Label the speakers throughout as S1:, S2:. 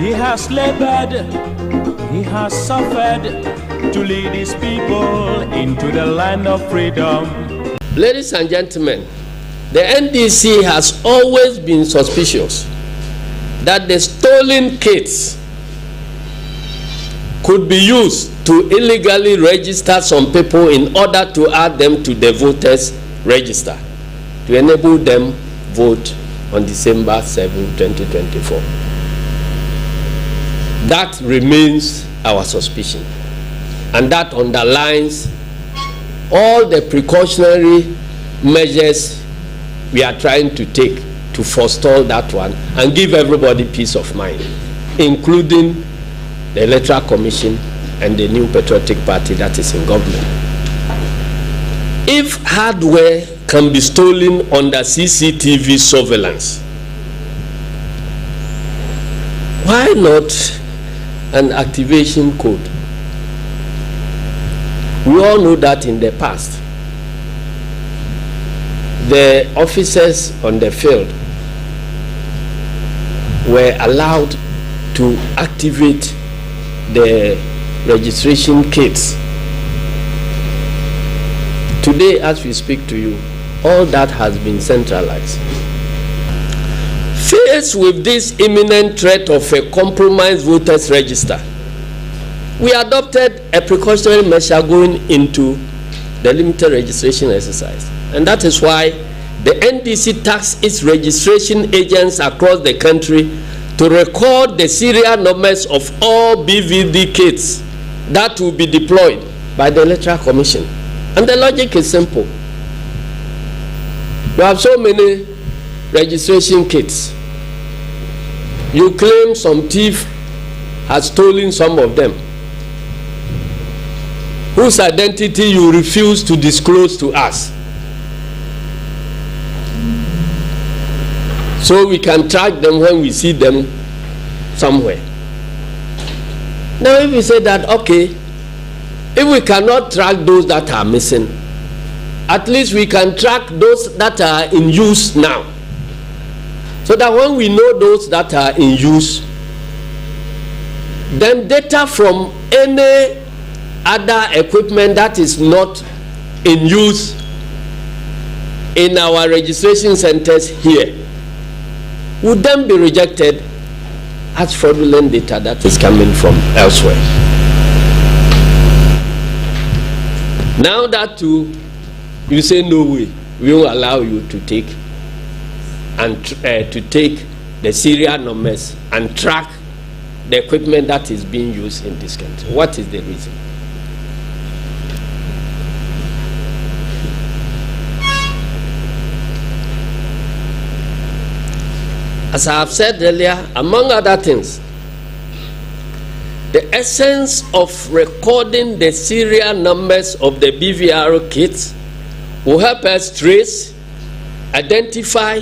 S1: He has labored, he has suffered to lead his people into the land of freedom.
S2: Ladies and gentlemen, the NDC has always been suspicious that the stolen kits could be used to illegally register some people in order to add them to the voters' register to enable them vote on December 7, 2024. That remains our suspicion, and that underlines all the precautionary measures we are trying to take to forestall that one and give everybody peace of mind, including the Electoral Commission and the new patriotic party that is in government. If hardware can be stolen under CCTV surveillance, why not an activation code? We all know that in the past, the officers on the field were allowed to activate the registration kits. Today, as we speak to you, all that has been centralized. Faced with this imminent threat of a compromised voters register, we adopted a precautionary measure going into the limited registration exercise. And that is why the NDC tasked its registration agents across the country to record the serial numbers of all BVD kits that will be deployed by the Electoral Commission. And the logic is simple. You have so many registration kits. You claim some thief has stolen some of them, whose identity you refuse to disclose to us, so we can track them when we see them somewhere. Now, if we say that, okay, if we cannot track those that are missing, at least we can track those that are in use now, so that when we know those that are in use, then data from any other equipment that is not in use in our registration centers here would then be rejected as fraudulent data that is coming from elsewhere. Now that too, you say no way, we will allow you to take the serial numbers and track the equipment that is being used in this country. What is the reason? As I have said earlier, among other things, the essence of recording the serial numbers of the BVR kits will help us trace, identify,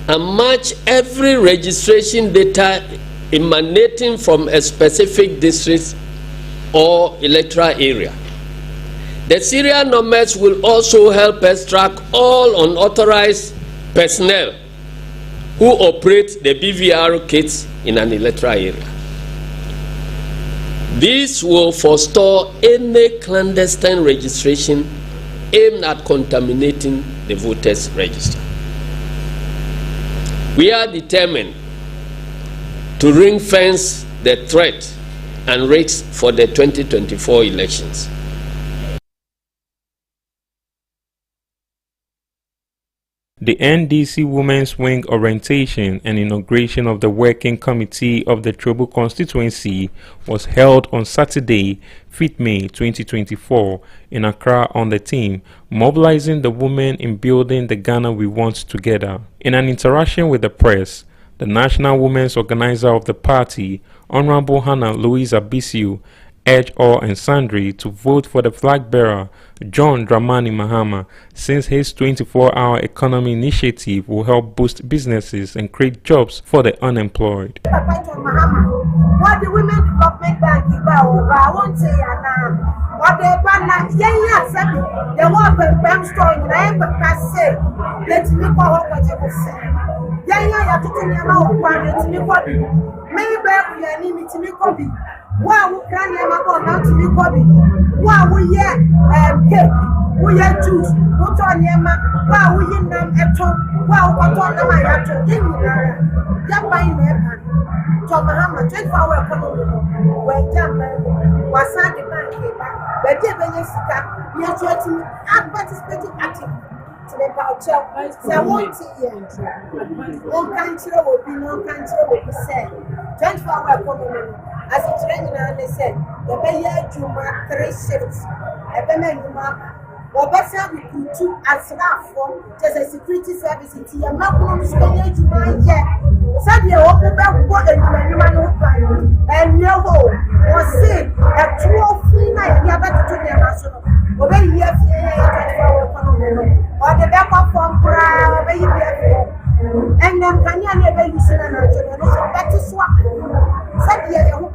S2: and match every registration data emanating from a specific district or electoral area. The serial numbers will also help us track all unauthorized personnel who operate the BVR kits in an electoral area. This will forestall any clandestine registration aimed at contaminating the voters' register. We are determined to ring-fence the threat and risks for the 2024 elections.
S3: The NDC Women's Wing orientation and inauguration of the Working Committee of the Chobo constituency was held on Saturday, 5th May 2024 in Accra on the theme Mobilizing the Women in Building the Ghana We Want Together. In an interaction with the press, the National Women's Organizer of the party, Honorable Hannah Louise Abisiu, urged all and sundry to vote for the flag bearer, John Dramani Mahama, since his 24-hour economy initiative will help boost businesses and create jobs for the unemployed.
S4: What the Women Development Bank I won't say what the banner, yeah, the one bank store in the say, let me go over the yeah, to me about maybe we are need to make copy. Wow, we can never go now to make copy. Wow, we cake, we juice, what on yama, wow, we nam at all, wow, what on my actual in Jump by never. Tom Mahama, 24-hour economy, when Jam was Sunday man came back, but Jessica, we are trying to participating active. To the culture, so one country will be one country will be said. 24-hour economy, as it's raining and they said, the Bayer Juma 3 shifts, a Bemen Juma, or better we could do as enough for just a security service in Tia Macron, Spain, Juma, yet. Sunday, open back what a human and your home was sick at 2 night, you have to do the national. Obey here, 24-hour economy. Or the back of from Brown, and then can you never listen and also better swap? Said you who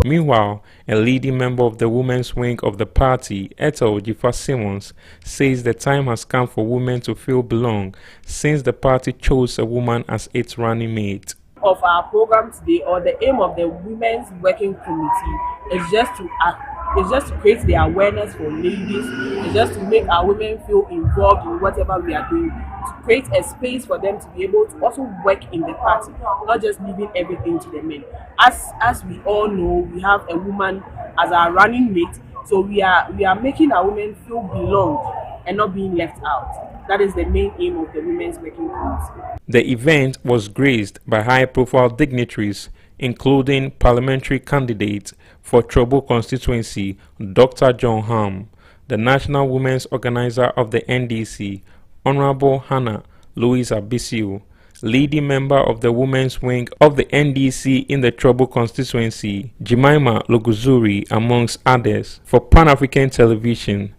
S3: Meanwhile, a leading member of the women's wing of the party, Ethel Jifa Simmons, says the time has come for women to feel belong since the party chose a woman as its running mate.
S5: Of our program today, or the aim of the Women's Working Committee, is just to create the awareness for ladies, it's just to make our women feel involved in whatever we are doing, to create a space for them to be able to also work in the party, not just leaving everything to the men. As we all know, we have a woman as our running mate, so we are making our women feel belonged and not being left out. That is the main aim of the Women's Working Committee.
S3: The event was graced by high-profile dignitaries, including parliamentary candidate for Trobo constituency, Dr. John Ham, the national women's organizer of the NDC, Honorable Hannah Louisa Bisiu, leading member of the women's wing of the NDC in the Trobo constituency, Jemima Loguzuri, amongst others. For Pan-African Television,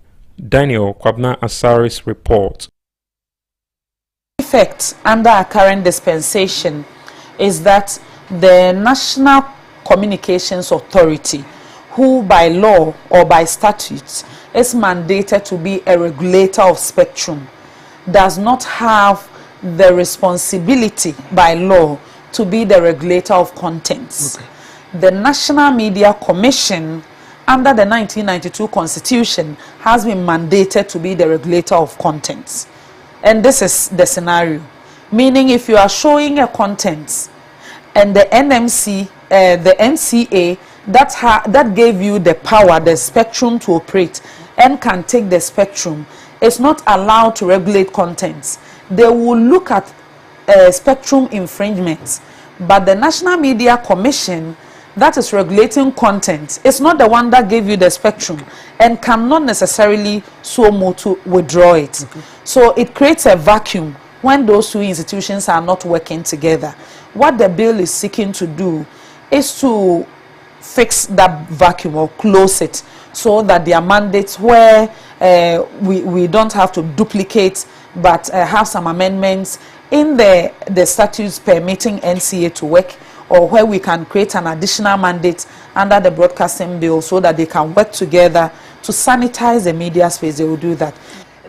S3: Daniel Kwabna Asari's report.
S6: Effect under our current dispensation is that the National Communications Authority, who by law or by statute is mandated to be a regulator of spectrum, does not have the responsibility by law to be the regulator of contents. Okay. The National Media Commission, under the 1992 Constitution, has been mandated to be the regulator of contents. And this is the scenario. Meaning, if you are showing a content and the NMC, the NCA, that gave you the power, the spectrum to operate and can take the spectrum, is not allowed to regulate contents. They will look at spectrum infringements. But the National Media Commission, that is regulating content, is not the one that gave you the spectrum and cannot necessarily so move to withdraw it. Okay. So it creates a vacuum when those two institutions are not working together. What the bill is seeking to do is to fix that vacuum or close it so that their mandates where we don't have to duplicate but have some amendments in the statutes permitting NCA to work, or where we can create an additional mandate under the broadcasting bill so that they can work together to sanitize the media space. They will do that.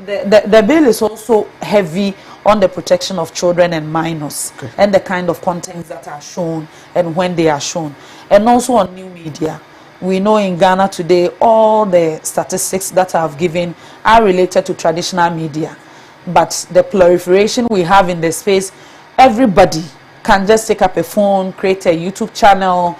S6: The bill is also heavy on the protection of children and minors, okay, and the kind of contents that are shown and when they are shown, and also on new media. We know in Ghana today all the statistics that I've given are related to traditional media, but the proliferation we have in the space, everybody can just take up a phone, create a YouTube channel,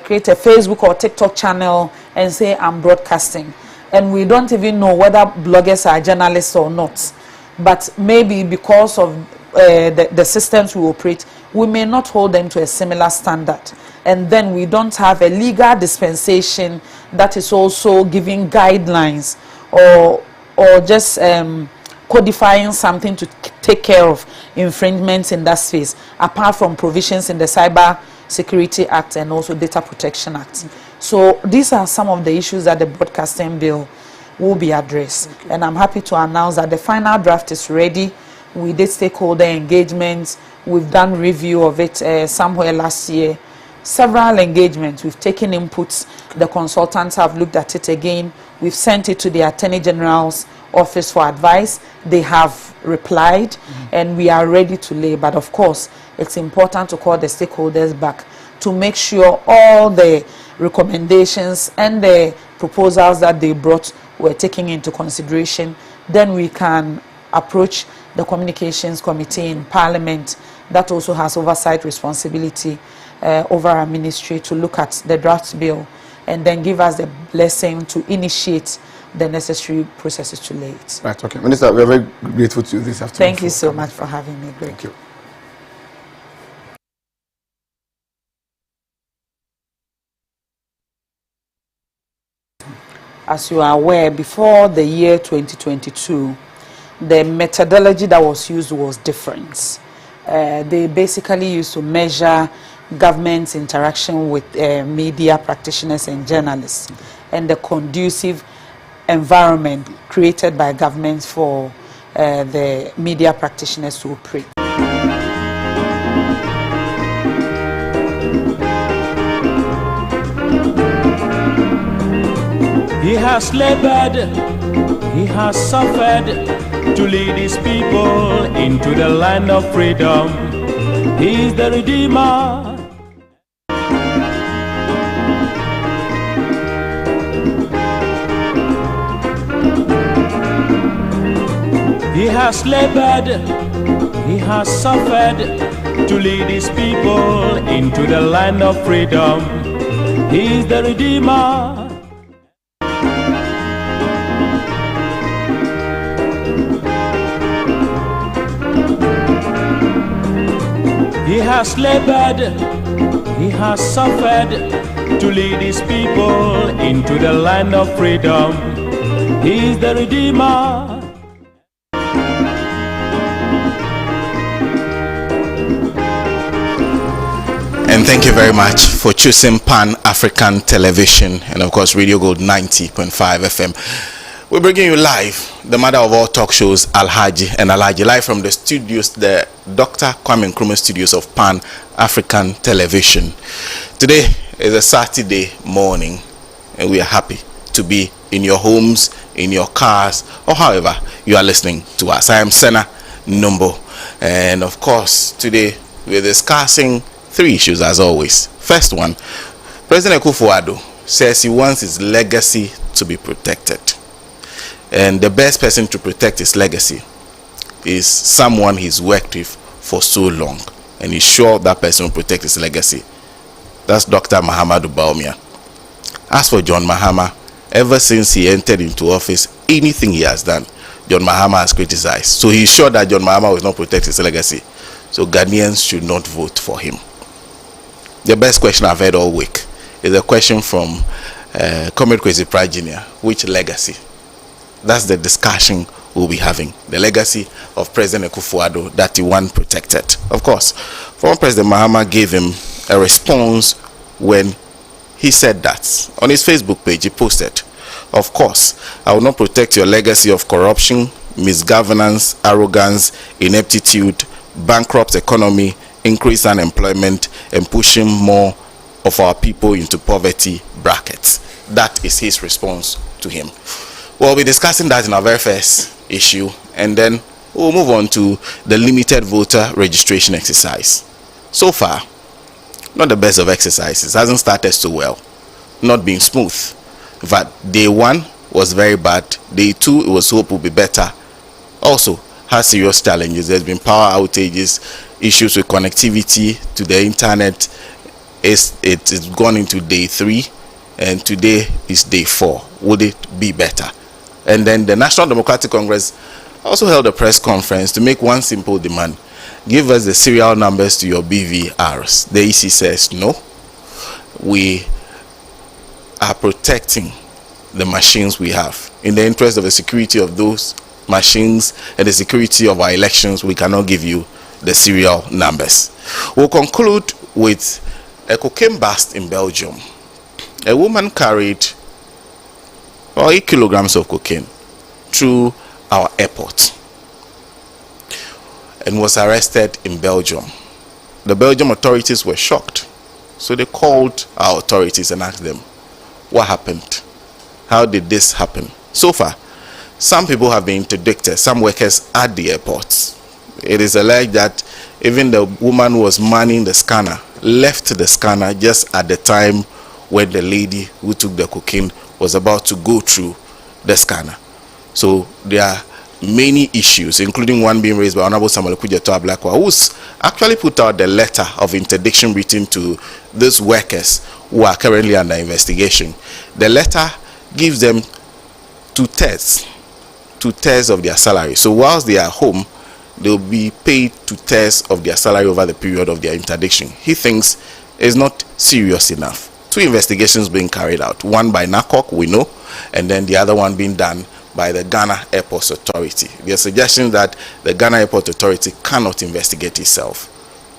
S6: create a Facebook or TikTok channel and say, I'm broadcasting. And we don't even know whether bloggers are journalists or not. But maybe because of the systems we operate, we may not hold them to a similar standard. And then we don't have a legal dispensation that is also giving guidelines or just codifying something to take care of infringements in that space, apart from provisions in the Cyber Security Act and also Data Protection Act. So these are some of the issues that the broadcasting bill will be addressed. Okay. And I'm happy to announce that the final draft is ready. We did stakeholder engagement. We've done review of it somewhere last year. several engagements. We've taken inputs. The consultants have looked at it again. We've sent it to the Attorney General's office for advice. They have replied, and we are ready to lay. But of course, it's important to call the stakeholders back to make sure all the recommendations and the proposals that they brought were taken into consideration. Then we can approach the Communications Committee in Parliament that also has oversight responsibility over our ministry to look at the draft bill and then give us the blessing to initiate the necessary processes to lay it.
S7: Right, okay. Minister, we are very grateful to you this afternoon.
S6: Thank you so much for having me. Great.
S7: Thank you.
S6: As you are aware, before the year 2022, the methodology that was used was different. They basically used to measure government's interaction with media practitioners and journalists and the conducive environment created by governments for the media practitioners to operate.
S1: He has labored, he has suffered to lead his people into the land of freedom. He is the Redeemer. He has labored, he has suffered to lead his people into the land of freedom. He is the Redeemer. He has labored, he has suffered to lead his people into the land of freedom. He is the Redeemer.
S8: And thank you very much for choosing Pan-African Television and of course Radio Gold 90.5 FM. We're bringing you live the mother of all talk shows, Alhaji and Alhaji, live from the studios, the Dr. Kwame Nkrumah studios of Pan-African Television. Today is a Saturday morning and we are happy to be in your homes, in your cars, or however you are listening to us. I am Sena Numbo, and of course today we're discussing three issues as always. First one, President Akufo-Addo says he wants his legacy to be protected. And the best person to protect his legacy is someone he's worked with for so long. And he's sure that person will protect his legacy. That's Dr. Mahamudu Bawumia. As for John Mahama, ever since he entered into office, anything he has done, John Mahama has criticized. So he's sure that John Mahama will not protect his legacy. So Ghanaians should not vote for him. The best question I've heard all week is a question from Comrade Kwesi Prajina. Which legacy? That's the discussion we'll be having. The legacy of President Akufo-Addo that he wants protected. Of course, former President Mahama gave him a response when he said that. On his Facebook page, he posted, "Of course, I will not protect your legacy of corruption, misgovernance, arrogance, ineptitude, bankrupt economy, increased unemployment, and pushing more of our people into poverty brackets." That is his response to him. We'll be discussing that in our very first issue, and then we'll move on to the limited voter registration exercise. So far, not the best of exercises. Hasn't started so well. Not being smooth. In fact, day one was very bad. Day two, it was hope will be better. Also, has serious challenges. There's been power outages, issues with connectivity to the internet. It's gone into day three, and today is day four. Would it be better? And then the National Democratic Congress also held a press conference to make one simple demand: give us the serial numbers to your BVRs. The EC says no. We are protecting the machines we have. In the interest of the security of those machines and the security of our elections, we cannot give you the serial numbers. We'll conclude with a cocaine bust in Belgium. A woman carried 8 kilograms of cocaine through our airport and was arrested in Belgium. The Belgian authorities were shocked So they called our authorities and asked them, what happened? How did this happen? So far, some people have been interdicted, some workers at the airports. It is alleged that even the woman who was manning the scanner left the scanner just at the time when the lady who took the cocaine was about to go through the scanner. So there are many issues, including one being raised by Honorable Samuel Kujeto Ablakwa, who's actually put out the letter of interdiction written to those workers who are currently under investigation. The letter gives them 2/3 of their salary. So whilst they are home, they'll be paid 2/3 of their salary over the period of their interdiction. He thinks it's not serious enough. 2 investigations being carried out, one by NACOC, we know, and then the other one being done by the Ghana Airports Authority. There's suggestion that the Ghana Airport Authority cannot investigate itself.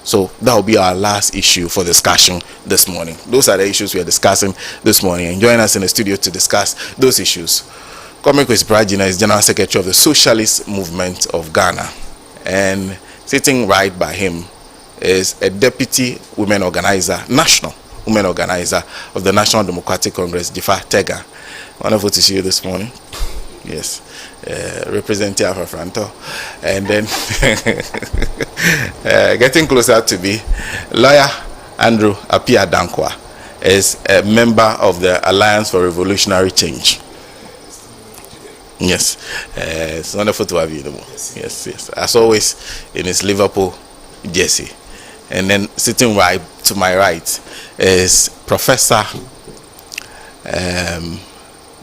S8: So that will be our last issue for discussion this morning. Those are the issues we are discussing this morning. And join us in the studio to discuss those issues, Kwame Kwesi Prajina is General Secretary of the Socialist Movement of Ghana. And sitting right by him is a Deputy Women Organizer, National Women Organizer of the National Democratic Congress, Jifa Tega. Wonderful to see you this morning. Yes, representing Afro-Franto. And then getting closer to me, lawyer Andrew Apia Dankwa is a member of the Alliance for Revolutionary Change. Yes, it's wonderful to have you. Yes, yes. As always, in his Liverpool jersey. And then sitting right to my right is Professor.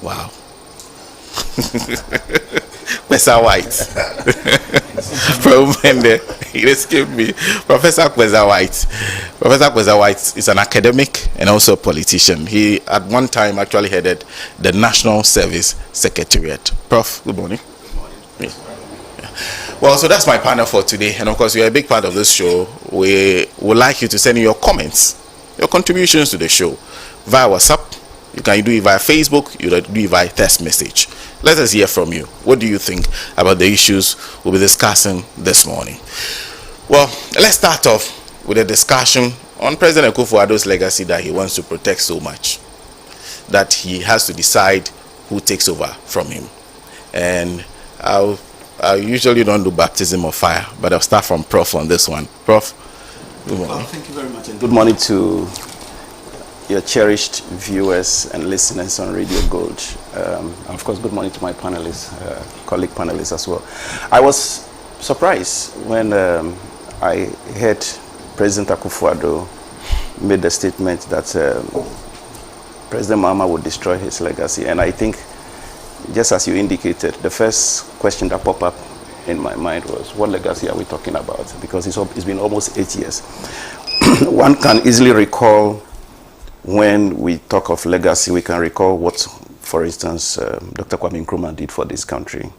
S8: Wow. Kwesa White. From he escaped me. Professor Kwesa White. Professor Kwesa White is an academic and also a politician. He at one time actually headed the National Service Secretariat. Prof, good morning. Good morning. Yeah. Well, so that's my panel for today, and of course you're a big part of this show. We would like you to send in your comments, your contributions to the show via WhatsApp. You can do it via Facebook, you can do it via text message. Let us hear from you. What do you think about the issues we'll be discussing this morning? Well, let's start off with a discussion on President Akufo-Addo's legacy that he wants to protect so much that he has to decide who takes over from him. And I usually don't do baptism of fire, but I'll start from Prof on this one. Prof, good morning.
S9: Well, thank you very much, and good morning to your cherished viewers and listeners on Radio Gold. And of course, good morning to my panelists, colleague panelists as well. I was surprised when I heard President Akufo-Addo made the statement that President Mahama would destroy his legacy. And I think, just as you indicated, the first question that popped up in my mind was, what legacy are we talking about? Because it's been almost 8 years. One can easily recall, when we talk of legacy, we can recall what, for instance, Dr. Kwame Nkrumah did for this country.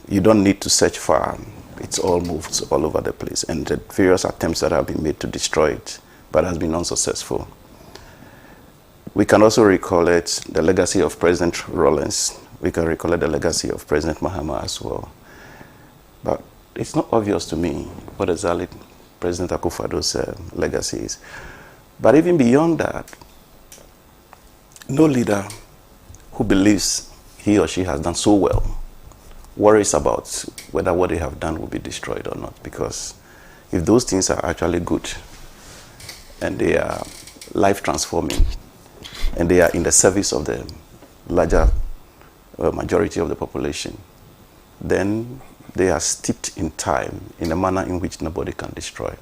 S9: You don't need to search far. It's all moved all over the place. And the various attempts that have been made to destroy it, but has been unsuccessful. We can also recall it, the legacy of President Rawlings. We can recall the legacy of President Mahama as well. But it's not obvious to me what exactly President Akufo-Addo's legacy is. But even beyond that, no leader who believes he or she has done so well worries about whether what they have done will be destroyed or not. Because if those things are actually good and they are life transforming and they are in the service of the larger majority of the population, then they are steeped in time in a manner in which nobody can destroy.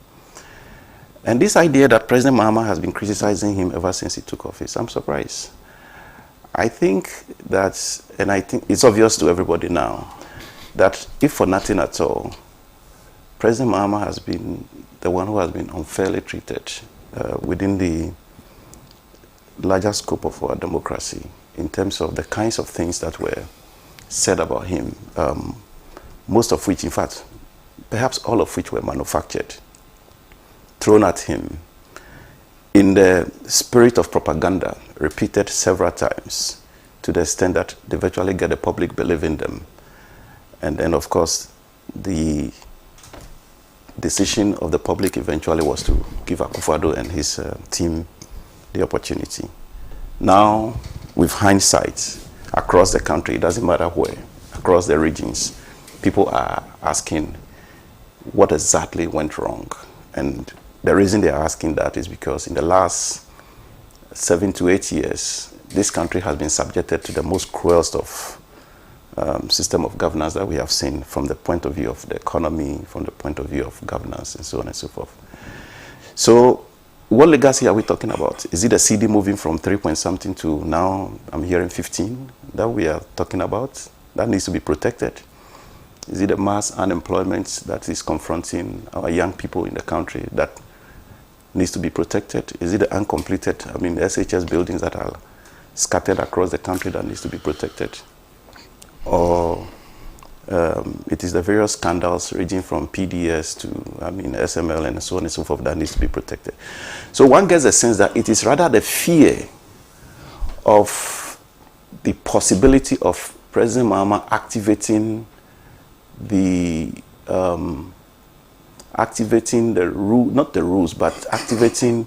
S9: And this idea that President Mahama has been criticizing him ever since he took office, I'm surprised. I think that, and I think it's obvious to everybody now, that if for nothing at all, President Mahama has been the one who has been unfairly treated within the larger scope of our democracy in terms of the kinds of things that were said about him, most of which, in fact, perhaps all of which were manufactured, thrown at him in the spirit of propaganda, repeated several times to the extent that they virtually get the public believing them. And then, of course, the decision of the public eventually was to give Akufo-Addo and his team the opportunity. Now, with hindsight, across the country, it doesn't matter where, across the regions, people are asking what exactly went wrong. And the reason they are asking that is because in the last 7 to 8 years, this country has been subjected to the most cruelest of system of governance that we have seen, from the point of view of the economy, from the point of view of governance, and so on and so forth. So what legacy are we talking about? Is it a CD moving from 3 point something to now I'm hearing 15 that we are talking about? That needs to be protected. Is it a mass unemployment that is confronting our young people in the country that needs to be protected? Is it the uncompleted, SHS buildings that are scattered across the country that needs to be protected? Or it is the various scandals ranging from PDS to SML and so on and so forth that needs to be protected. So one gets a sense that it is rather the fear of the possibility of President Mahama activating the not the rules, but activating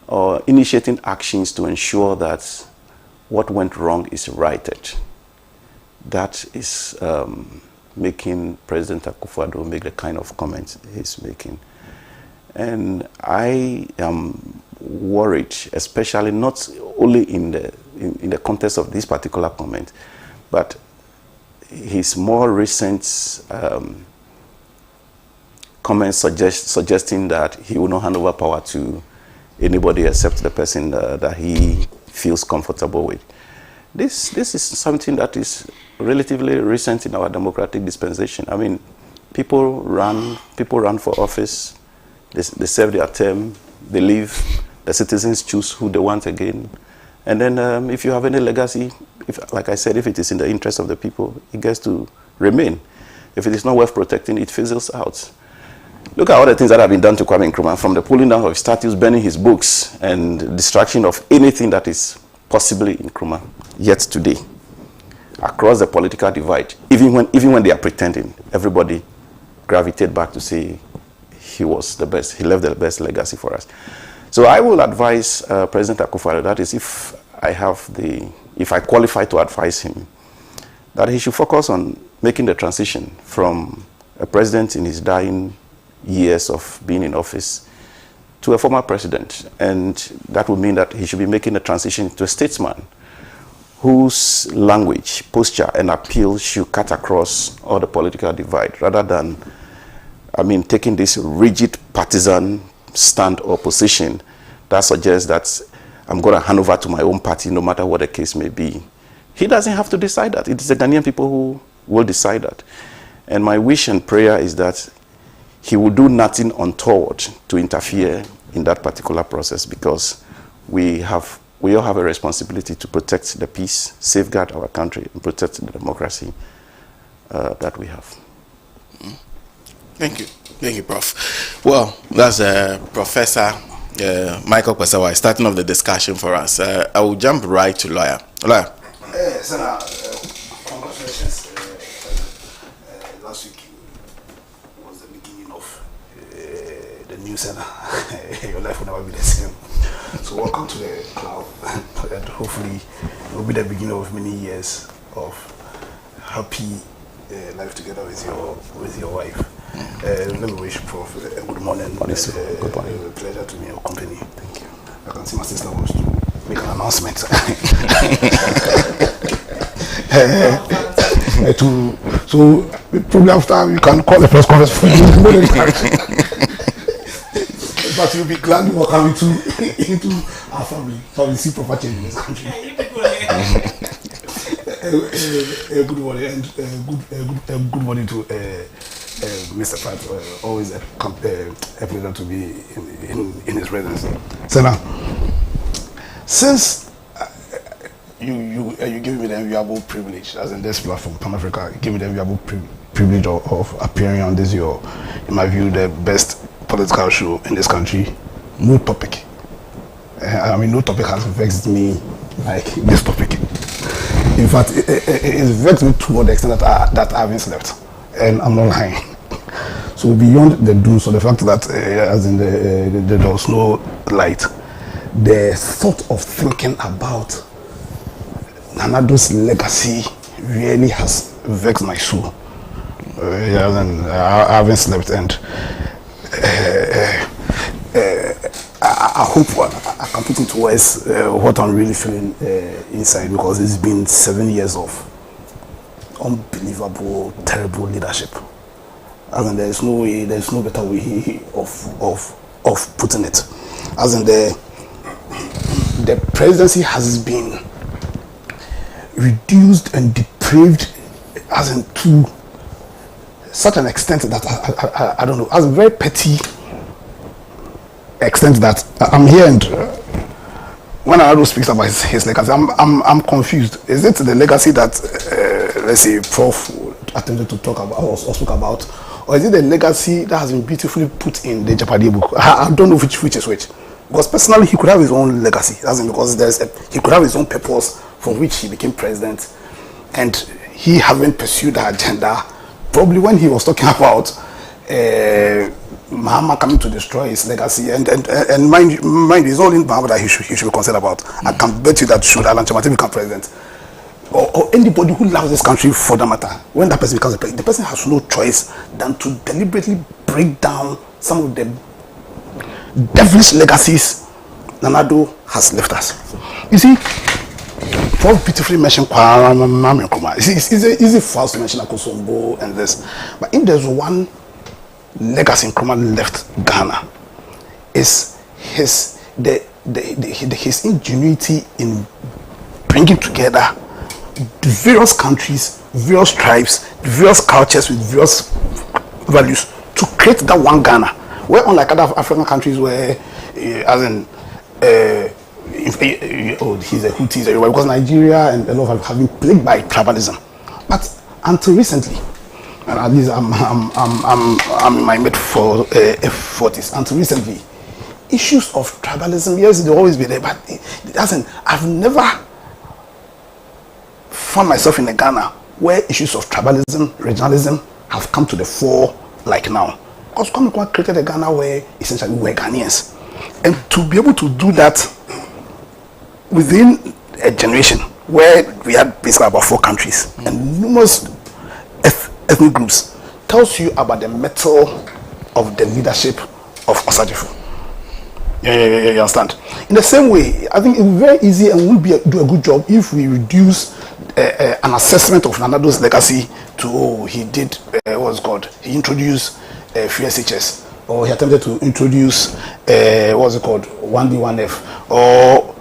S9: or initiating actions to ensure that what went wrong is righted. That is making President Akufo-Addo make the kind of comments he's making. And I am worried, especially not only in the context of this particular comment, but his more recent comments suggesting that he will not hand over power to anybody except the person that he feels comfortable with. This is something that is relatively recent in our democratic dispensation. People run for office, they serve their term, they leave, the citizens choose who they want again. And then if you have any legacy, like I said, if it is in the interest of the people, it gets to remain. If it is not worth protecting, it fizzles out. Look at all the things that have been done to Kwame Nkrumah, from the pulling down of his statues, burning his books, and destruction of anything that is possibly in Nkrumah. Yet today, across the political divide, even when they are pretending, everybody gravitate back to say he was the best, he left the best legacy for us. So I will advise President Akufo-Addo, that is, if I qualify to advise him, that he should focus on making the transition from a president in his dying years of being in office to a former president. And that would mean that he should be making a transition to a statesman whose language, posture, and appeal should cut across all the political divide, rather than, taking this rigid partisan stand or position that suggests that I'm going to hand over to my own party no matter what the case may be. He doesn't have to decide that. It is the Ghanaian people who will decide that. And my wish and prayer is that he will do nothing untoward to interfere in that particular process, because we all have a responsibility to protect the peace, safeguard our country, and protect the democracy that we have.
S8: Thank you, Prof. Well, that's Professor Michael Kwesawai starting off the discussion for us. I will jump right to lawyer. Lawyer.
S10: Senator, congratulations. Last week was the beginning of the new center. Your life will never be the same. So welcome to the club, and hopefully it will be the beginning of many years of happy life together with your wife. Let me wish Prof good morning. Good morning. Pleasure to be in your company. Thank you. I can see my sister wants to make an announcement. So probably after you can call the press conference for you. But you'll be glad you are coming into our family. So we see proper change in this country. Good morning, and good morning to Mr. Pratt. Always a pleasure to be in his presence. So now, since you give me the enviable privilege, as in this platform, Pan Africa, give me the enviable privilege of appearing on this, in my view, the best political show in this country. No topic. No topic has vexed me like this topic. In fact, it vexed me to the extent that I haven't slept, and I'm not lying. So So beyond the doom, so the fact that as in there was no light, the thought of thinking about Nanado's legacy really has vexed my soul. And I haven't slept, and I hope I can put into words what I'm really feeling inside, because it's been 7 years of unbelievable, terrible leadership. As in, there's no better way of putting it. As in, the presidency has been reduced and depraved, as in to such an extent that I don't know, as a very petty extent that I'm here, and when Arado speaks about his legacy, I'm confused. Is it the legacy that let's say Prof attempted to talk about or spoke about, or is it the legacy that has been beautifully put in the Jeopardy book? I don't know which is which. Because personally, he could have his own legacy, as in because he could have his own purpose for which he became president, and he haven't pursued the agenda. Probably when he was talking about Mahama coming to destroy his legacy, and mind is all in Mahama that he should be concerned about. I can bet you that should Alan Chamate become president, or anybody who loves this country for that matter, when that person becomes the president, the person has no choice than to deliberately break down some of the devilish legacies Nanado has left us. You see, Paul beautifully mentioned it's easy for us to mention Akosombo and this, but if there's one legacy Nkrumah left Ghana, is his ingenuity in bringing together the various countries, various tribes, various cultures with various values to create that one Ghana. Where unlike other African countries where, as in, he's a Hutu, he's a Yoruba, because Nigeria and a lot of have been plagued by tribalism. But until recently, and at least I'm in my mid-40s, until recently, issues of tribalism, yes, they'll always be there, but I've never found myself in a Ghana where issues of tribalism, regionalism have come to the fore like now. Because Kwame created a Ghana where essentially we're Ghanaians. And to be able to do that within a generation where we had basically about 4 countries and numerous ethnic groups tells you about the mettle of the leadership of Osagyefo. You understand? In the same way, I think it's very easy and would do a good job if we reduce an assessment of Nanado's legacy to, he did, he introduced free SHS, or he attempted to introduce 1B, 1F, or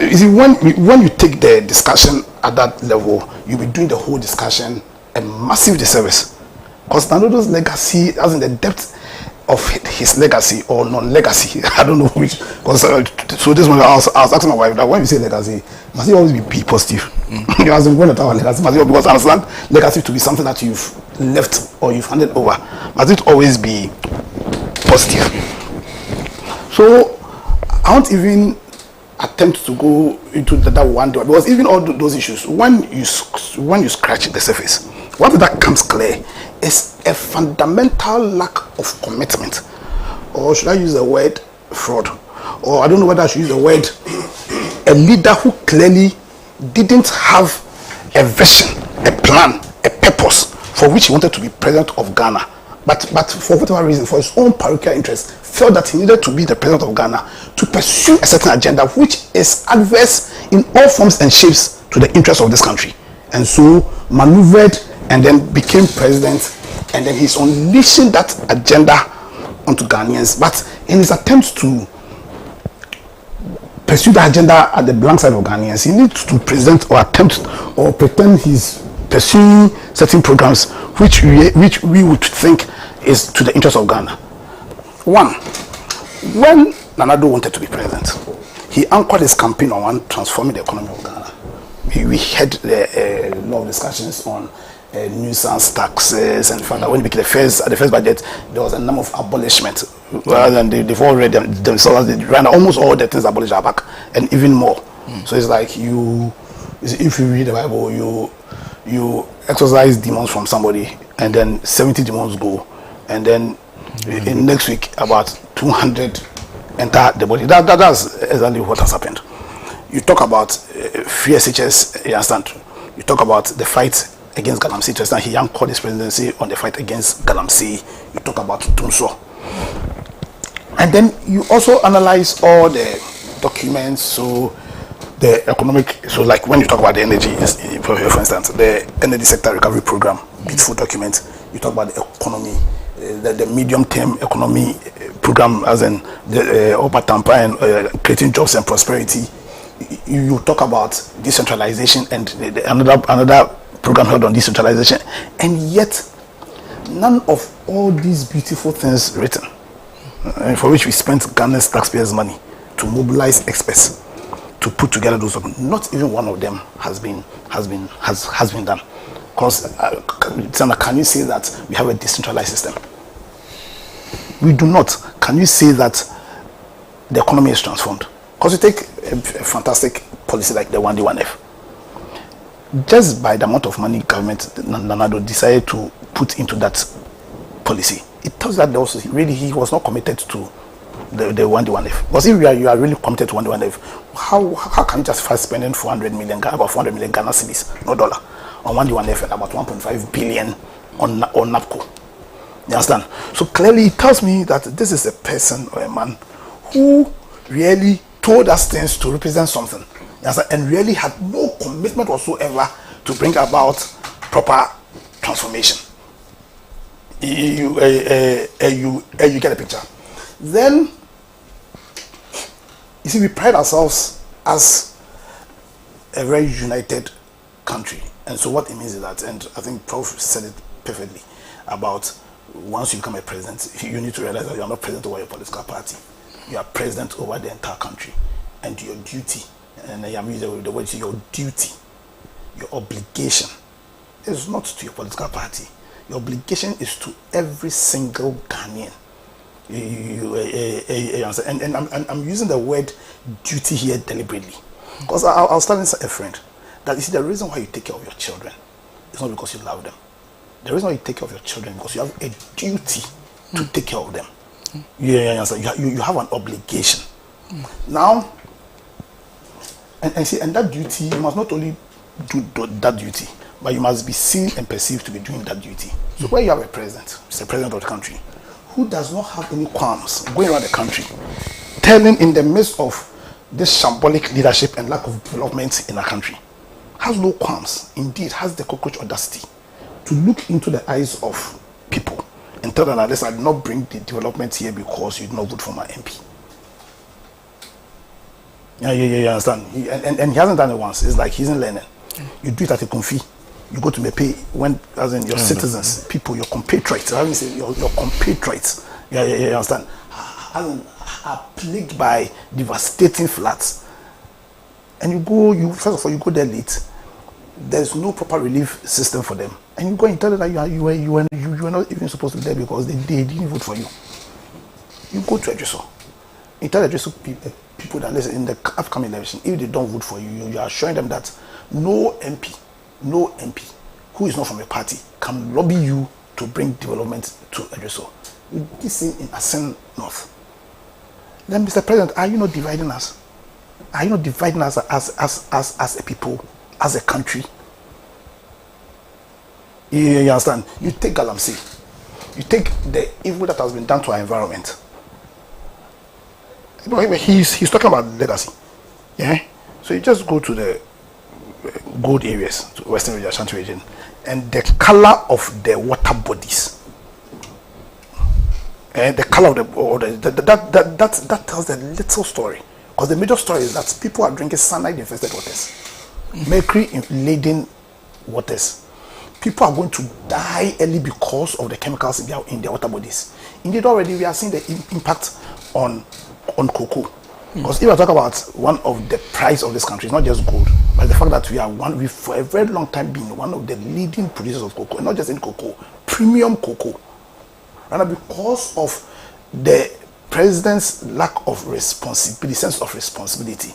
S10: you see, when you take the discussion at that level, you'll be doing the whole discussion a massive disservice, because Nanado's legacy, as in the depth of his legacy or non-legacy, I don't know which, because so this one I was asking my wife that when you say legacy, must it always be positive? You know, as in when I talk about legacy, must it, because I understand legacy to be something that you've left or you've handed over, must it always be positive? So I won't even attempt to go into that one door, because even all those issues, when you scratch the surface, what that comes clear is a fundamental lack of commitment, or should I use the word fraud, or I don't know whether I should use the word a leader who clearly didn't have a vision, a plan, a purpose for which he wanted to be president of Ghana, but for whatever reason, for his own parochial interest, felt that he needed to be the president of Ghana to pursue a certain agenda which is adverse in all forms and shapes to the interests of this country, and so maneuvered and then became president, and then he's unleashing that agenda onto Ghanaians. But in his attempts to pursue the agenda at the blank side of Ghanaians, he needs to present or attempt or pretend he's pursuing certain programs which we would think is to the interest of Ghana. One, when Nanado wanted to be president, he anchored his campaign on transforming the economy of Ghana. We had a lot of discussions on nuisance taxes, and found that when we became the first budget, there was a number of abolishment. Rather than they've already themselves, they ran almost all the things abolished are back, and even more. So it's like if you read the Bible, you exorcise demons from somebody, and then 70 demons go, and then in next week about 200 enter the body. That's exactly what has happened. You talk about free SHS, you understand? You talk about the fight against Galamsey. To understand, he called his presidency on the fight against Galamsey. You talk about Tunso. And then you also analyze all the documents, so the economic, so like when you talk about the energy, for instance, the energy sector recovery program, beautiful document. You talk about the economy, the medium-term economy program, as in the upper Tampa and creating jobs and prosperity. You talk about decentralization and another program held on decentralization, and yet none of all these beautiful things written, for which we spent Ghana's taxpayers' money to mobilize experts to put together those documents. Not even one of them has been done. Because can you say that we have a decentralized system? We do not. Can you say that the economy is transformed? Because you take a fantastic policy like the 1D1F. Just by the amount of money government Nanado decided to put into that policy, it tells that he was not committed to the 1D1F. Because if you are really committed to 1D1F, how can you justify spending about 400 million Ghana cedis, no dollar, on 1D1F and about 1.5 billion on NAPCO? You understand? So clearly it tells me that this is a person or a man who really told us things to represent something, and really had no commitment whatsoever to bring about proper transformation. You get a picture. Then you see, we pride ourselves as a very united country, and so what it means is that, and I think Prof said it perfectly, about once you become a president, you need to realize that you are not president over your political party. You are president over the entire country, and your duty, and I am using the word, your duty, your obligation is not to your political party. Your obligation is to every single Ghanaian. And I'm using the word duty here deliberately, because I was telling a friend that, you see, the reason why you take care of your children is not because you love them. The reason why you take care of your children is because you have a duty to take care of them. You have an obligation. Now, and see, and that duty, you must not only do that duty, but you must be seen and perceived to be doing that duty. So where you have a president, it's the president of the country, who does not have any qualms going around the country, telling in the midst of this shambolic leadership and lack of development in our country, has no qualms, indeed has the cockroach audacity to look into the eyes of people and tell them that I did not bring the development here because you did not vote for my MP. Yeah, you understand? And he hasn't done it once. It's like he isn't learning. You do it at a confee. You go to Mepe when, as in your citizens, people, your compatriots, I say your compatriots, you understand, are plagued by devastating floods. And you first of all, you go there late. There's no proper relief system for them. And you go and tell them that you were not even supposed to be there because they didn't vote for you. You go to Edgeso. You tell Edgeso people that, listen, in the upcoming election, if they don't vote for you, you are showing them that no MP who is not from a party can lobby you to bring development to Edgeso. This thing in Asen North. Then, Mr. President, are you not dividing us? Are you not dividing us as a people, as a country? You understand? You take Galamsey. You take the evil that has been done to our environment. He's talking about legacy. Yeah? So you just go to the gold areas, to Western region, Ashanti region, and the color of the water bodies. And the color of the water, that tells the little story. Because the major story is that people are drinking cyanide infested waters, mercury laden waters. People are going to die early because of the chemicals in their water bodies. Indeed, already we are seeing the impact on cocoa. Because if I talk about one of the price of this country, it's not just gold, but the fact that we for a very long time been one of the leading producers of cocoa, and not just in cocoa, premium cocoa. And because of the president's lack of responsibility, sense of responsibility,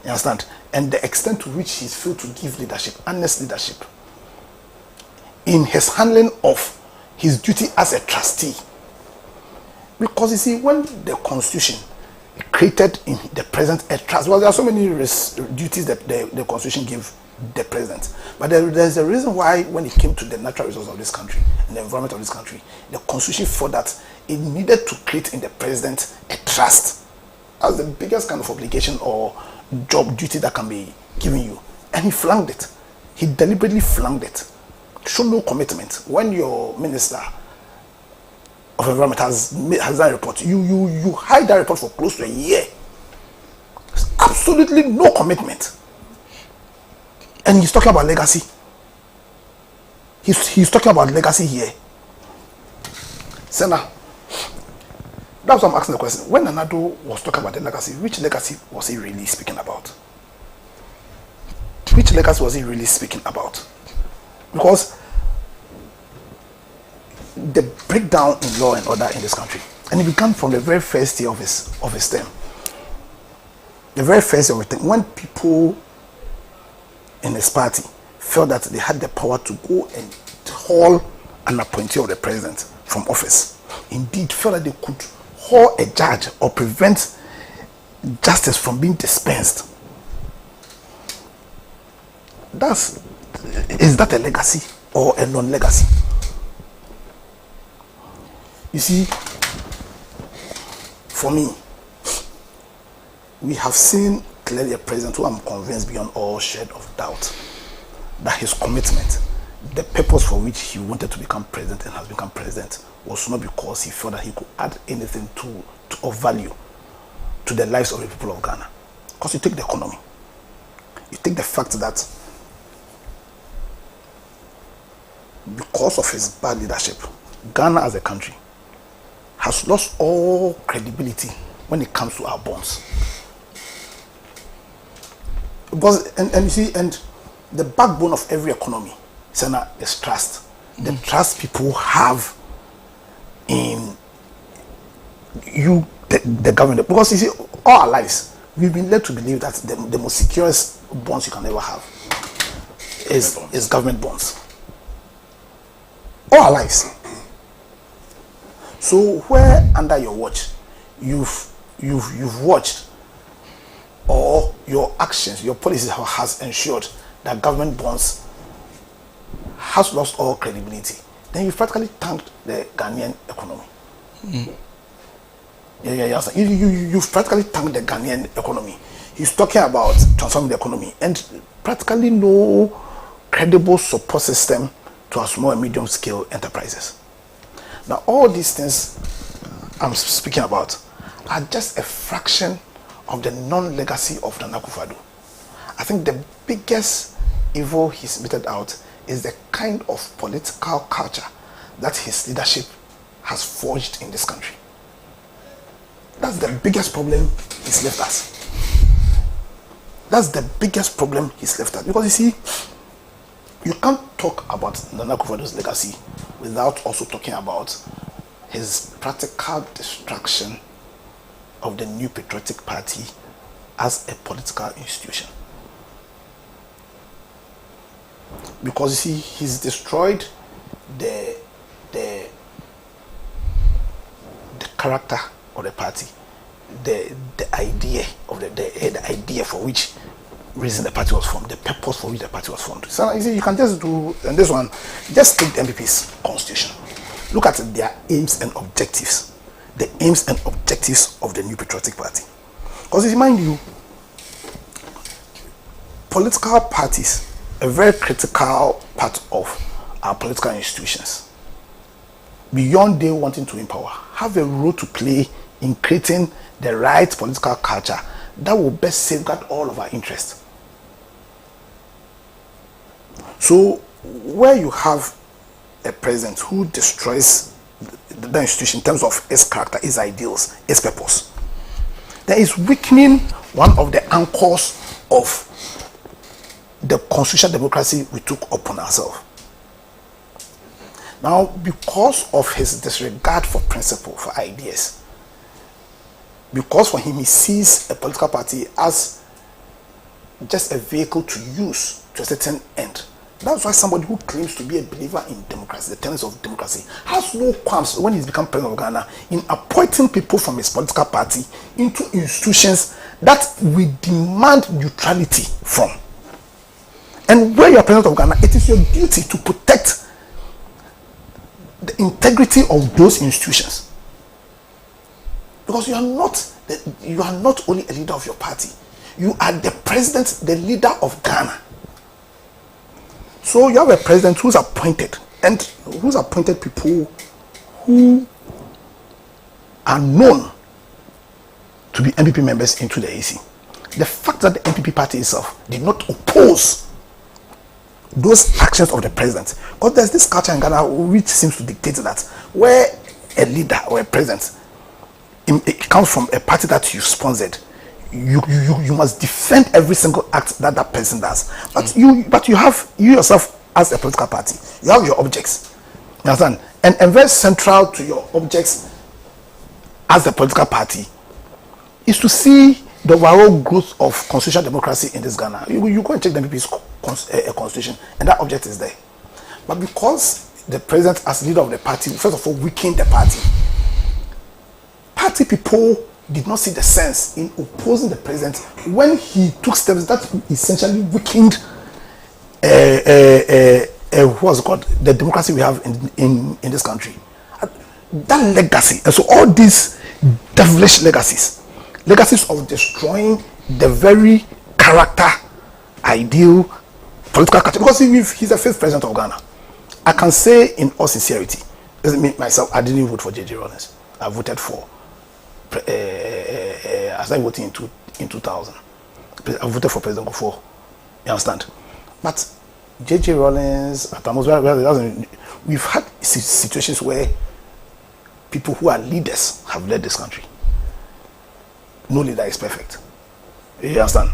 S10: you understand, and the extent to which he's failed to give leadership, honest leadership, in his handling of his duty as a trustee. Because you see, when the Constitution created in the president a trust, well, there are so many duties that the Constitution gave the president. But there's a reason why, when it came to the natural resources of this country and the environment of this country, the Constitution thought that it needed to create in the president a trust as the biggest kind of obligation or job duty that can be given you. And he flunked it. He deliberately flunked it. Show no commitment. When your minister of environment has done a report, you hide that report for close to a year. Absolutely no commitment. And he's talking about legacy. He's talking about legacy here. Senna, that's why I'm asking the question. When Nanado was talking about the legacy, which legacy was he really speaking about? Which legacy was he really speaking about? Because the breakdown in law and order in this country, and it began from the very first year of his term. The very first year of his term, when people in his party felt that they had the power to go and haul an appointee of the president from office. Indeed, felt that they could haul a judge or prevent justice from being dispensed. Is that a legacy or a non-legacy? You see, for me, we have seen clearly a president who I'm convinced beyond all shade of doubt that his commitment, the purpose for which he wanted to become president and has become president, was not because he felt that he could add anything of value to the lives of the people of Ghana. Because you take the economy, you take the fact that because of his bad leadership, Ghana as a country has lost all credibility when it comes to our bonds. Because, and you see, and the backbone of every economy, Senna, is trust. The trust people have in you, the government. Because you see, all our lives, we've been led to believe that the most securest bonds you can ever have is government bonds. All our lives. So where under your watch you've watched, or your actions, your policies has ensured that government bonds has lost all credibility, then you practically tanked the Ghanaian economy. You've practically tanked the Ghanaian economy. He's talking about transforming the economy, and practically no credible support system to our small and medium scale enterprises. Now, all these things I'm speaking about are just a fraction of the non-legacy of Nana Akufo-Addo. I think the biggest evil he's meted out is the kind of political culture that his leadership has forged in this country. That's the biggest problem he's left us. That's the biggest problem he's left us. Because you see, you can't talk about Nana Akufo-Addo's legacy without also talking about his practical destruction of the New Patriotic Party as a political institution. Because you see, he's destroyed the character of the party, the idea of the idea for which reason the party was formed, the purpose for which the party was formed. So you see, you can just do, and this one, just take the MPP's constitution. Look at their aims and objectives. The aims and objectives of the New Patriotic Party. Because mind you, political parties, a very critical part of our political institutions, beyond they wanting to empower, have a role to play in creating the right political culture that will best safeguard all of our interests. So, where you have a president who destroys the institution in terms of its character, its ideals, its purpose, there is weakening one of the anchors of the constitutional democracy we took upon ourselves. Now, because of his disregard for principle, for ideas, because for him he sees a political party as just a vehicle to use to a certain end, That's why somebody who claims to be a believer in democracy, the tenets of democracy, has no qualms when he's become president of Ghana in appointing people from his political party into institutions that we demand neutrality from. And where you're president of Ghana, it is your duty to protect the integrity of those institutions. Because you are not only a leader of your party, you are the president, the leader of Ghana. So you have a president who's appointed, and who's appointed people who are known to be MPP members into the AC. The fact that the MPP party itself did not oppose those actions of the president, because there's this culture in Ghana which seems to dictate that where a leader or a president, it comes from a party that you sponsored, you must defend every single act that that person does. But you have, you yourself as a political party, you have your objects. You understand? And very central to your objects as a political party is to see the overall growth of constitutional democracy in this Ghana. You go and check the MPP's constitution, and that object is there. But because the president, as leader of the party, first of all, weakened the party people did not see the sense in opposing the president when he took steps that essentially weakened what's it called, the democracy we have in this country. That legacy, and so all these devilish legacies of destroying the very character, ideal, political culture, because he's the fifth president of Ghana. I can say in all sincerity, myself, I didn't vote for J.J. Rawlings. I voted for I started voting in 2000. I voted for President Kufuor. You understand? But J.J. Rawlings, we've had situations where people who are leaders have led this country. No leader is perfect. You understand?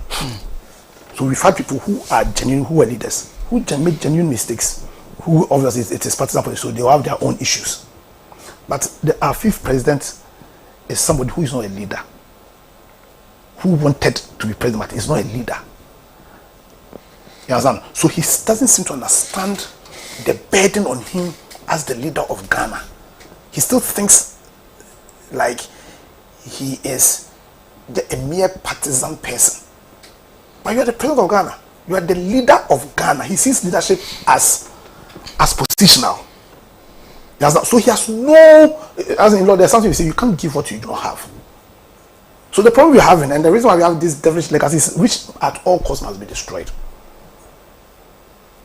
S10: So we've had people who are genuine, who are leaders, who make genuine mistakes, who obviously it is partisan politics, so they will have their own issues. But our fifth president is somebody who is not a leader, who wanted to be president, but is not a leader. You understand? So he doesn't seem to understand the burden on him as the leader of Ghana. He still thinks like he is a mere partisan person. But you are the president of Ghana. You are the leader of Ghana. He sees leadership as positional. So he has no, as in law, there's something you say, you can't give what you don't have. So the problem we're having, and the reason why we have these devilish legacies, which at all costs must be destroyed,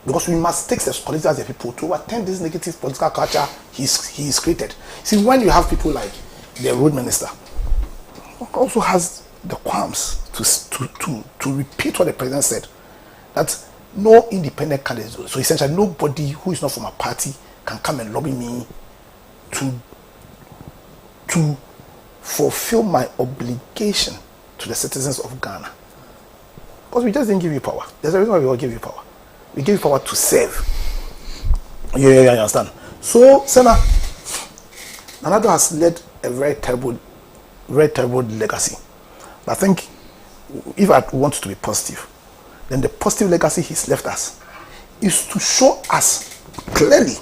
S10: because we must take responsibility as a people to attend this negative political culture he's created. See, when you have people like the road minister, who also has the qualms to repeat what the president said, that no independent candidate, so essentially nobody who is not from a party can come and lobby me to fulfill my obligation to the citizens of Ghana. Because we just didn't give you power. There's a reason why we all give you power. We give you power to serve. Yeah, I understand. So, Senna, Nana Addo has led a very terrible legacy. But I think if I want to be positive, then the positive legacy he's left us is to show us clearly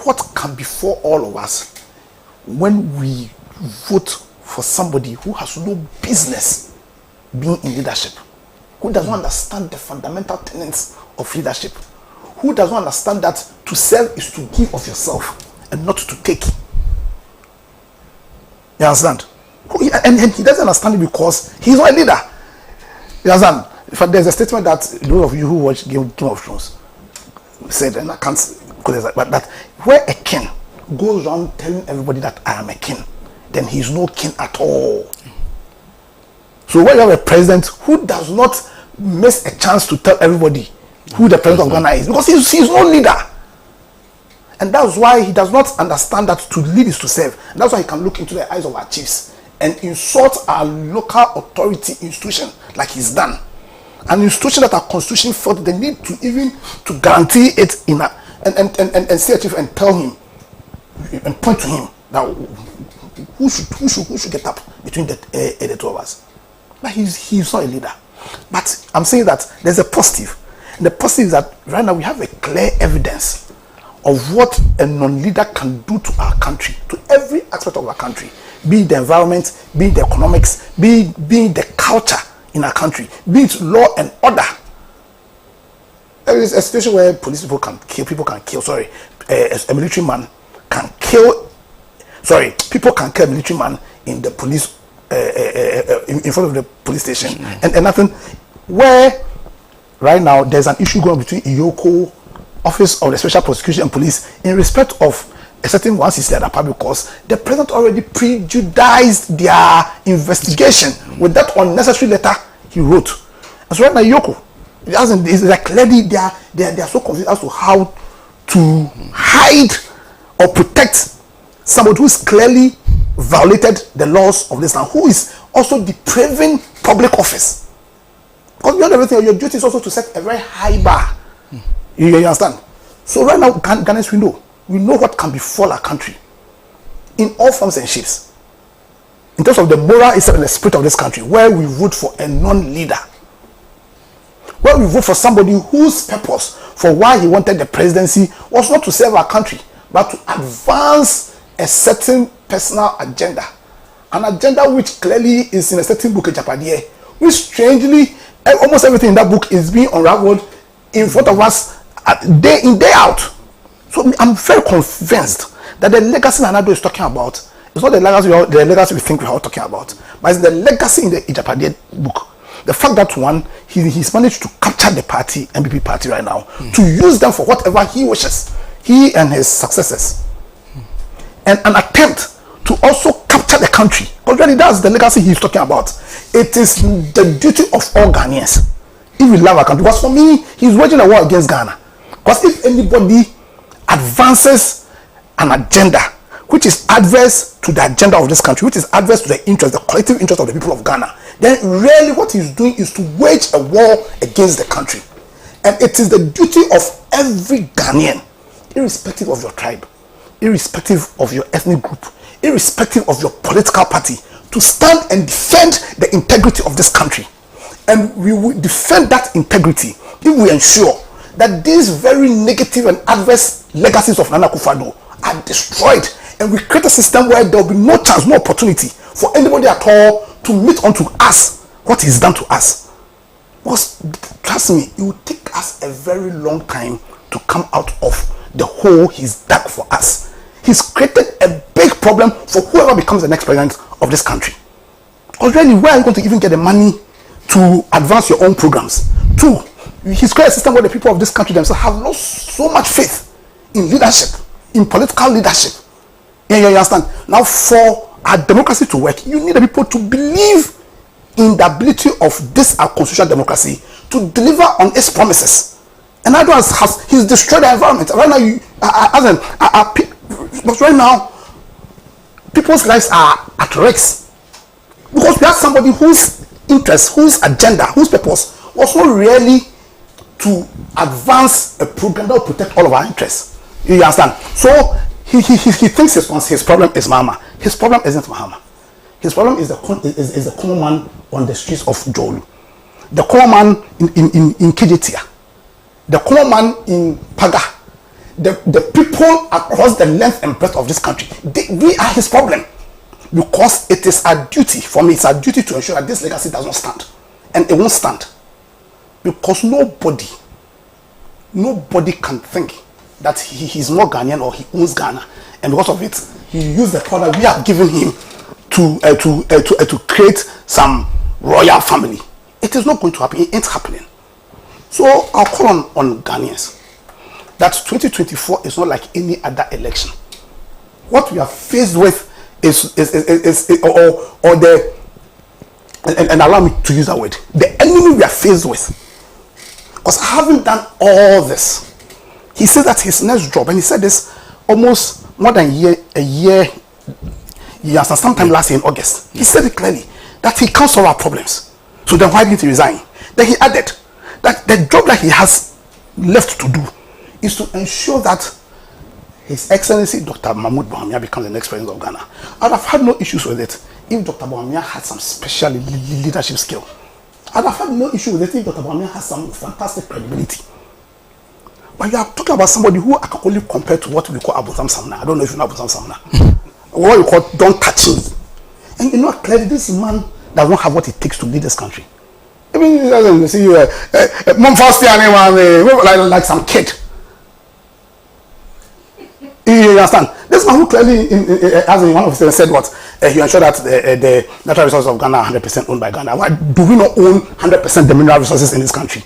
S10: what can befall all of us when we vote for somebody who has no business being in leadership, who doesn't understand the fundamental tenets of leadership, who doesn't understand that to serve is to give of yourself and not to take. You understand? And he doesn't understand it because he's not a leader. You understand? In fact, there's a statement that those of you who watch Game of Thrones said, and I can't, but that where a king goes around telling everybody that I am a king, then he's no king at all. So when you have a president who does not miss a chance to tell everybody who the president of Ghana is, because he's no leader. And that's why he does not understand that to lead is to serve. And that's why he can look into the eyes of our chiefs and insult our local authority institution like he's done. An institution that our constitution felt the need to even to guarantee it in a, and see a chief and tell him and point to him that who should get up between the two of us. But he's not a leader. But I'm saying that there's a positive. And the positive is that right now we have a clear evidence of what a non-leader can do to our country, to every aspect of our country, be it the environment, be it the economics, be it the culture in our country, be it law and order. There is a situation where police people can kill, a military man can kill, people can kill a military man in the police, in front of the police station, and nothing, where right now there's an issue going between Iyoko, Office of the Special Prosecution and Police, in respect of a certain one sister at public cause. The president already prejudiced their investigation with that unnecessary letter he wrote. And so right now, Iyoko, it's like clearly they are so confused as to how to hide or protect somebody who's clearly violated the laws of this land, who is also depraving public office. Because beyond everything, your duty is also to set a very high bar. You understand? So right now, Ghanaians, we know what can befall our country in all forms and shapes. In terms of the moral and the spirit of this country, where we vote for a non-leader, where we vote for somebody whose purpose for why he wanted the presidency was not to serve our country, but to advance a certain personal agenda. An agenda which clearly is in a certain book, Japadier, which strangely, almost everything in that book is being unraveled in front of us day in, day out. So I'm very convinced that the legacy Nanado is talking about is not the legacy we think we are talking about, but it's the legacy in the Japadier book. The fact that he's managed to capture the party, MPP party right now, to use them for whatever he wishes, he and his successors. And an attempt to also capture the country. Already that's the legacy he's talking about. It is the duty of all Ghanaians, if we love our country. Because for me, he's waging a war against Ghana. Because if anybody advances an agenda which is adverse to the agenda of this country, which is adverse to the interest, the collective interest of the people of Ghana, then really what he's doing is to wage a war against the country. And it is the duty of every Ghanaian, irrespective of your tribe, irrespective of your ethnic group, irrespective of your political party, to stand and defend the integrity of this country. And we will defend that integrity if we ensure that these very negative and adverse legacies of Nana Akufo-Addo are destroyed, and we create a system where there will be no chance, no opportunity for anybody at all to meet unto us what is done to us. Because trust me, it will take us a very long time to come out of the hole he's dug for us. He's created a big problem for whoever becomes the next president of this country. Already, where are you going to even get the money to advance your own programs? Two, he's created a system where the people of this country themselves have lost so much faith in leadership, in political leadership. Yeah, you understand? Now, for our democracy to work, you need the people to believe in the ability of this our constitutional democracy to deliver on its promises. And he's destroyed the environment. Right now, but right now, people's lives are at risk because we have somebody whose interest, whose agenda, whose purpose was not really to advance a program that will protect all of our interests. You understand? So he thinks his problem is Mama. His problem isn't Mama. His problem is the common man on the streets of Jolu, the common man in Kejetia, the common man in Paga, the people across the length and breadth of this country. We are his problem, because it is our duty. For me, it's our duty to ensure that this legacy does not stand, and it won't stand, because nobody can think that he's more Ghanaian or he owns Ghana, and because of it, he used the power that we have given him to create some royal family. It is not going to happen. It ain't happening. So I'll call on Ghanaians that 2024 is not like any other election. What we are faced with and allow me to use that word, the enemy we are faced with. Because having done all this, he said that his next job, and he said this almost more than a year, sometime last year in August, he said it clearly that he can't solve our problems. So then why didn't he resign? Then he added that the job that he has left to do is to ensure that His Excellency Dr. Mahmoud Bawumia becomes the next president of Ghana. I'd have had no issues with it if Dr. Bawumia had some special leadership skill. I'd have had no issue with it if Dr. Bawumia has some fantastic credibility. But you are talking about somebody who I can only compare to what we call Abu Samna. I don't know if you know Abu Samna. What we call don't touch me. And you know clearly this man does not have what it takes to lead this country. I mean, he doesn't see like some kid. You understand? This man who clearly, as in one of his said what, he ensured that the natural resources of Ghana are 100% owned by Ghana. Why do we not own 100% the mineral resources in this country?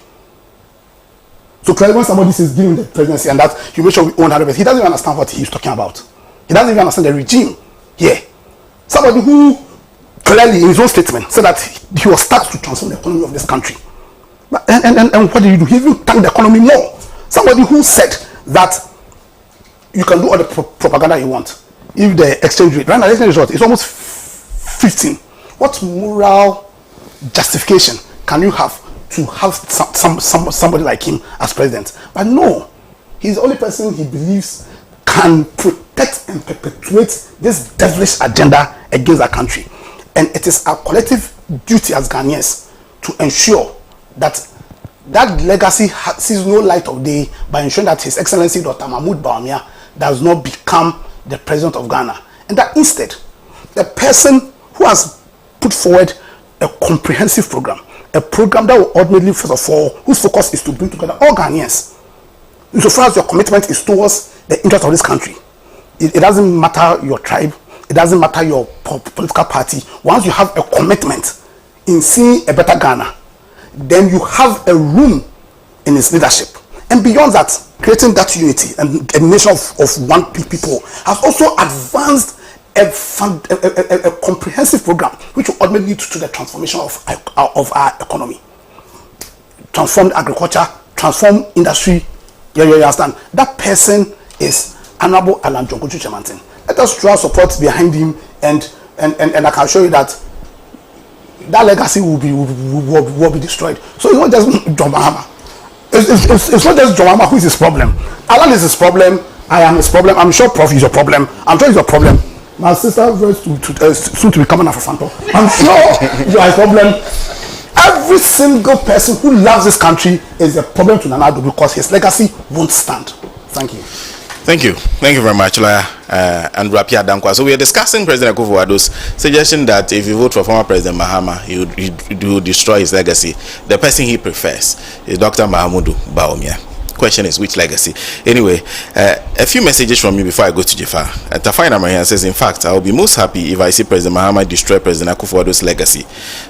S10: So clearly when somebody is giving the presidency and that he make sure we own 100%, he doesn't even understand what he's talking about. He doesn't even understand the regime here. Somebody who clearly in his own statement said that he was tasked to transform the economy of this country. And what did he do? He even tanked the economy more. Somebody who said that you can do all the propaganda you want. If the exchange rate, right now the exchange rate is almost 15. What moral justification can you have to have somebody like him as president? But no, he's the only person he believes can protect and perpetuate this devilish agenda against our country. And it is our collective duty as Ghanaians to ensure that that legacy sees no light of day by ensuring that His Excellency Dr. Mahmoud Bawumia does not become the president of Ghana. And that instead, the person who has put forward a comprehensive program, a program that will ultimately, first of all, whose focus is to bring together all Ghanaians. Insofar as your commitment is towards the interest of this country, it doesn't matter your tribe, it doesn't matter your political party. Once you have a commitment in seeing a better Ghana, then you have a room in its leadership. And beyond that, creating that unity and a nation of one people has also advanced a comprehensive program which will ultimately lead to the transformation of our economy. Transform agriculture, transform industry. You understand? That person is Honorable Alan John Kochu Chemantin. Let us throw our support behind him, and I can show you that that legacy will be destroyed. So it's not just John Mahama. It's not just John Mahama who is his problem. Alan is his problem. I am his problem. I'm sure Prof is your problem. I'm sure it's your problem. My sister very soon to be coming after Fanto. I'm sure you are his problem. Every single person who loves this country is a problem to Nana Addo because his legacy won't stand. Thank you.
S8: Thank you. Thank you very much, lawyer and Rapia Dankwa. So we are discussing President Akufo-Addo's suggestion that if you vote for former President Mahama, he would destroy his legacy. The person he prefers is Dr. Mahamudu Bawumia. Question is which legacy? Anyway, a few messages from me before I go to Jafar. Tafaina Marian says, in fact, I will be most happy if I see President Mahama destroy President Akufo-Addo's legacy.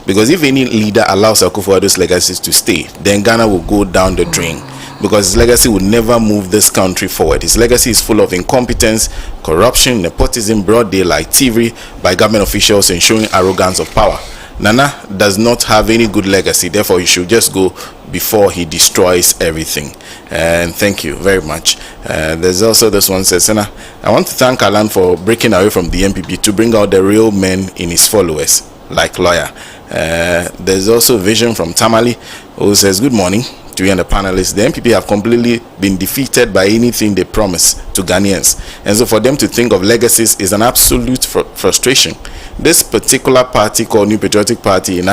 S8: Because if any leader allows Akufo-Addo's legacies to stay, then Ghana will go down the drain. Because his legacy will never move this country forward. His legacy is full of incompetence, corruption, nepotism, broad daylight, thievery by government officials ensuring arrogance of power. Nana does not have any good legacy, therefore he should just go before he destroys everything. And thank you very much. There's also this one says, Senna, I want to thank Alan for breaking away from the MPP to bring out the real men in his followers, like lawyer. There's also Vision from Tamale, who says, good morning to you and the panelists. The MPP have completely been defeated by anything they promise to Ghanaians, and so for them to think of legacies is an absolute frustration. This particular party called New Patriotic Party in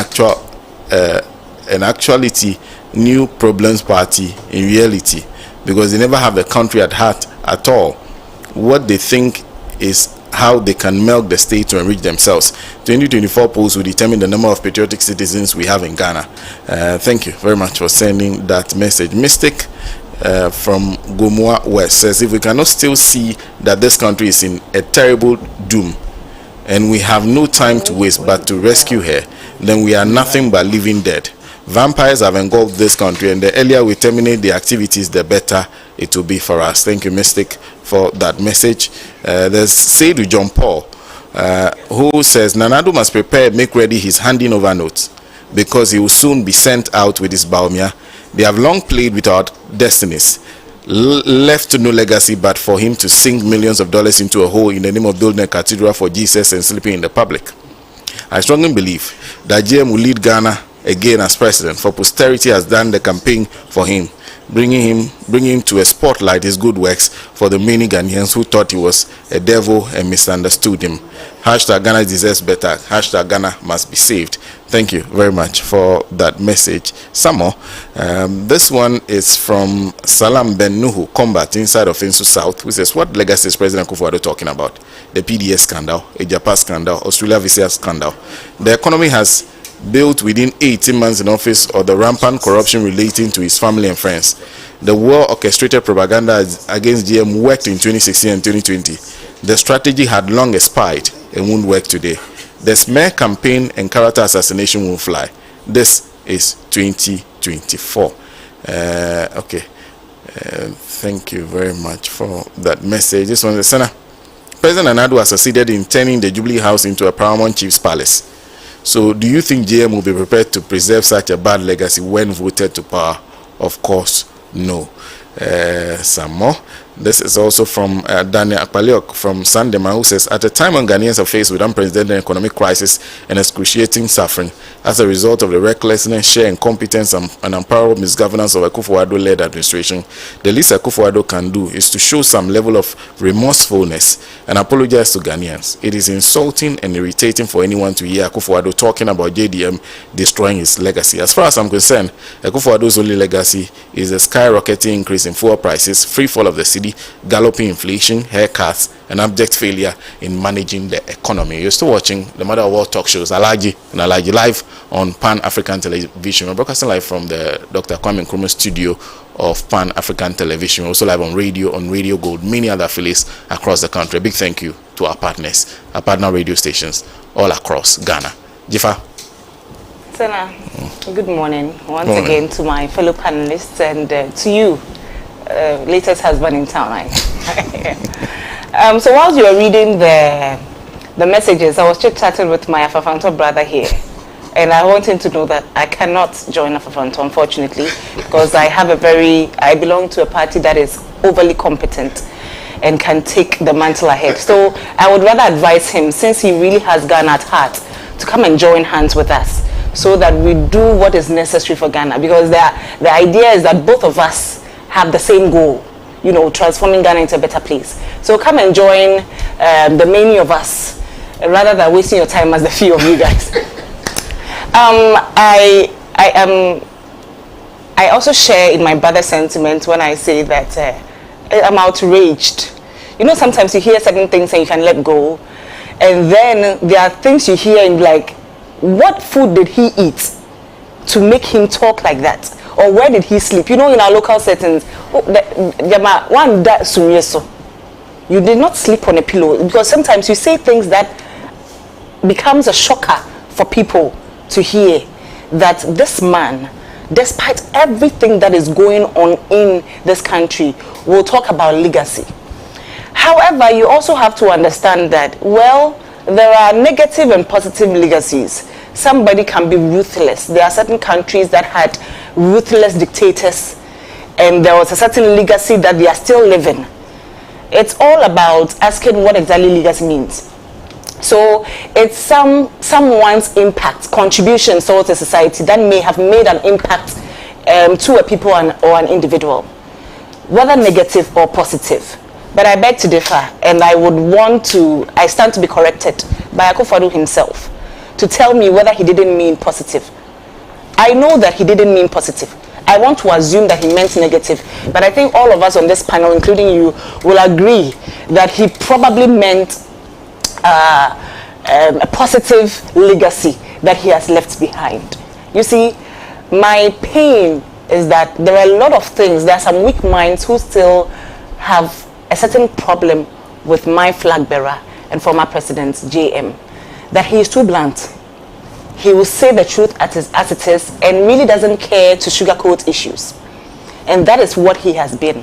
S8: actuality New Problems Party in reality, because they never have the country at heart at all. What they think is how they can milk the state to enrich themselves. 2024 polls will determine the number of patriotic citizens we have in Ghana. Thank you very much for sending that message. Mystic from Gomoa West says, if we cannot still see that this country is in a terrible doom and we have no time to waste but to rescue her, then we are nothing but living dead. Vampires have engulfed this country, and the earlier we terminate the activities, the better it will be for us. Thank you, Mystic, for that message. There's Seidu John Paul, who says, Nana Addo must prepare, make ready his handing over notes, because he will soon be sent out with his Bawumia. They have long played with our destinies, left no legacy but for him to sink millions of dollars into a hole in the name of building a cathedral for Jesus and sleeping in the public. I strongly believe that GM will lead Ghana again as president, for posterity has done the campaign for him, bringing him to a spotlight his good works for the many Ghanaians who thought he was a devil and misunderstood him. Hashtag Ghana deserves better. Hashtag Ghana must be saved. Thank you very much for that message. Some more. This one is from Salam Ben Nuhu, Combat, inside of Insu South, who says, what legacy is President Akufo-Addo talking about? The PDS scandal, a Japan scandal, Australia visa scandal. The economy has built within 18 months in office, or the rampant corruption relating to his family and friends. The well-orchestrated propaganda against GM worked in 2016 and 2020. The strategy had long expired and won't work today. The smear campaign and character assassination won't fly. This is 2024. Okay. Thank you very much for that message. This one is Senator. President Nana has succeeded in turning the Jubilee House into a paramount chief's palace. So, do you think JM will be prepared to preserve such a bad legacy when voted to power? Of course, no. Some more. This is also from Daniel Akpaliok from Sandema, who says, at a time when Ghanaians are faced with unprecedented economic crisis and excruciating suffering as a result of the recklessness, sheer incompetence, and unparalleled misgovernance of Akufo-Addo-led administration, the least Akufo-Addo can do is to show some level of remorsefulness and apologize to Ghanaians. It is insulting and irritating for anyone to hear Akufo-Addo talking about JDM destroying his legacy. As far as I'm concerned, Akufo-Addo's only legacy is a skyrocketing increase in fuel prices, free fall of the cedi, galloping inflation, haircuts, and abject failure in managing the economy. You're still watching the Mother of All talk shows, Alhaji and Alhaji, live on Pan-African Television. We're broadcasting live from the Dr. Kwame Nkrumah studio of Pan-African Television. We're also live on Radio Gold, many other affiliates across the country. A big thank you to our partners, our partner radio stations all across Ghana. Jifa.
S11: Sena, good morning once again to my fellow panelists and to you, latest husband in town. Right? So whilst you were reading the messages, I was chit-chatting with my Afafanto brother here, and I want him to know that I cannot join Afafanto, unfortunately, because I belong to a party that is overly competent and can take the mantle ahead. So I would rather advise him, since he really has Ghana at heart, to come and join hands with us so that we do what is necessary for Ghana, because the idea is that both of us have the same goal, transforming Ghana into a better place. So come and join the many of us, rather than wasting your time as the few of you guys. I also share in my brother's sentiment when I say that I'm outraged. Sometimes you hear certain things and you can let go, and then there are things you hear and like, what food did he eat to make him talk like that? Or where did he sleep? In our local settings, you did not sleep on a pillow, because sometimes you say things that becomes a shocker for people to hear, that this man, despite everything that is going on in this country, will talk about legacy. However, you also have to understand that, there are negative and positive legacies. Somebody can be ruthless. There are certain countries that had ruthless dictators, and there was a certain legacy that they are still living. It's all about asking what exactly legacy means. So it's someone's impact, contribution towards a society that may have made an impact to a people or an individual, whether negative or positive. But I beg to differ, and I stand to be corrected by Akufo-Addo himself to tell me whether he didn't mean positive. I know that he didn't mean positive. I want to assume that he meant negative, but I think all of us on this panel, including you, will agree that he probably meant a positive legacy that he has left behind. You see, my pain is that there are a lot of things, there are some weak minds who still have a certain problem with my flag bearer and former president JM, that he is too blunt. He will say the truth as it is and really doesn't care to sugarcoat issues. And that is what he has been.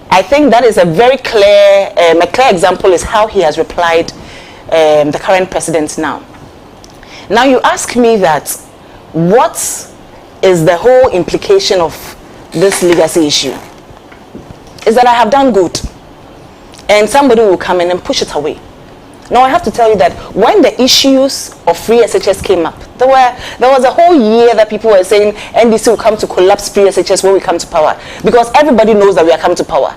S11: I think that is a very clear example is how he has replied the current president now. Now you ask me that, what is the whole implication of this legacy issue? Is that I have done good, and somebody will come in and push it away. Now I have to tell you that when the issues of free SHS came up, There was a whole year that people were saying NDC will come to collapse PSHS when we come to power, because everybody knows that we are coming to power.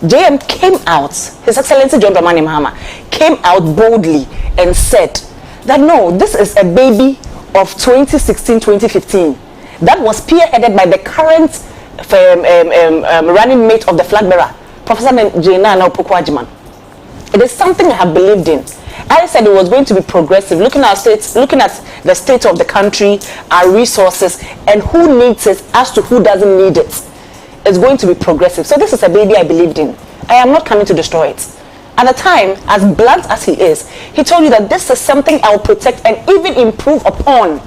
S11: JM came out, His Excellency John Dramani Mahama came out boldly and said that no, this is a baby of 2016-2015 that was spearheaded by the current running mate of the flag bearer, Professor Jena Opoku-Agyeman. It is something I have believed in. I said it was going to be progressive, looking at the state of the country, our resources, and who needs it as to who doesn't need it. It's going to be progressive. So this is a baby I believed in. I am not coming to destroy it. At the time, as blunt as he is, he told you that this is something I will protect and even improve upon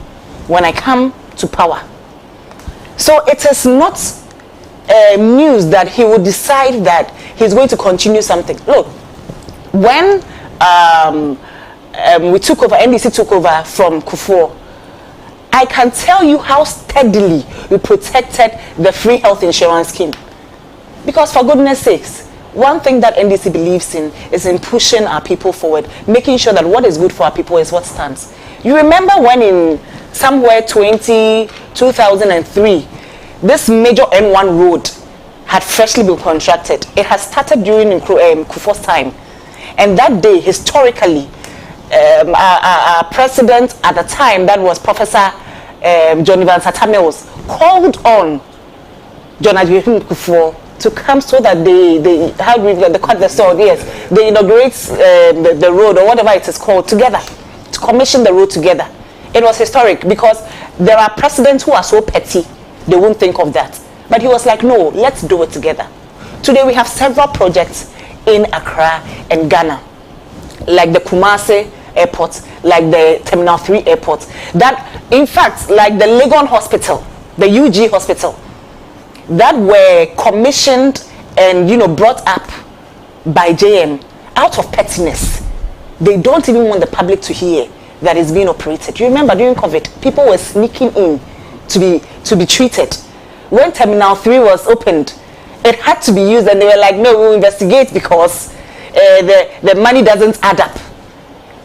S11: when I come to power. So it is not news that he would decide that he's going to continue something. Look, when we took over, NDC took over from Kufuor, I can tell you how steadily we protected the free health insurance scheme. Because for goodness sakes, one thing that NDC believes in is in pushing our people forward, making sure that what is good for our people is what stands. You remember when in somewhere 2003, this major N1 road had freshly been constructed. It has started during Kufuor's time. And that day, historically, our president at the time, that was Professor John Evans Atamils, called on John Adjei Kufuor to come so that they cut the sword, yes, they inaugurate the road or whatever it is called together, to commission the road together. It was historic because there are presidents who are so petty, they won't think of that. But he was like, no, let's do it together. Today we have several projects in Accra and Ghana, like the Kumasi Airport, like the Terminal 3 Airport, that in fact, like the Legon Hospital, the UG Hospital, that were commissioned and brought up by JM out of pettiness. They don't even want the public to hear that it's being operated. You remember during COVID, people were sneaking in to be treated. When Terminal 3 was opened, it had to be used, and they were like, no, we'll investigate because the money doesn't add up.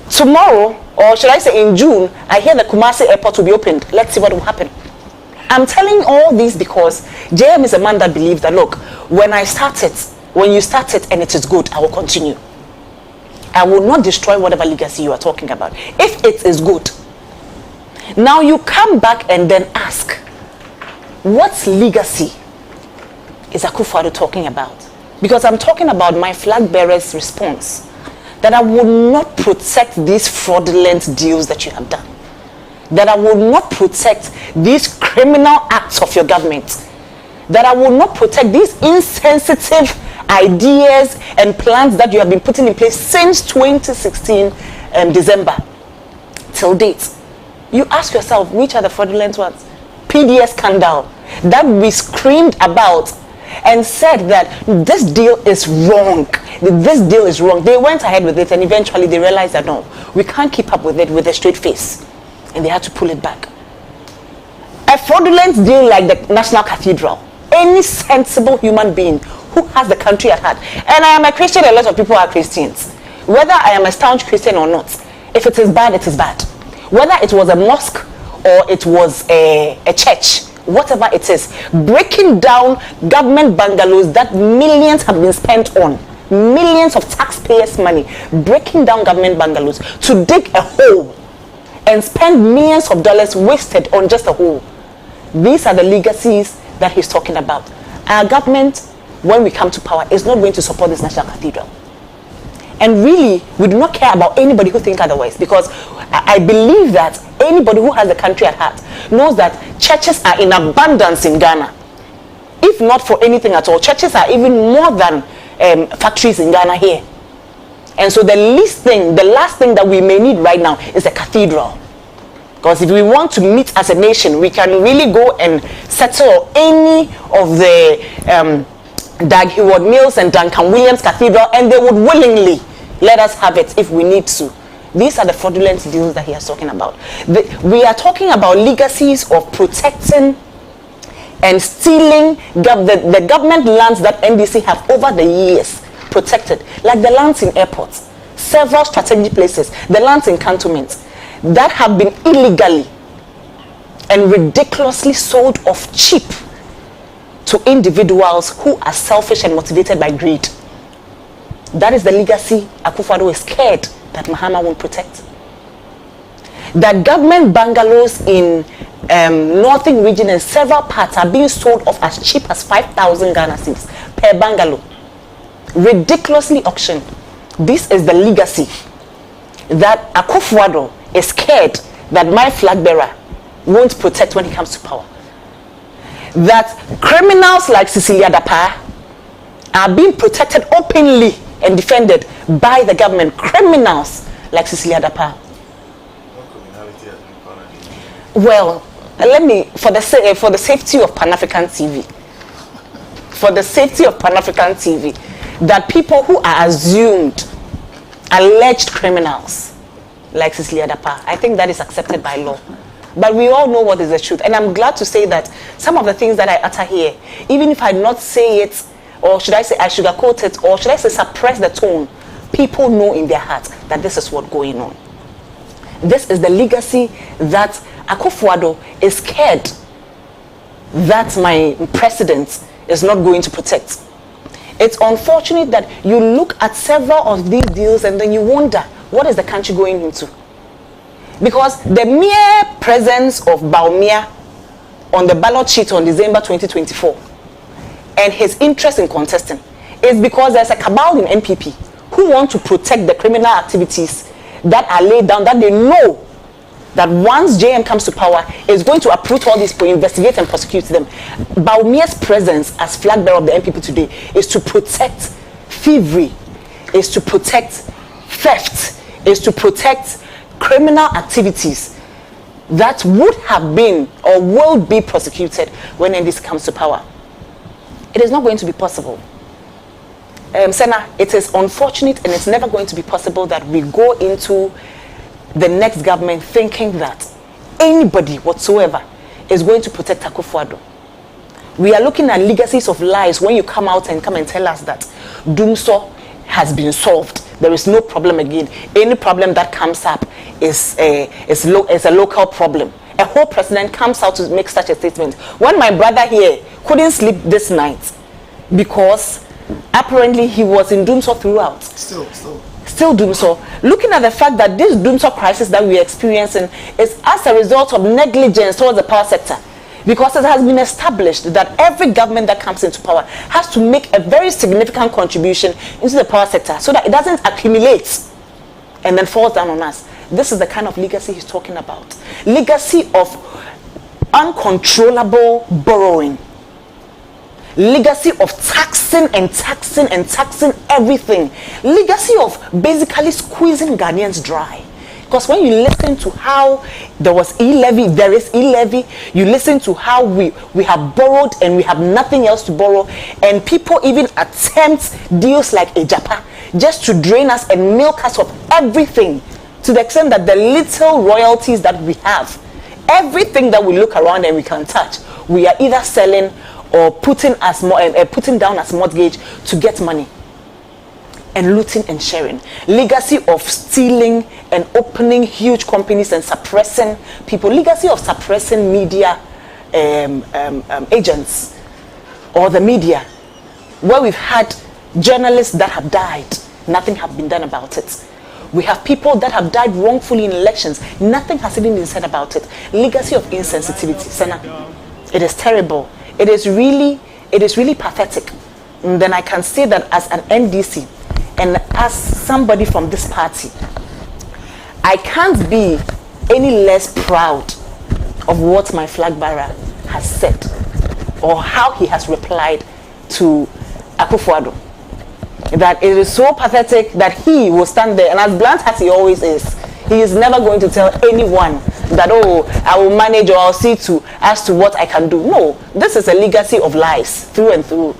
S11: Tomorrow, or should I say in June, I hear the Kumasi Airport will be opened. Let's see what will happen. I'm telling all this because JM is a man that believes that, look, when you start it and it is good, I will continue. I will not destroy whatever legacy you are talking about, if it is good. Now you come back and then ask, what legacy is Akufo-Addo talking about? Because I'm talking about my flag bearer's response, that I will not protect these fraudulent deals that you have done, that I will not protect these criminal acts of your government, that I will not protect these insensitive ideas and plans that you have been putting in place since 2016 December till date. You ask yourself, which are the fraudulent ones? PDS scandal that we screamed about and said that this deal is wrong. This deal is wrong. They went ahead with it and eventually they realized that no, we can't keep up with it with a straight face. And they had to pull it back. A fraudulent deal like the National Cathedral, any sensible human being who has the country at heart, and I am a Christian, a lot of people are Christians, whether I am a staunch Christian or not, if it is bad, it is bad. Whether it was a mosque or it was a church, whatever it is, breaking down government bungalows that millions have been spent on, millions of taxpayers' money, breaking down government bungalows to dig a hole and spend millions of dollars wasted on just a hole. These are the legacies that he's talking about. Our government, when we come to power, is not going to support this National Cathedral. And really, we do not care about anybody who thinks otherwise, because I believe that anybody who has the country at heart knows that churches are in abundance in Ghana. If not for anything at all, churches are even more than factories in Ghana here. And so the last thing that we may need right now is a cathedral. Because if we want to meet as a nation, we can really go and settle any of the Dag Heward Mills and Duncan Williams Cathedral, and they would willingly let us have it if we need to. These are the fraudulent deals that he is talking about. We are talking about legacies of protecting and stealing the government lands that NDC have over the years protected, like the lands in airports, several strategic places, the lands in cantonments that have been illegally and ridiculously sold off cheap to individuals who are selfish and motivated by greed. That is the legacy Akufo-Addo is scared that Mahama won't protect. That government bungalows in northern region and several parts are being sold off as cheap as 5,000 Ghana cedis per bungalow. Ridiculously auctioned. This is the legacy that Akufo-Addo is scared that my flag bearer won't protect when he comes to power. That criminals like Cecilia Dapa are being protected openly and defended by the government. Criminals like Cecilia Dapa. Well, let me, for the safety of Pan-African TV, that people who are assumed alleged criminals like Cecilia Dapa, I think that is accepted by law. But we all know what is the truth. And I'm glad to say that some of the things that I utter here, even if I not say it, or should I say I sugarcoat it, or should I say suppress the tone, people know in their hearts that this is what's going on. This is the legacy that Akufo-Addo is scared that my president is not going to protect. It's unfortunate that you look at several of these deals and then you wonder, what is the country going into? Because the mere presence of Baumia on the ballot sheet on December 2024 and his interest in contesting is because there's a cabal in MPP who want to protect the criminal activities that are laid down, that they know that once JM comes to power, is going to uproot all these, investigate and prosecute them. Baumia's presence as flag bearer of the MPP today is to protect thievery, is to protect theft, is to protect criminal activities that would have been or will be prosecuted when NDC comes to power. It is not going to be possible. Senna, it is unfortunate and it's never going to be possible that we go into the next government thinking that anybody whatsoever is going to protect Akufo-Addo. We are looking at legacies of lies when you come out and tell us that Dumso has been solved. There is no problem again. Any problem that comes up is a local problem. A whole president comes out to make such a statement. When my brother here couldn't sleep this night because apparently he was in Dumso throughout. Still Dumso. Looking at the fact that this Dumso crisis that we are experiencing is as a result of negligence towards the power sector. Because it has been established that every government that comes into power has to make a very significant contribution into the power sector so that it doesn't accumulate and then falls down on us. This is the kind of legacy he's talking about. Legacy of uncontrollable borrowing. Legacy of taxing everything. Legacy of basically squeezing Ghanaians dry. Because when you listen to how there was e-levy, there is e-levy, you listen to how we have borrowed and we have nothing else to borrow, and people even attempt deals like Ejapa just to drain us and milk us of everything, to the extent that the little royalties that we have, everything that we look around and we can touch, we are either selling or putting down as mortgage to get money. And looting and sharing. Legacy of stealing and opening huge companies and suppressing people. Legacy of suppressing media agents or the media, where we've had journalists that have died. Nothing has been done about it. We have people that have died wrongfully in elections. Nothing has even been said about it. Legacy of insensitivity. Senna, it is terrible. It is really pathetic. And then I can say that as an NDC, and as somebody from this party, I can't be any less proud of what my flag bearer has said or how he has replied to Akufo-Addo. That it is so pathetic that he will stand there, and as blunt as he always is, he is never going to tell anyone that, oh, I will manage or I'll see to as to what I can do. No, this is a legacy of lies through and through,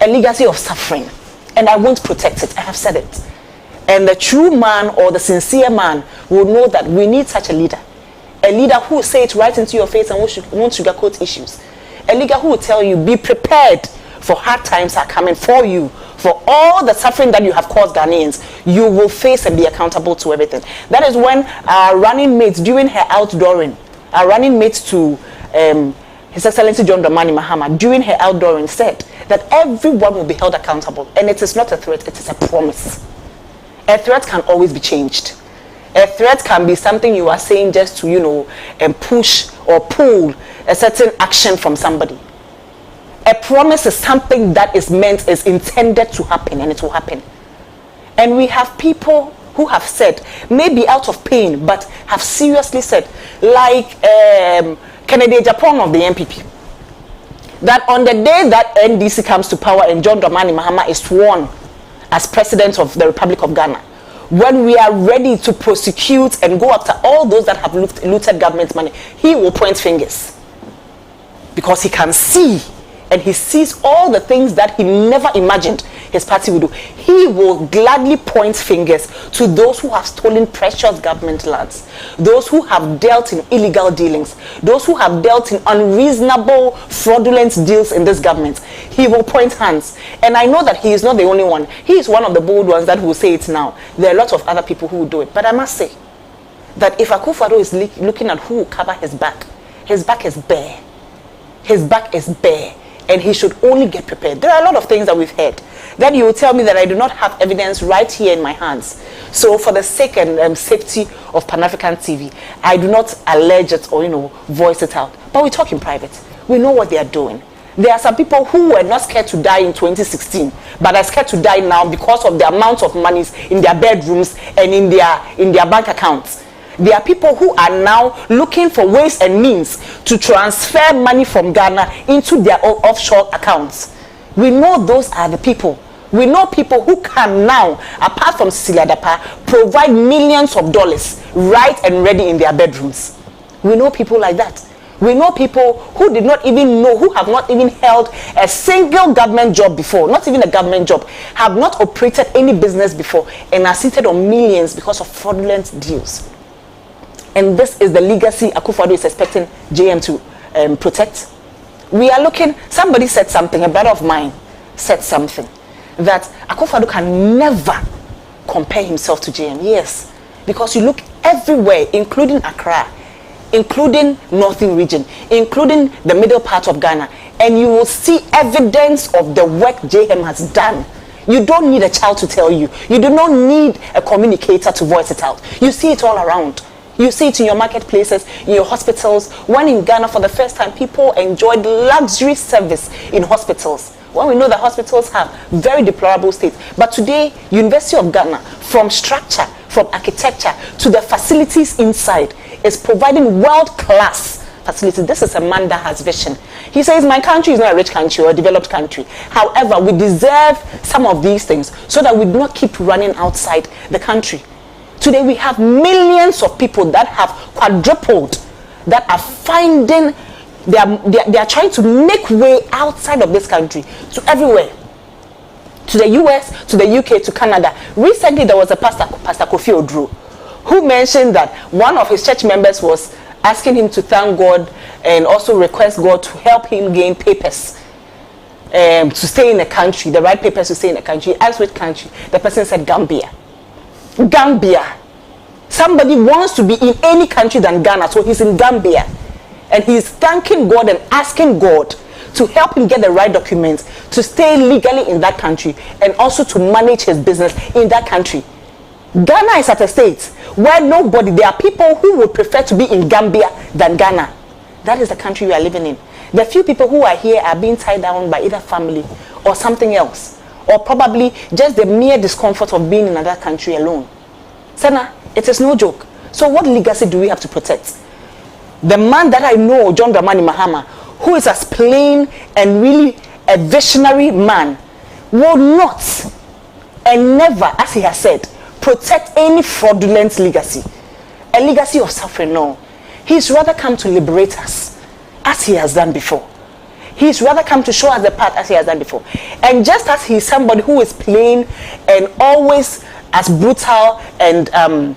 S11: a legacy of suffering. And I won't protect it. I have said it. And the true man or the sincere man will know that we need such a leader. A leader who will say it right into your face and won't sugarcoat issues. A leader who will tell you, be prepared for hard times are coming for you. For all the suffering that you have caused Ghanaians, you will face and be accountable to everything. That is when our running mates during her outdooring, our running mate to His Excellency John Dramani Mahama, during her outdooring, said that everyone will be held accountable. And it is not a threat, it is a promise. A threat can always be changed. A threat can be something you are saying just to, push or pull a certain action from somebody. A promise is something that is intended to happen, and it will happen. And we have people who have said, maybe out of pain, but have seriously said, like Kennedy Japan of the NPP, that on the day that NDC comes to power and John Dramani Mahama is sworn as president of the Republic of Ghana, when we are ready to prosecute and go after all those that have looted government money, he will point fingers. Because he can see, and he sees all the things that he never imagined his party would do. He will gladly point fingers to those who have stolen precious government lands, those who have dealt in illegal dealings, those who have dealt in unreasonable, fraudulent deals in this government. He will point hands. And I know that he is not the only one. He is one of the bold ones that will say it now. There are a lot of other people who will do it. But I must say that if Akufo-Addo is looking at who will cover his back is bare. His back is bare. And he should only get prepared. There are a lot of things that we've heard that you will tell me that I do not have evidence right here in my hands. So for the sake and safety of Pan-African TV, I do not allege it or voice it out. But we talk in private. We know what they are doing. There are some people who were not scared to die in 2016, but are scared to die now because of the amount of monies in their bedrooms and in their bank accounts. There are people who are now looking for ways and means to transfer money from Ghana into their offshore accounts. We know those are the people. We know people who can now, apart from Cecilia Dapa, provide millions of dollars right and ready in their bedrooms. We know people like that. We know people who did not even know, who have not even held a single government job before, not even a government job, have not operated any business before, and are seated on millions because of fraudulent deals. And this is the legacy Akufo-Addo is expecting JM to protect. We are looking, somebody said something, a brother of mine said something, that Akufo-Addo can never compare himself to JM. Yes, because you look everywhere, including Accra, including Northern region, including the middle part of Ghana, and you will see evidence of the work JM has done. You don't need a child to tell you. You do not need a communicator to voice it out. You see it all around. You see it in your marketplaces, in your hospitals. When in Ghana, for the first time, people enjoyed luxury service in hospitals. When we know that hospitals have very deplorable state. But today, University of Ghana, from structure, from architecture, to the facilities inside, is providing world-class facilities. This is a man that has vision. He says, my country is not a rich country or a developed country. However, we deserve some of these things so that we do not keep running outside the country. Today we have millions of people that have quadrupled, that are finding, they are trying to make way outside of this country to everywhere, to the US, to the UK, to Canada. Recently there was a pastor Kofi Oduro, who mentioned that one of his church members was asking him to thank God and also request God to help him gain papers to stay in the country, the right papers to stay in the country. He asked which country. The person said Gambia. Gambia. Somebody wants to be in any country than Ghana, so he's in Gambia. And he's thanking God and asking God to help him get the right documents to stay legally in that country and also to manage his business in that country. Ghana is at a state where there are people who would prefer to be in Gambia than Ghana. That is the country we are living in. The few people who are here are being tied down by either family or something else, or probably just the mere discomfort of being in another country alone. Sana, it is no joke. So what legacy do we have to protect? The man that I know, John Dramani Mahama, who is as plain and really a visionary man, will not and never, as he has said, protect any fraudulent legacy. A legacy of suffering, no. He's rather come to liberate us, as he has done before. He's rather come to show us the path, as he has done before. And just as he's somebody who is plain and always as brutal and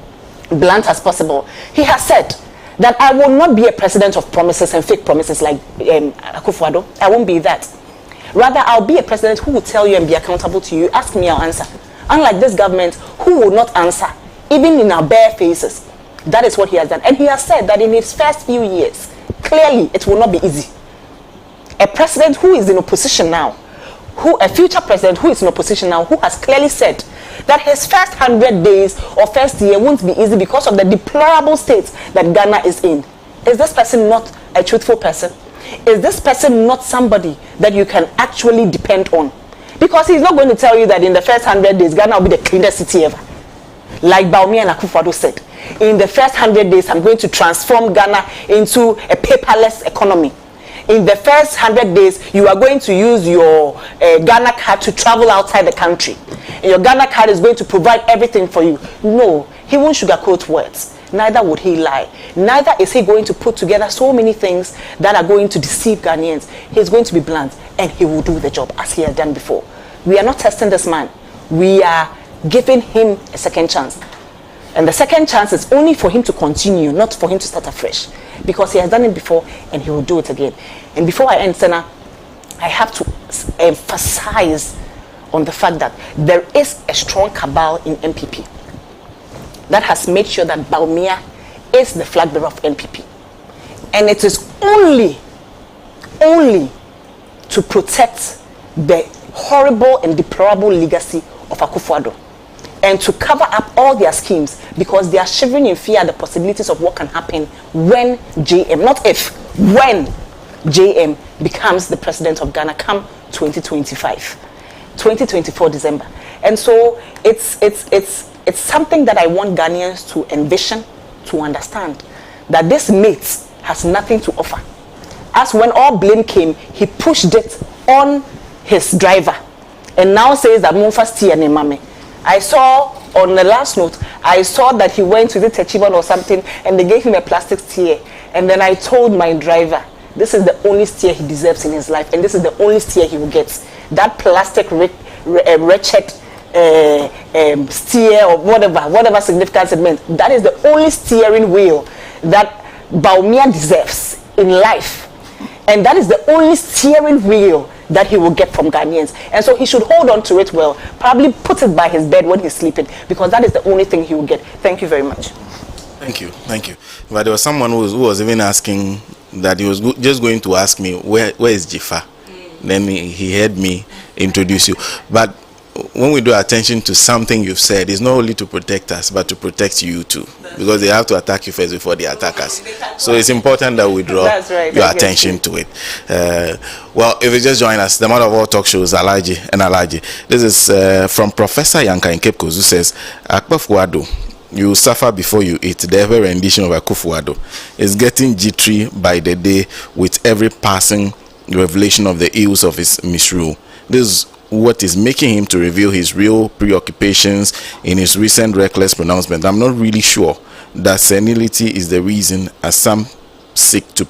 S11: blunt as possible, he has said that I will not be a president of promises and fake promises like Akufo-Addo. I won't be that. Rather, I'll be a president who will tell you and be accountable to you. Ask me, I'll answer. Unlike this government, who will not answer, even in our bare faces. That is what he has done. And he has said that in his first few years, clearly it will not be easy. A president who is in opposition now, a future president who is in opposition now, who has clearly said that his first 100 days or first year won't be easy because of the deplorable state that Ghana is in. Is this person not a truthful person? Is this person not somebody that you can actually depend on? Because he's not going to tell you that in the first 100 days, Ghana will be the cleanest city ever. Like Bawumia and Akufo-Addo said, in the first 100 days, I'm going to transform Ghana into a paperless economy. In the first 100 days, you are going to use your Ghana card to travel outside the country. And your Ghana card is going to provide everything for you. No, he won't sugarcoat words. Neither would he lie. Neither is he going to put together so many things that are going to deceive Ghanaians. He's going to be blunt, and he will do the job as he has done before. We are not testing this man. We are giving him a second chance. And the second chance is only for him to continue, not for him to start afresh. Because he has done it before and he will do it again. And before I end, Senna, I have to emphasize on the fact that there is a strong cabal in MPP that has made sure that Bawumia is the flag bearer of MPP. And it is only to protect the horrible and deplorable legacy of Akufo-Addo, and to cover up all their schemes, because they are shivering in fear at the possibilities of what can happen when JM, not if, when JM becomes the president of Ghana come 2024 December. And so it's something that I want Ghanaians to envision, to understand, that this mate has nothing to offer. As when all blame came, he pushed it on his driver, and now says that Mumfa steer ne mame. I saw on the last note, I saw that he went to the Techiman or something, and they gave him a plastic steer. And then I told my driver, this is the only steer he deserves in his life, and this is the only steer he will get. That plastic wretched steer or whatever significance it meant, that is the only steering wheel that Bawumia deserves in life. And that is the only steering wheel that he will get from Ghanaians. And so he should hold on to it well, probably put it by his bed when he's sleeping, because that is the only thing he will get. Thank you very much.
S8: Thank you. But there was someone who was even asking that he was just going to ask me, where is Jifa? Then he heard me introduce you. But when we do attention to something you've said, it's not only to protect us, but to protect you too. Because they have to attack you first before they attack us. So it's important that we draw your attention to it. Well, if you just join us, the mother of all talk shows, Alhaji and Alhaji. This is from Professor Yanka in Cape Coast, who says, Akufo-Addo, you suffer before you eat. The ever rendition of Akufo-Addo is getting jittery by the day with every passing revelation of the ills of his misrule. This is what is making him to reveal his real preoccupations in his recent reckless pronouncement. I'm not really sure that senility is the reason, as some seek to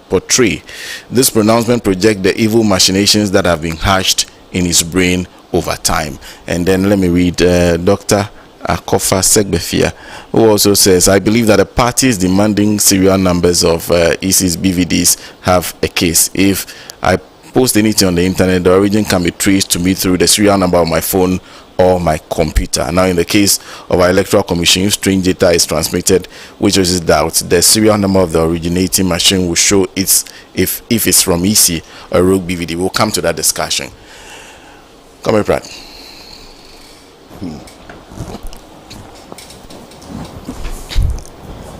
S8: portray. This pronouncement projects the evil machinations that have been hatched in his brain over time. And then let me read Dr. Akofa Segbefia, who also says, I believe that the parties demanding serial numbers of EC's BVDs have a case. If I post anything on the internet, the origin can be traced to me through the serial number of my phone or my computer. Now, in the case of our electoral commission, if strange data is transmitted which raises doubt, the serial number of the originating machine will show if it's from EC or rogue BVD. We'll come to that discussion. Come here, Pratt.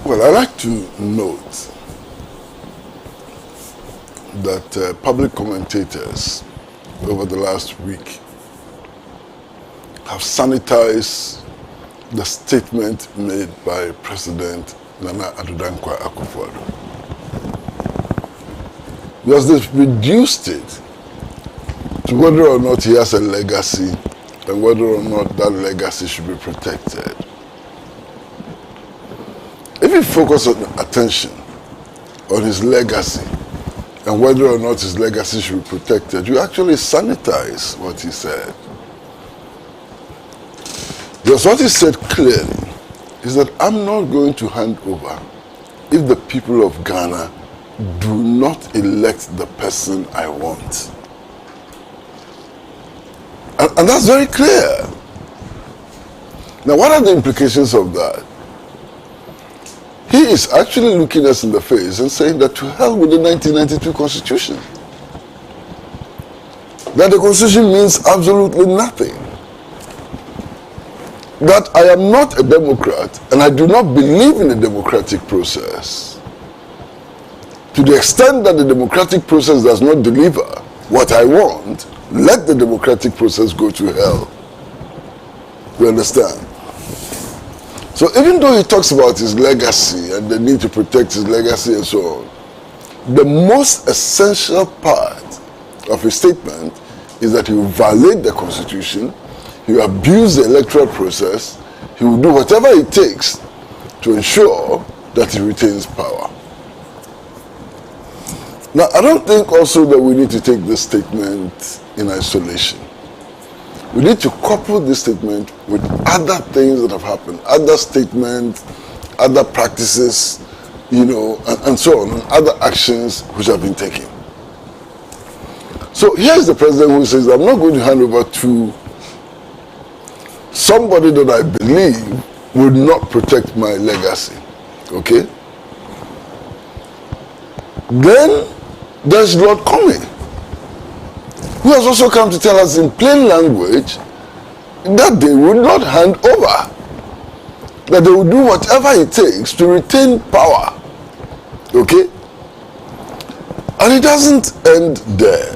S7: Well, I'd like to note that public commentators over the last week have sanitized the statement made by President Nana Addo Dankwa Akufo-Addo, because they've reduced it to whether or not he has a legacy and whether or not that legacy should be protected. If you focus on attention on his legacy and whether or not his legacy should be protected, you actually sanitize what he said. Because what he said clearly is that I'm not going to hand over if the people of Ghana do not elect the person I want. And that's very clear. Now, what are the implications of that? he is actually looking us in the face and saying that to hell with the 1992 Constitution. That the Constitution means absolutely nothing. That I am not a Democrat and I do not believe in a democratic process. To the extent that the democratic process does not deliver what I want, let the democratic process go to hell. You understand? So even though he talks about his legacy and the need to protect his legacy and so on, the most essential part of his statement is that he will violate the Constitution, he will abuse the electoral process, he will do whatever it takes to ensure that he retains power. Now, I don't think also that we need to take this statement in isolation. We need to couple this statement with other things that have happened, other statements, other practices, and so on, and other actions which have been taken. So here's the president who says, I'm not going to hand over to somebody that I believe would not protect my legacy. Okay? Then there's Lord Comey, who has also come to tell us in plain language that they would not hand over, that they will do whatever it takes to retain power. Okay? And it doesn't end there.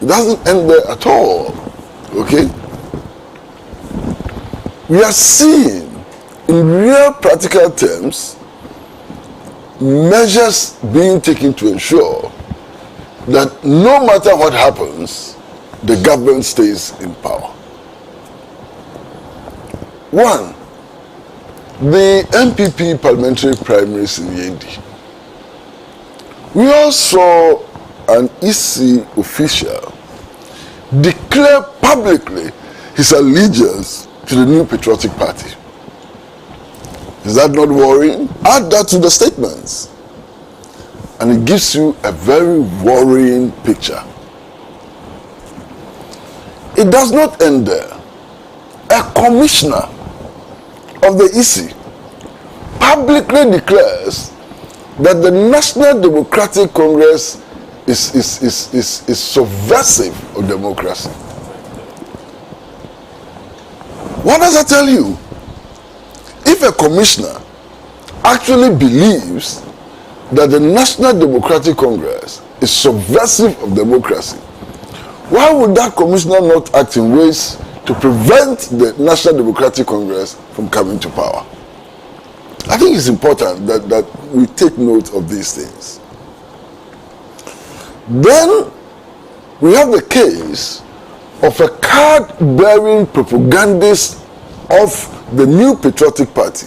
S7: It doesn't end there at all. Okay? We are seeing, in real practical terms, measures being taken to ensure that no matter what happens, the government stays in power. One, the MPP parliamentary primaries in Yendi. We all saw an EC official declare publicly his allegiance to the New Patriotic Party. Is that not worrying? Add that to the statements, and it gives you a very worrying picture. It does not end there. A commissioner of the EC publicly declares that the National Democratic Congress is subversive of democracy. What does that tell you? If a commissioner actually believes that the National Democratic Congress is subversive of democracy, why would that commissioner not act in ways to prevent the National Democratic Congress from coming to power? I think it's important that we take note of these things. Then we have the case of a card-bearing propagandist of the New Patriotic Party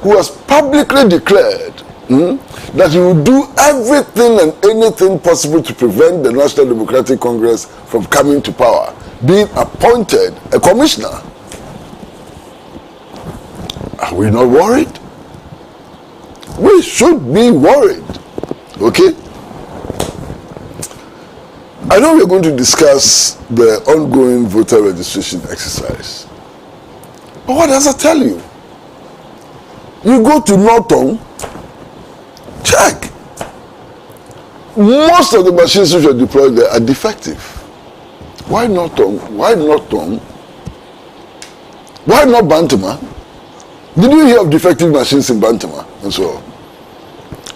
S7: who has publicly declared that he will do everything and anything possible to prevent the National Democratic Congress from coming to power, being appointed a commissioner. Are we not worried? We should be worried. Okay? I know we're going to discuss the ongoing voter registration exercise. But what does that tell you? You go to Norton, check. Most of the machines which are deployed there are defective. Why Norton? Why Norton? Why not Bantama? Did you hear of defective machines in Bantama and so on?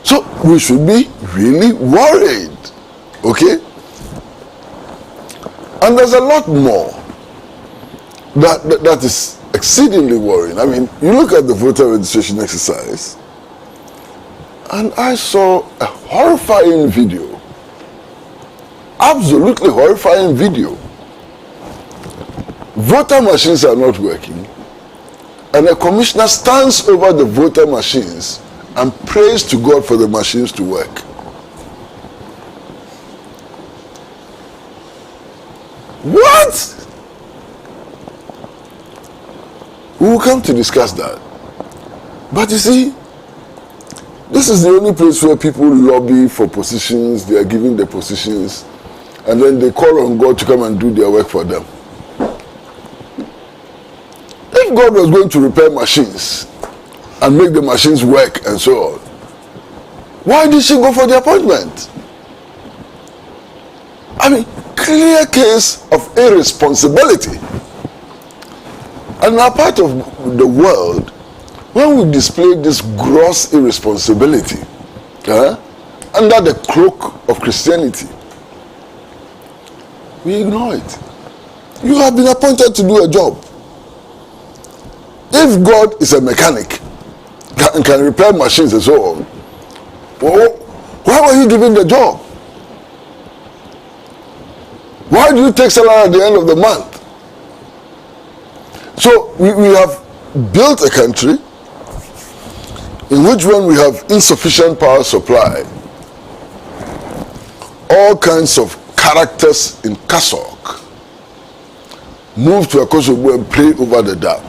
S7: So we should be really worried. Okay? And there's a lot more that is exceedingly worrying. I mean, you look at the voter registration exercise, and I saw a horrifying video, absolutely horrifying video. Voter machines are not working, and a commissioner stands over the voter machines and prays to God for the machines to work. What? We will come to discuss that. But you see, this is the only place where people lobby for positions, they are giving their positions, and then they call on God to come and do their work for them. If God was going to repair machines, and make the machines work and so on. Why did she go for the appointment? I mean, clear case of irresponsibility. And in our part of the world, when we display this gross irresponsibility under the cloak of Christianity, we ignore it. You have been appointed to do a job. If God is a mechanic and can repair machines and so on, well, why were you given the job? Why do you take salary at the end of the month? So we have built a country in which, when we have insufficient power supply, all kinds of characters in cassock move to Akosombo and pray over the dam.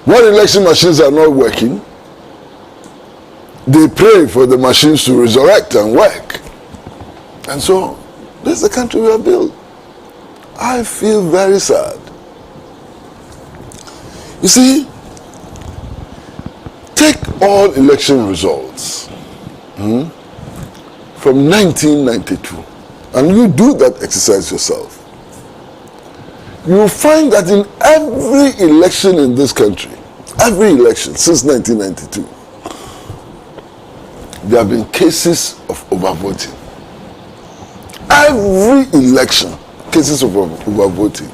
S7: When election machines are not working, they pray for the machines to resurrect and work. And so, this is the country we have built. I feel very sad. You see, take all election results from 1992, and you do that exercise yourself. You will find that in every election in this country, every election since 1992, there have been cases of overvoting. Every election, cases of overvoting.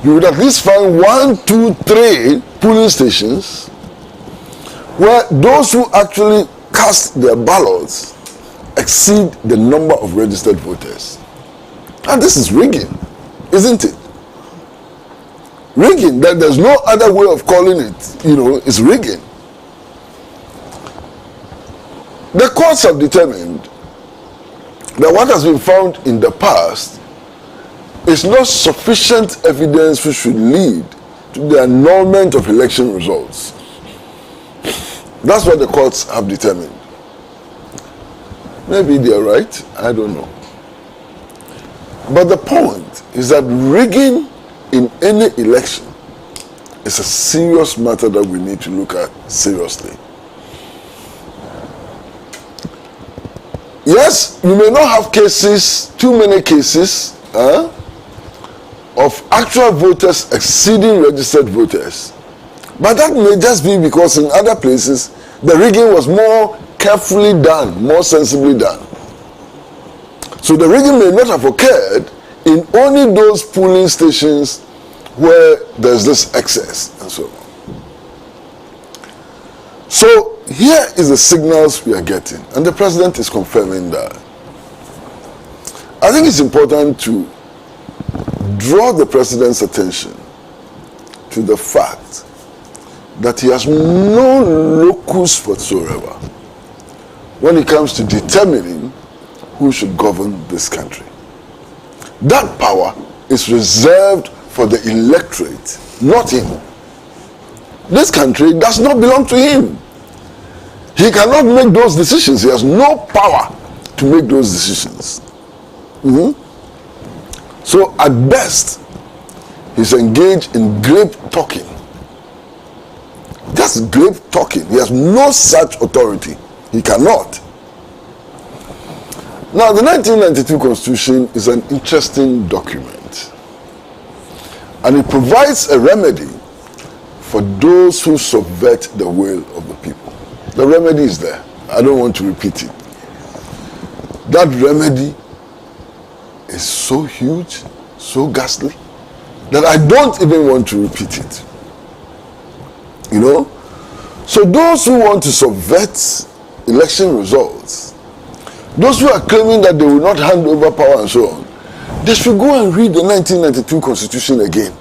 S7: You would at least find 1, 2, 3 polling stations where those who actually cast their ballots exceed the number of registered voters. And this is rigging, isn't it? Rigging, that there's no other way of calling it, it's rigging. The courts have determined that what has been found in the past is not sufficient evidence which should lead to the annulment of election results. That's what the courts have determined. Maybe they're right, I don't know. But the point is that rigging in any election is a serious matter that we need to look at seriously. Yes, you may not have cases, too many cases, of actual voters exceeding registered voters. But that may just be because in other places, the rigging was more carefully done, more sensibly done. So the rigging may not have occurred in only those polling stations where there's this excess and so on. So here is the signals we are getting, and the president is confirming that. I think it's important to draw the president's attention to the fact that he has no locus whatsoever when it comes to determining who should govern this country. That power is reserved for the electorate, not him. This country does not belong to him. He cannot make those decisions. He has no power to make those decisions. So at best, he's engaged in grape talking. Just grape talking. He has no such authority. He cannot. Now, the 1992 Constitution is an interesting document, and it provides a remedy for those who subvert the will of the people. The remedy is there. I don't want to repeat it. That remedy is so huge, so ghastly, that I don't even want to repeat it. So those who want to subvert election results, those who are claiming that they will not hand over power and so on, they should go and read the 1992 Constitution again.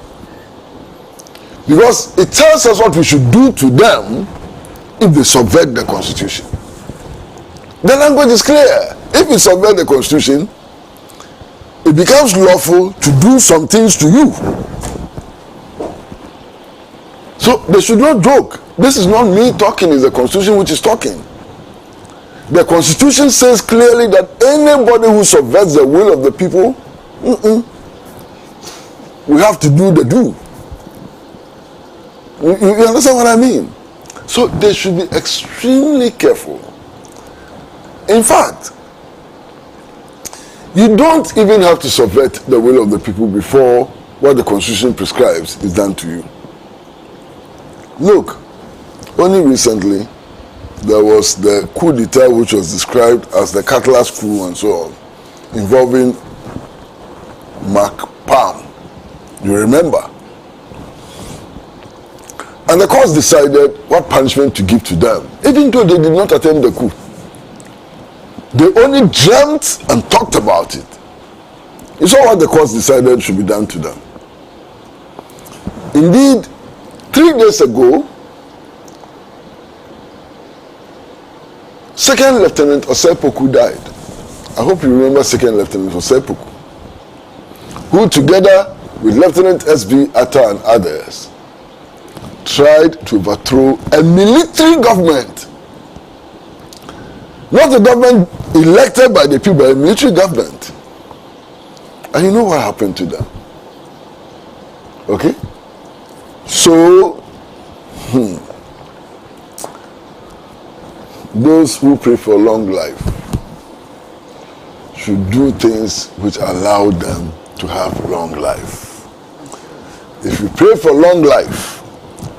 S7: Because it tells us what we should do to them if they subvert the Constitution. The language is clear. If you subvert the Constitution, it becomes lawful to do some things to you. So they should not joke. This is not me talking, it's the Constitution which is talking. The Constitution says clearly that anybody who subverts the will of the people, we have to do the do. You understand what I mean? So they should be extremely careful. In fact, you don't even have to subvert the will of the people before what the Constitution prescribes is done to you. Look, only recently there was the coup d'etat which was described as the Cutlass coup and so on, involving Mark Palm. You remember? And the courts decided what punishment to give to them, even though they did not attempt the coup. They only dreamt and talked about it. It's all what the courts decided should be done to them. Indeed, 3 days ago, Second Lieutenant Osepoku died. I hope you remember Second Lieutenant Osepoku, who together with Lieutenant S.B. Atta and others tried to overthrow a military government. Not a government elected by the people, but a military government. And you know what happened to them? Okay? So, those who pray for long life should do things which allow them to have long life. If you pray for long life,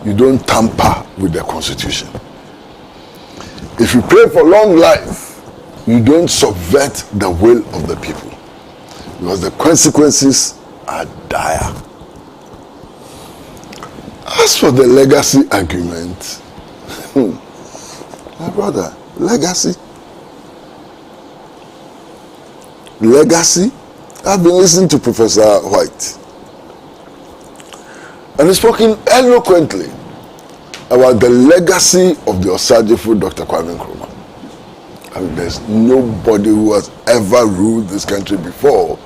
S7: you don't tamper with the Constitution. If you pray for long life, you don't subvert the will of the people, because the consequences are dire. As for the legacy argument, my brother, legacy. I've been listening to Professor White, and he's spoken eloquently about the legacy of the Osajifo Dr. Kwame Nkrumah. I mean, there's nobody who has ever ruled this country before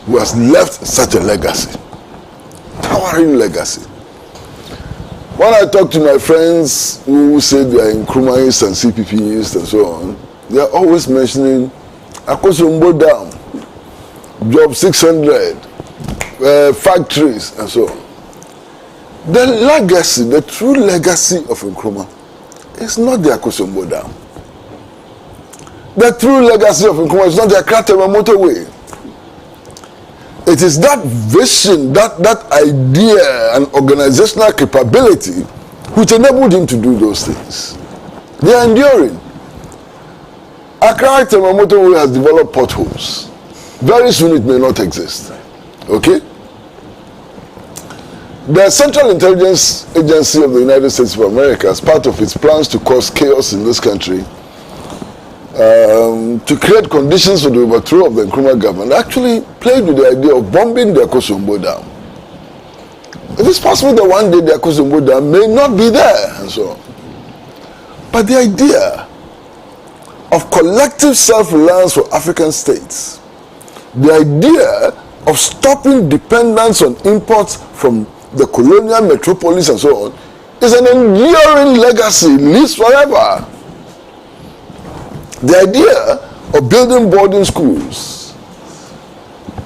S7: who has left such a legacy. Towering legacy. When I talk to my friends who say they are Nkrumahs and CPPs and so on, they are always mentioning Akosombo Dam, Job 600, factories and so on. The legacy, the true legacy of Nkrumah is not the Akosombo Dam. The true legacy of Nkrumah is not the Accra motorway. It is that vision, that idea and organizational capability which enabled him to do those things. They are enduring. Accra motorway has developed potholes. Very soon it may not exist. Okay? The Central Intelligence Agency of the United States of America, as part of its plans to cause chaos in this country, to create conditions for the overthrow of the Nkrumah government, actually played with the idea of bombing the Akosombo Dam. It is possible that one day the Akosombo Dam may not be there and so on. But the idea of collective self-reliance for African states, the idea of stopping dependence on imports from the colonial metropolis and so on, is an enduring legacy, lives forever. The idea of building boarding schools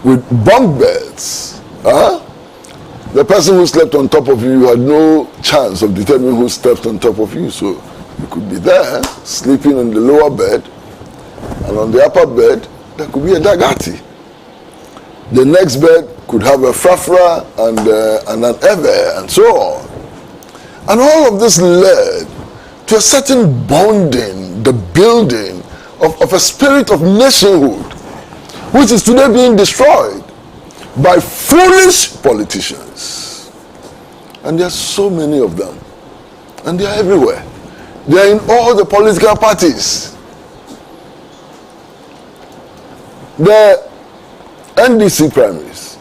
S7: with bunk beds, the person who slept on top of you had no chance of determining who slept on top of you, so you could be there sleeping on the lower bed, and on the upper bed there could be a dagati. The next bed could have a frafra and an eve and so on. And all of this led to a certain bonding, the building of a spirit of nationhood, which is today being destroyed by foolish politicians. And there are so many of them. And they are everywhere. They are in all the political parties. The NDC primaries.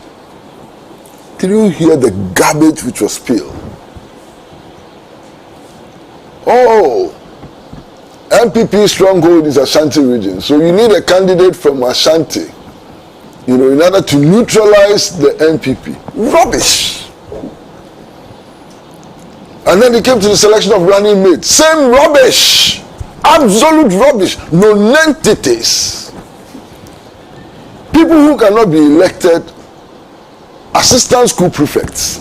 S7: Did you hear the garbage which was spilled? Oh, MPP stronghold is Ashanti region, so you need a candidate from Ashanti, in order to neutralize the MPP. Rubbish. And then they came to the selection of running mates. Same rubbish. Absolute rubbish. Non-entities. People who cannot be elected, assistant school prefects.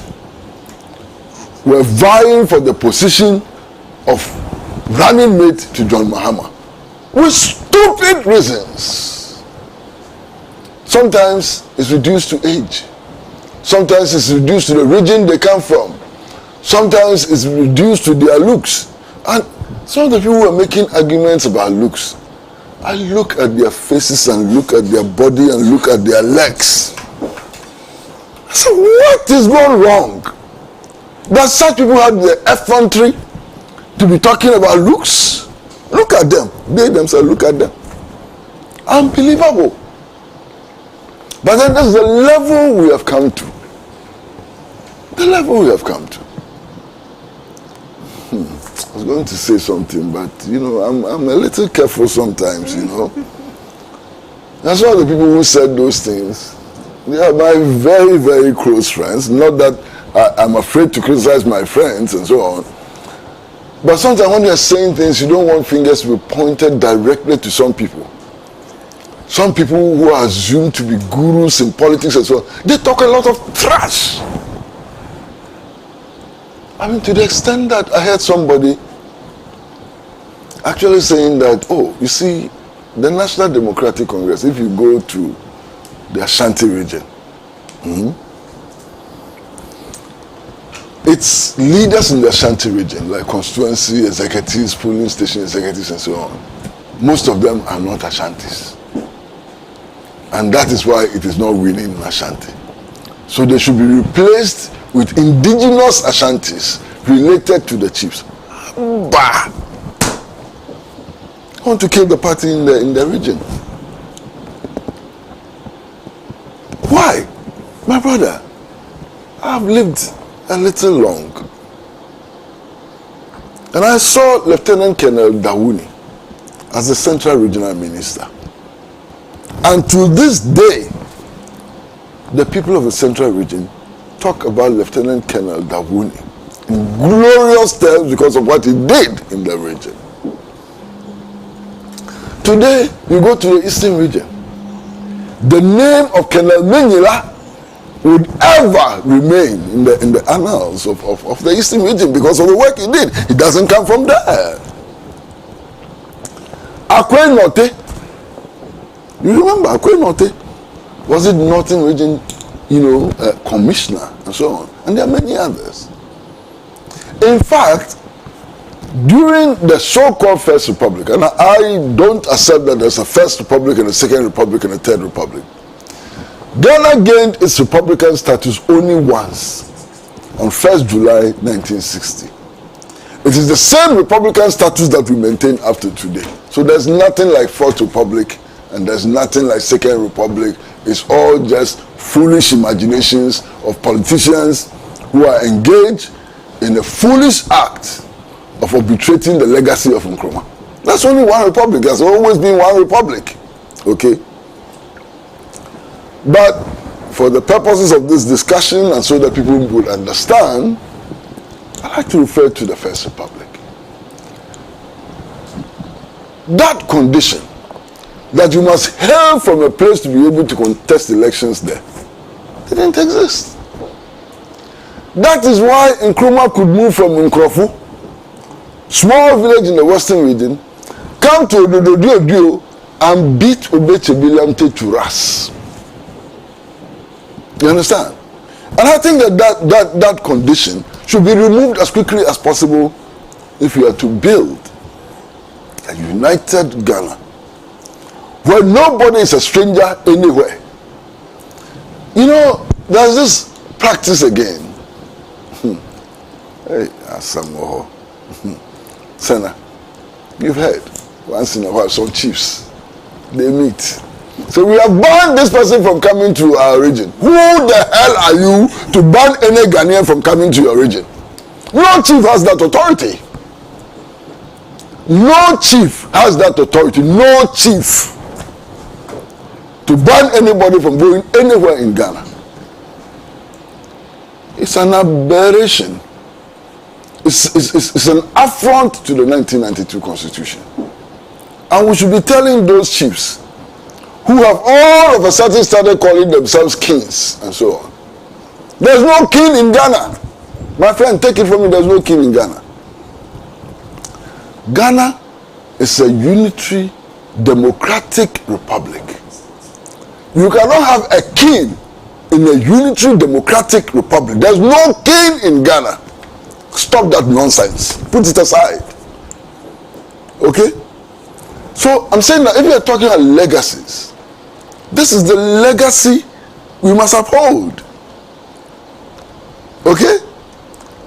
S7: were vying for the position of running mate to John Mahama with stupid reasons. Sometimes it's reduced to age. Sometimes it's reduced to the region they come from. Sometimes it's reduced to their looks. And some of the people who are making arguments about looks, I look at their faces and look at their body and look at their legs. I said, what is going wrong? That such people have the effrontery to be talking about looks? Look at them. They themselves, look at them. Unbelievable. But then that's the level we have come to. The level we have come to. I was going to say something, but you know, I'm a little careful sometimes, you know. That's why the people who said those things, they are my very, very close friends. Not that I'm afraid to criticize my friends and so on. But sometimes when you're saying things, you don't want fingers to be pointed directly to some people. Some people who are assumed to be gurus in politics and so on, they talk a lot of trash. I mean, to the extent that I heard somebody actually saying that, oh, you see, the National Democratic Congress, if you go to the Ashanti region, its leaders in the Ashanti region, like constituency executives, polling station executives, and so on, most of them are not Ashantis. And that is why it is not winning in Ashanti. So they should be replaced with indigenous Ashantis related to the chiefs. Bah! I want to kill the party in the region. Why? My brother, I've lived a little long. And I saw Lieutenant Colonel Dawuni as the Central Regional Minister. And to this day, the people of the Central Region talk about Lieutenant Colonel Dawuni in glorious terms because of what he did in the region. Today, you go to the Eastern Region. The name of Colonel Menyila would ever remain in the annals of the Eastern Region because of the work he did. It doesn't come from there. Akwe Norte, you remember Akwe Norte? Was it Northern Region, commissioner and so on? And there are many others. In fact, during the so-called First Republic, and I don't accept that there's a First Republic and a Second Republic and a Third Republic, Ghana gained its Republican status only once, on 1st July 1960. It is the same Republican status that we maintain after today. So there's nothing like Fourth Republic and there's nothing like Second Republic. It's all just foolish imaginations of politicians who are engaged in a foolish act of arbitrating the legacy of Nkrumah. That's only one republic. There's always been one republic. Okay? But for the purposes of this discussion and so that people will understand, I like to refer to the First Republic. That condition, that you must hail from a place to be able to contest elections there, didn't exist. That is why Nkrumah could move from Nkrofu, small village in the Western region, come to Odododio and beat Obechebilamte to Ras. You understand? And I think that condition should be removed as quickly as possible if you are to build a united Ghana where nobody is a stranger anywhere. You know, there's this practice again. Hey, Asamoah. Senna, you've heard once in a while some chiefs, they meet. So we have banned this person from coming to our region. Who the hell are you to ban any Ghanaian from coming to your region? No chief has that authority. No chief has that authority. No chief to ban anybody from going anywhere in Ghana. It's an aberration. It's an affront to the 1992 Constitution. And we should be telling those chiefs who have all of a sudden started calling themselves kings and so on. There's no king in Ghana. My friend, take it from me, there's no king in Ghana. Ghana is a unitary democratic republic. You cannot have a king in a unitary democratic republic. There's no king in Ghana. Stop that nonsense. Put it aside. Okay? So I'm saying that if you're talking about legacies, this is the legacy we must uphold. Okay?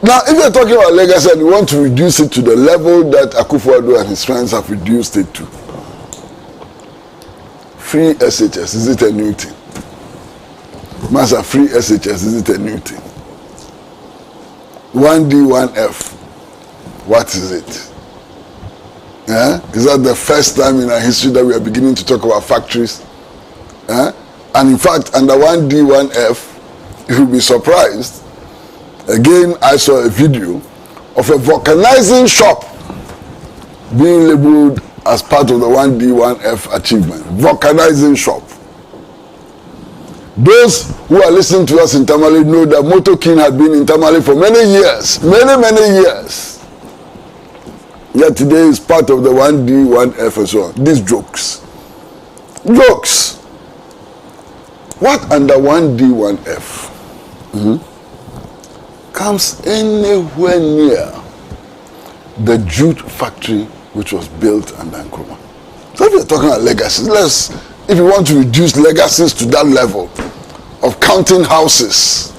S7: Now, if you're talking about legacy and you want to reduce it to the level that Akufo-Addo and his friends have reduced it to, free SHS, is it a new thing? Master, free SHS, is it a new thing? 1D, 1F, what is it? Yeah? Is that the first time in our history that we are beginning to talk about factories? Yeah? And in fact, under 1D, 1F, you will be surprised. Again, I saw a video of a vulcanizing shop being labeled as part of the 1D, 1F achievement. Vulcanizing shop. Those who are listening to us in Tamale know that Moto King had been in Tamale for many years. Many years. Yet today is part of the 1D, 1F and so on. These jokes. Jokes. What under 1D, 1F comes anywhere near the jute factory which was built under Nkrumah? So if you're talking about legacies, if you want to reduce legacies to that level of counting houses,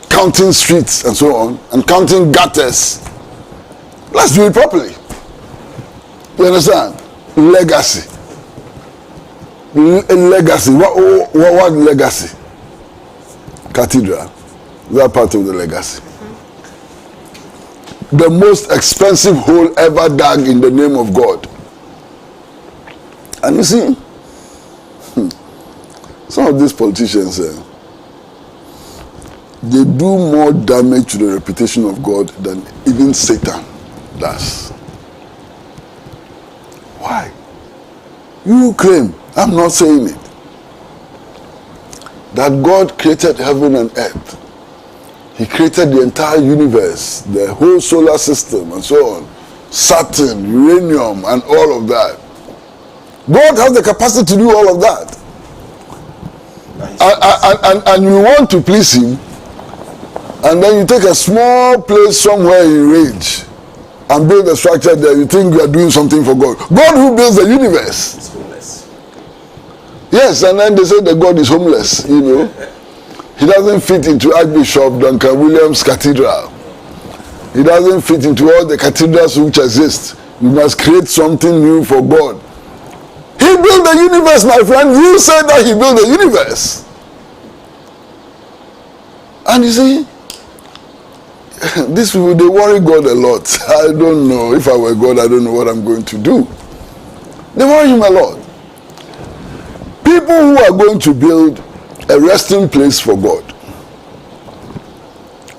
S7: counting streets and so on, and counting gutters, let's do it properly. You understand? Legacy. Legacy. What legacy? Cathedral. That part of the legacy. The most expensive hole ever dug in the name of God. And you see, some of these politicians, they do more damage to the reputation of God than even Satan does. Why? You claim, I'm not saying it, that God created heaven and earth. He created the entire universe, the whole solar system and so on. Saturn, uranium and all of that. God has the capacity to do all of that. And you want to please him, and then you take a small place somewhere in range and build a structure there. You think you are doing something for God. God who builds the universe.
S9: It's homeless.
S7: Yes, and then they say that God is homeless, you know. He doesn't fit into Archbishop Duncan Williams Cathedral. He doesn't fit into all the cathedrals which exist. You must create something new for God. He built the universe, my friend. You said that he built the universe. And you see, these people, they worry God a lot. I don't know. If I were God, I don't know what I'm going to do. They worry him a lot. People who are going to build a resting place for God,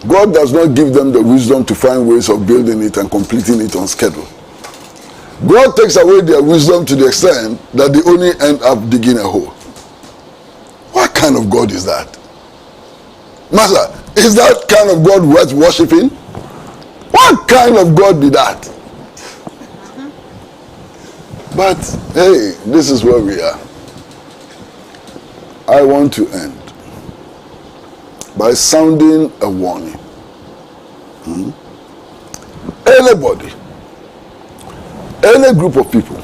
S7: God does not give them the wisdom to find ways of building it and completing it on schedule. God takes away their wisdom to the extent that they only end up digging a hole. What kind of God is that? Master, is that kind of God worth worshipping? What kind of God be that? But hey, this is where we are. I want to end by sounding a warning. Anybody, any group of people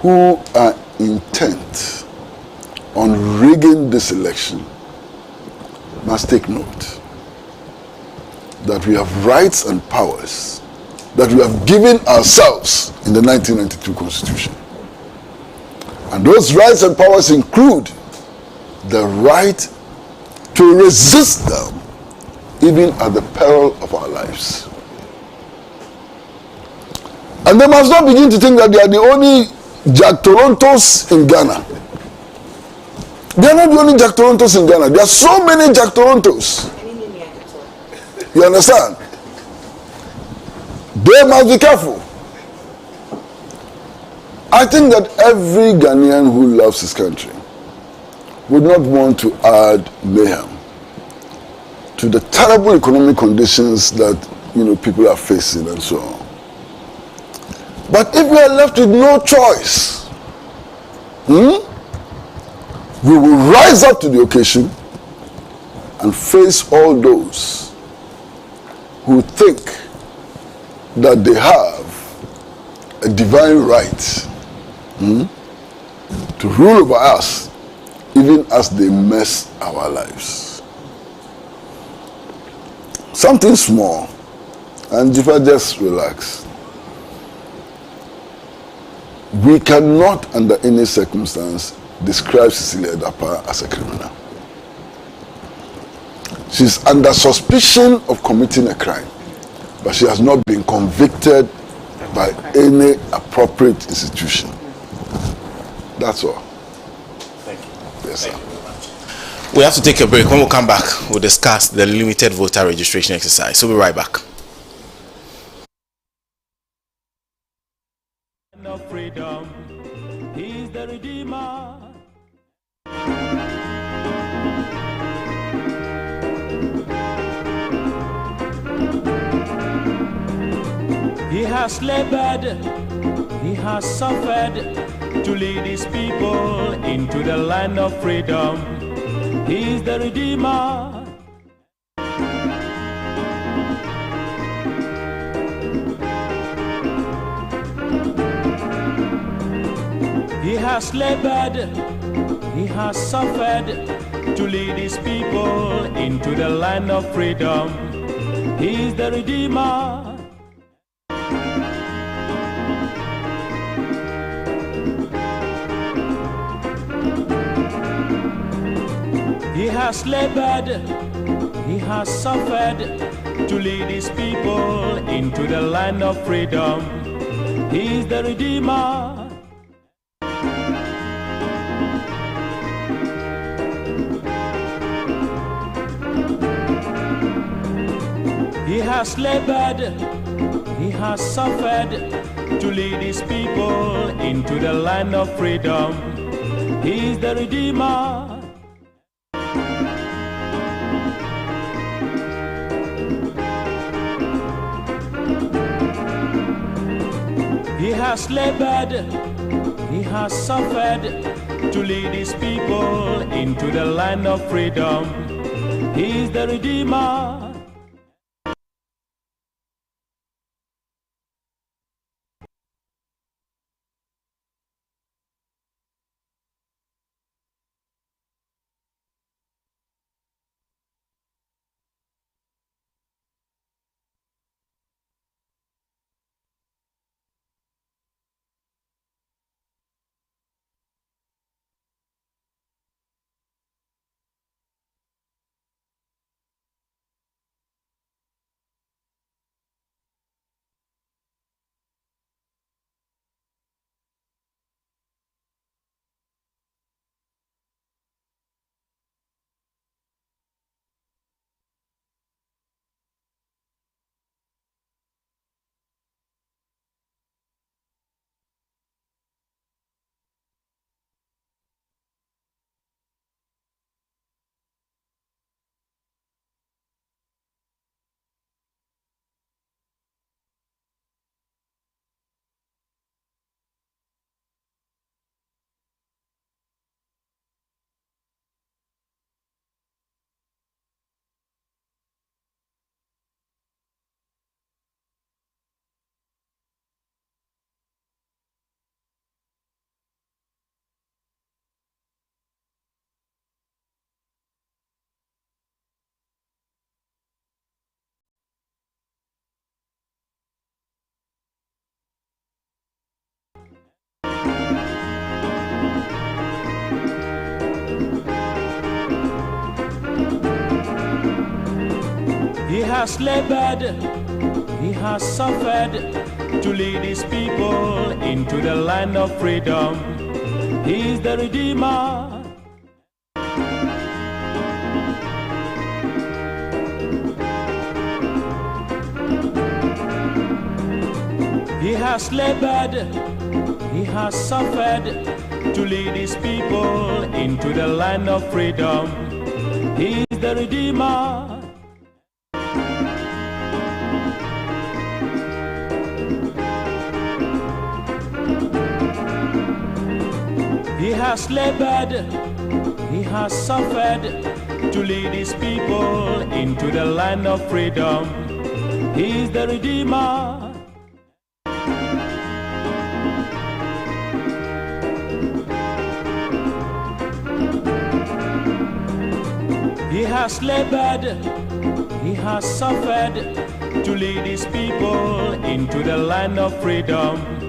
S7: who are intent on rigging this election must take note that we have rights and powers that we have given ourselves in the 1992 Constitution. And those rights and powers include the right to resist them even at the peril of our lives. And they must not begin to think that they are the only Jack Torontos in Ghana. They are not the only Jack Torontos in Ghana. There are so many Jack Torontos. You understand? They must be careful. I think that every Ghanaian who loves his country would not want to add mayhem to the terrible economic conditions that people are facing and so on. But if we are left with no choice, we will rise up to the occasion and face all those who think that they have a divine right to rule over us, even as they mess our lives. Something small, and if I just relax. We cannot, under any circumstance, describe Cecilia Dapa as a criminal. She's under suspicion of committing a crime, but she has not been convicted by any appropriate institution. That's all.
S8: Thank you.
S7: Yes, sir.
S8: We have to take a break. When we come back, we'll discuss the limited voter registration exercise. So we'll be right back.
S1: Of freedom, he's the Redeemer. He has labored, he has suffered to lead his people into the land of freedom. He's the Redeemer. He has labored, he has suffered to lead his people into the land of freedom. He's the Redeemer. He has labored, he has suffered to lead his people into the land of freedom. He's the Redeemer. He has labored, he has suffered to lead his people into the land of freedom. He's the Redeemer. He has labored, he has suffered to lead his people into the land of freedom. He's the Redeemer. He has labored, he has suffered to lead his people into the land of freedom. He's the Redeemer. He has labored, he has suffered to lead his people into the land of freedom. He's the Redeemer. has labored, he has suffered to lead his people into the land of freedom. He is the Redeemer. He has labored, he has suffered to lead his people into the land of freedom.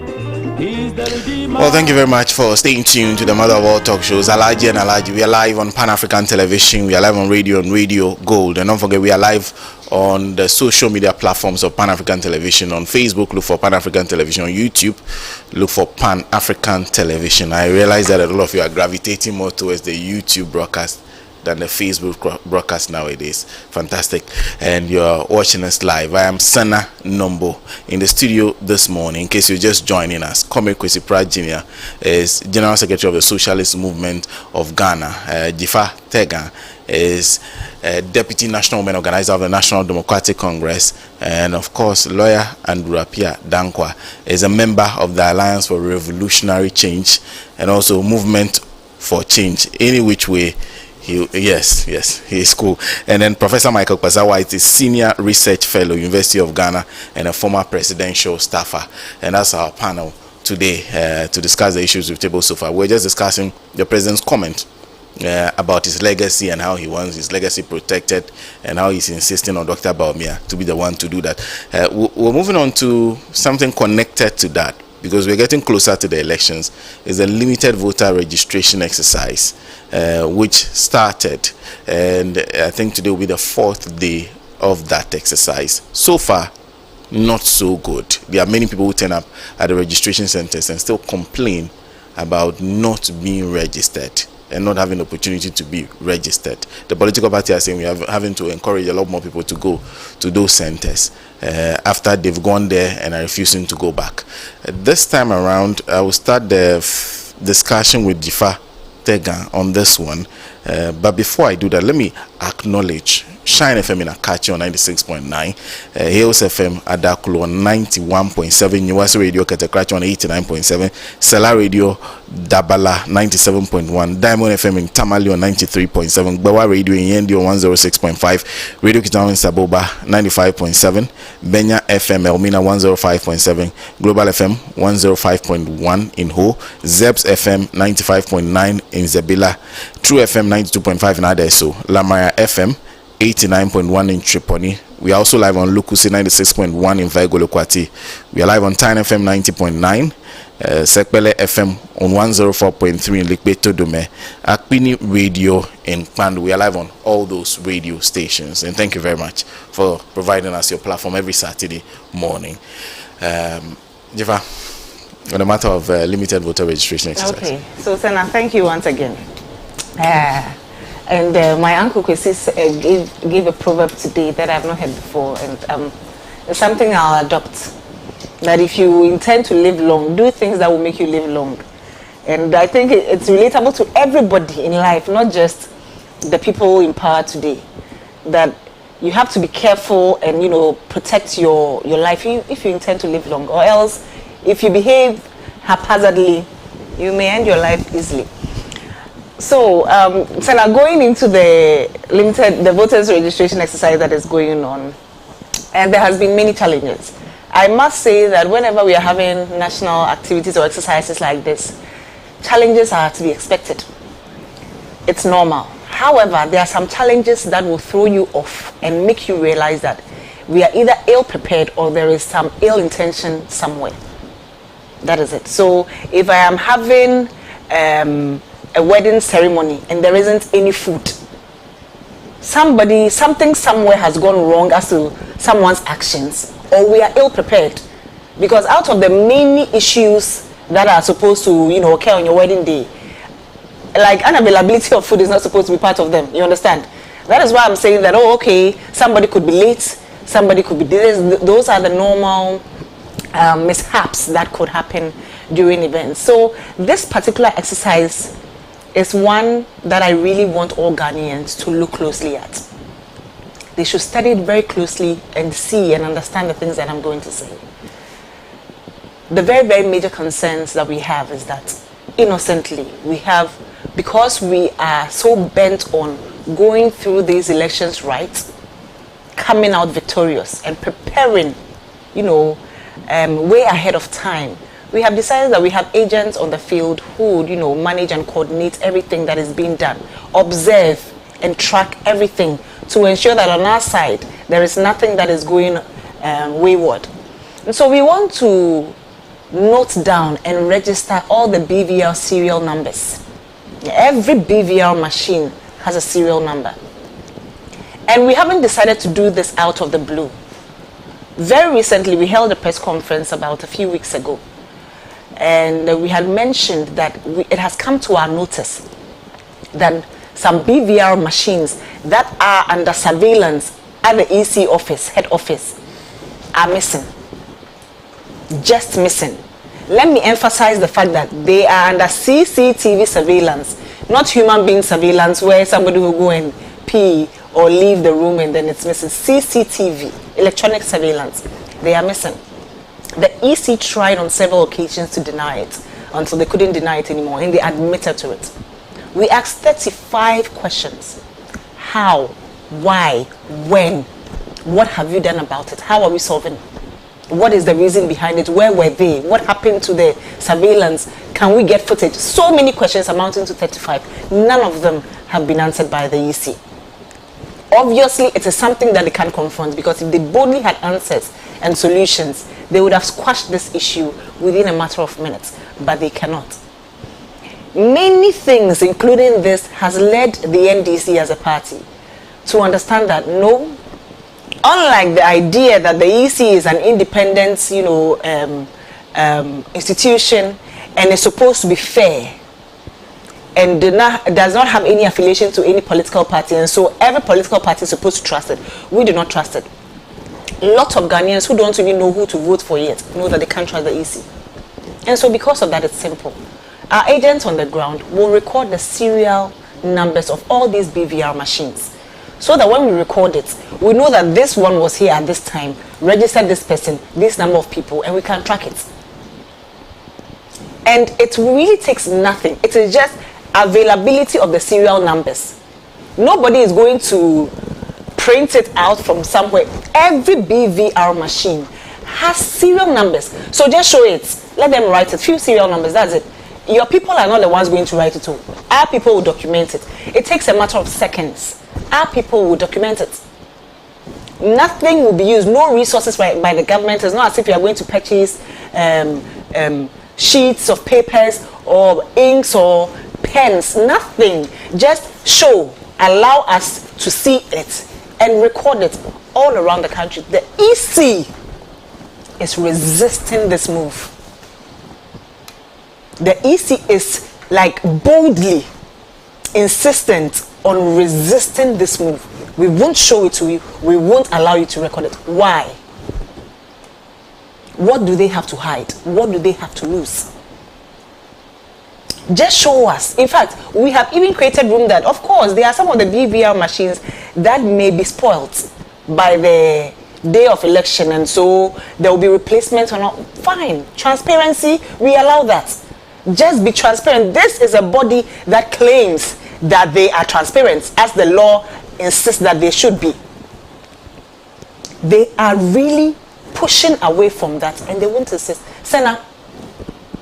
S1: He is the Redeemer.
S8: Well, thank you very much for staying tuned to the mother of all talk shows, Alhaji and Alhaji. We are live on Pan-African Television, we are live on radio and Radio Gold, and don't forget we are live on the social media platforms of Pan-African Television. On Facebook, look for Pan-African Television. On YouTube, look for Pan-African Television. I realize that a lot of you are gravitating more towards the YouTube broadcast than the Facebook broadcast nowadays. Fantastic. And you're watching us live. I am Sana Nombo in the studio this morning. In case you're just joining us, Comrade Kwesi Pratt Jr. is General Secretary of the Socialist Movement of Ghana. Jifa Tegan is Deputy National Women Organizer of the National Democratic Congress, and of course lawyer Andrew Apia Dankwa is a member of the Alliance for Revolutionary Change and also Movement for Change. Any which way, yes, he is cool. And then Professor Michael Kpaza-White is Senior Research Fellow, University of Ghana, and a former presidential staffer. And that's our panel today to discuss the issues we've tabled so far. We're just discussing the president's comment about his legacy and how he wants his legacy protected and how he's insisting on Dr. Bawumia to be the one to do that. We're moving on to something connected to that, because we're getting closer to the elections. Is a limited voter registration exercise which started, and I think today will be the 4th day of that exercise. So far, not so good. There are many people who turn up at the registration centers and still complain about not being registered and not having the opportunity to be registered. The political party are saying we are having to encourage a lot more people to go to those centers after they've gone there and are refusing to go back. This time around, I will start the discussion with Jifa Tegan on this one. But before I do that, let me acknowledge Shine FM in Akachi on 96.9, Hills FM Adakulu on 91.7, Newasi Radio Katakrachi on 89.7, Sela Radio Dabala 97.1, Diamond FM in Tamale on 93.7, Bawa Radio in Yendi on 106.5, Radio Kitao in Saboba 95.7, Benya FM Elmina 105.7, Global FM 105.1 in Ho, Zebs FM 95.9 in Zebila, True FM 92.5 in Adeso, Lamaya FM 89.1 in Tripoli. We are also live on Lukusi 96.1 in Vaigolokwati. We are live on Tyne FM 90.9, Sekpele FM on 104.3 in Likbeto Dome, Akpini Radio in Pandu. We are live on all those radio stations. And thank you very much for providing us your platform every Saturday morning. Jifa, on the matter of limited voter registration exercise.
S11: Okay, so Senna, thank you once again. And my uncle Kwesi gave a proverb today that I've not heard before, and it's something I'll adopt. That if you intend to live long, do things that will make you live long. And I think it's relatable to everybody in life, not just the people in power today. That you have to be careful and protect your life if you intend to live long, or else if you behave haphazardly, you may end your life easily. So, Senna, going into the voters registration exercise that is going on, and there has been many challenges. I must say that whenever we are having national activities or exercises like this, challenges are to be expected. It's normal. However, there are some challenges that will throw you off and make you realize that we are either ill-prepared or there is some ill intention somewhere. That is it. So, if I am having a wedding ceremony and there isn't any food, something somewhere has gone wrong as to someone's actions, or we are ill prepared, because out of the many issues that are supposed to occur on your wedding day, like unavailability of food is not supposed to be part of them. You understand? That is why I'm saying that, somebody could be late, somebody could be delayed. Those are the normal mishaps that could happen during events. So this particular exercise is one that I really want all Ghanaians to look closely at. They should study it very closely and see and understand the things that I'm going to say. The very, very major concerns that we have is that innocently. Because we are so bent on going through these elections right, coming out victorious and preparing, way ahead of time. We have decided that we have agents on the field who would, manage and coordinate everything that is being done, observe and track everything to ensure that on our side there is nothing that is going wayward. And so we want to note down and register all the BVR serial numbers. Every BVR machine has a serial number. And we haven't decided to do this out of the blue. Very recently, we held a press conference about a few weeks ago. And we had mentioned that it has come to our notice that some BVR machines that are under surveillance at the EC office, head office, are missing. Just missing. Let me emphasize the fact that they are under CCTV surveillance, not human being surveillance where somebody will go and pee or leave the room and then it's missing. CCTV, electronic surveillance, they are missing. The EC tried on several occasions to deny it until they couldn't deny it anymore and they admitted to it. We asked 35 questions. How? Why? When? What have you done about it? How are we solving? What is the reason behind it? Where were they? What happened to the surveillance? Can we get footage? So many questions amounting to 35. None of them have been answered by the EC. Obviously, it is something that they can confront because if they boldly had answers and solutions, they would have squashed this issue within a matter of minutes, but they cannot. Many things, including this, has led the NDC as a party to understand that no, unlike the idea that the EC is an independent, institution and is supposed to be fair and does not have any affiliation to any political party, and so every political party is supposed to trust it. We do not trust it. Lots of Ghanaians who don't even know who to vote for yet know that they can't trust the EC. And so because of that, it's simple. Our agents on the ground will record the serial numbers of all these BVR machines, so that when we record it, we know that this one was here at this time, registered this person, this number of people, and we can track it. And it really takes nothing. It is just availability of the serial numbers. Nobody is going to print it out from somewhere. Every BVR machine has serial numbers. So just show it. Let them write it. Few serial numbers, that's it. Your people are not the ones going to write it all. Our people will document it. It takes a matter of seconds. Our people will document it. Nothing will be used. No resources by the government. It's not as if you are going to purchase sheets of papers or inks or pens. Nothing. Just show. Allow us to see it and record it all around the country. The EC is resisting this move. The EC is like boldly insistent on resisting this move. We won't show it to you. We won't allow you to record it. Why? What do they have to hide? What do they have to lose? Just show us. In fact, we have even created room that, of course, there are some of the BVR machines that may be spoilt by the day of election, and so there will be replacements or not. Fine. Transparency, we allow that. Just be transparent. This is a body that claims that they are transparent, as the law insists that they should be. They are really pushing away from that, and they won't insist. Senna,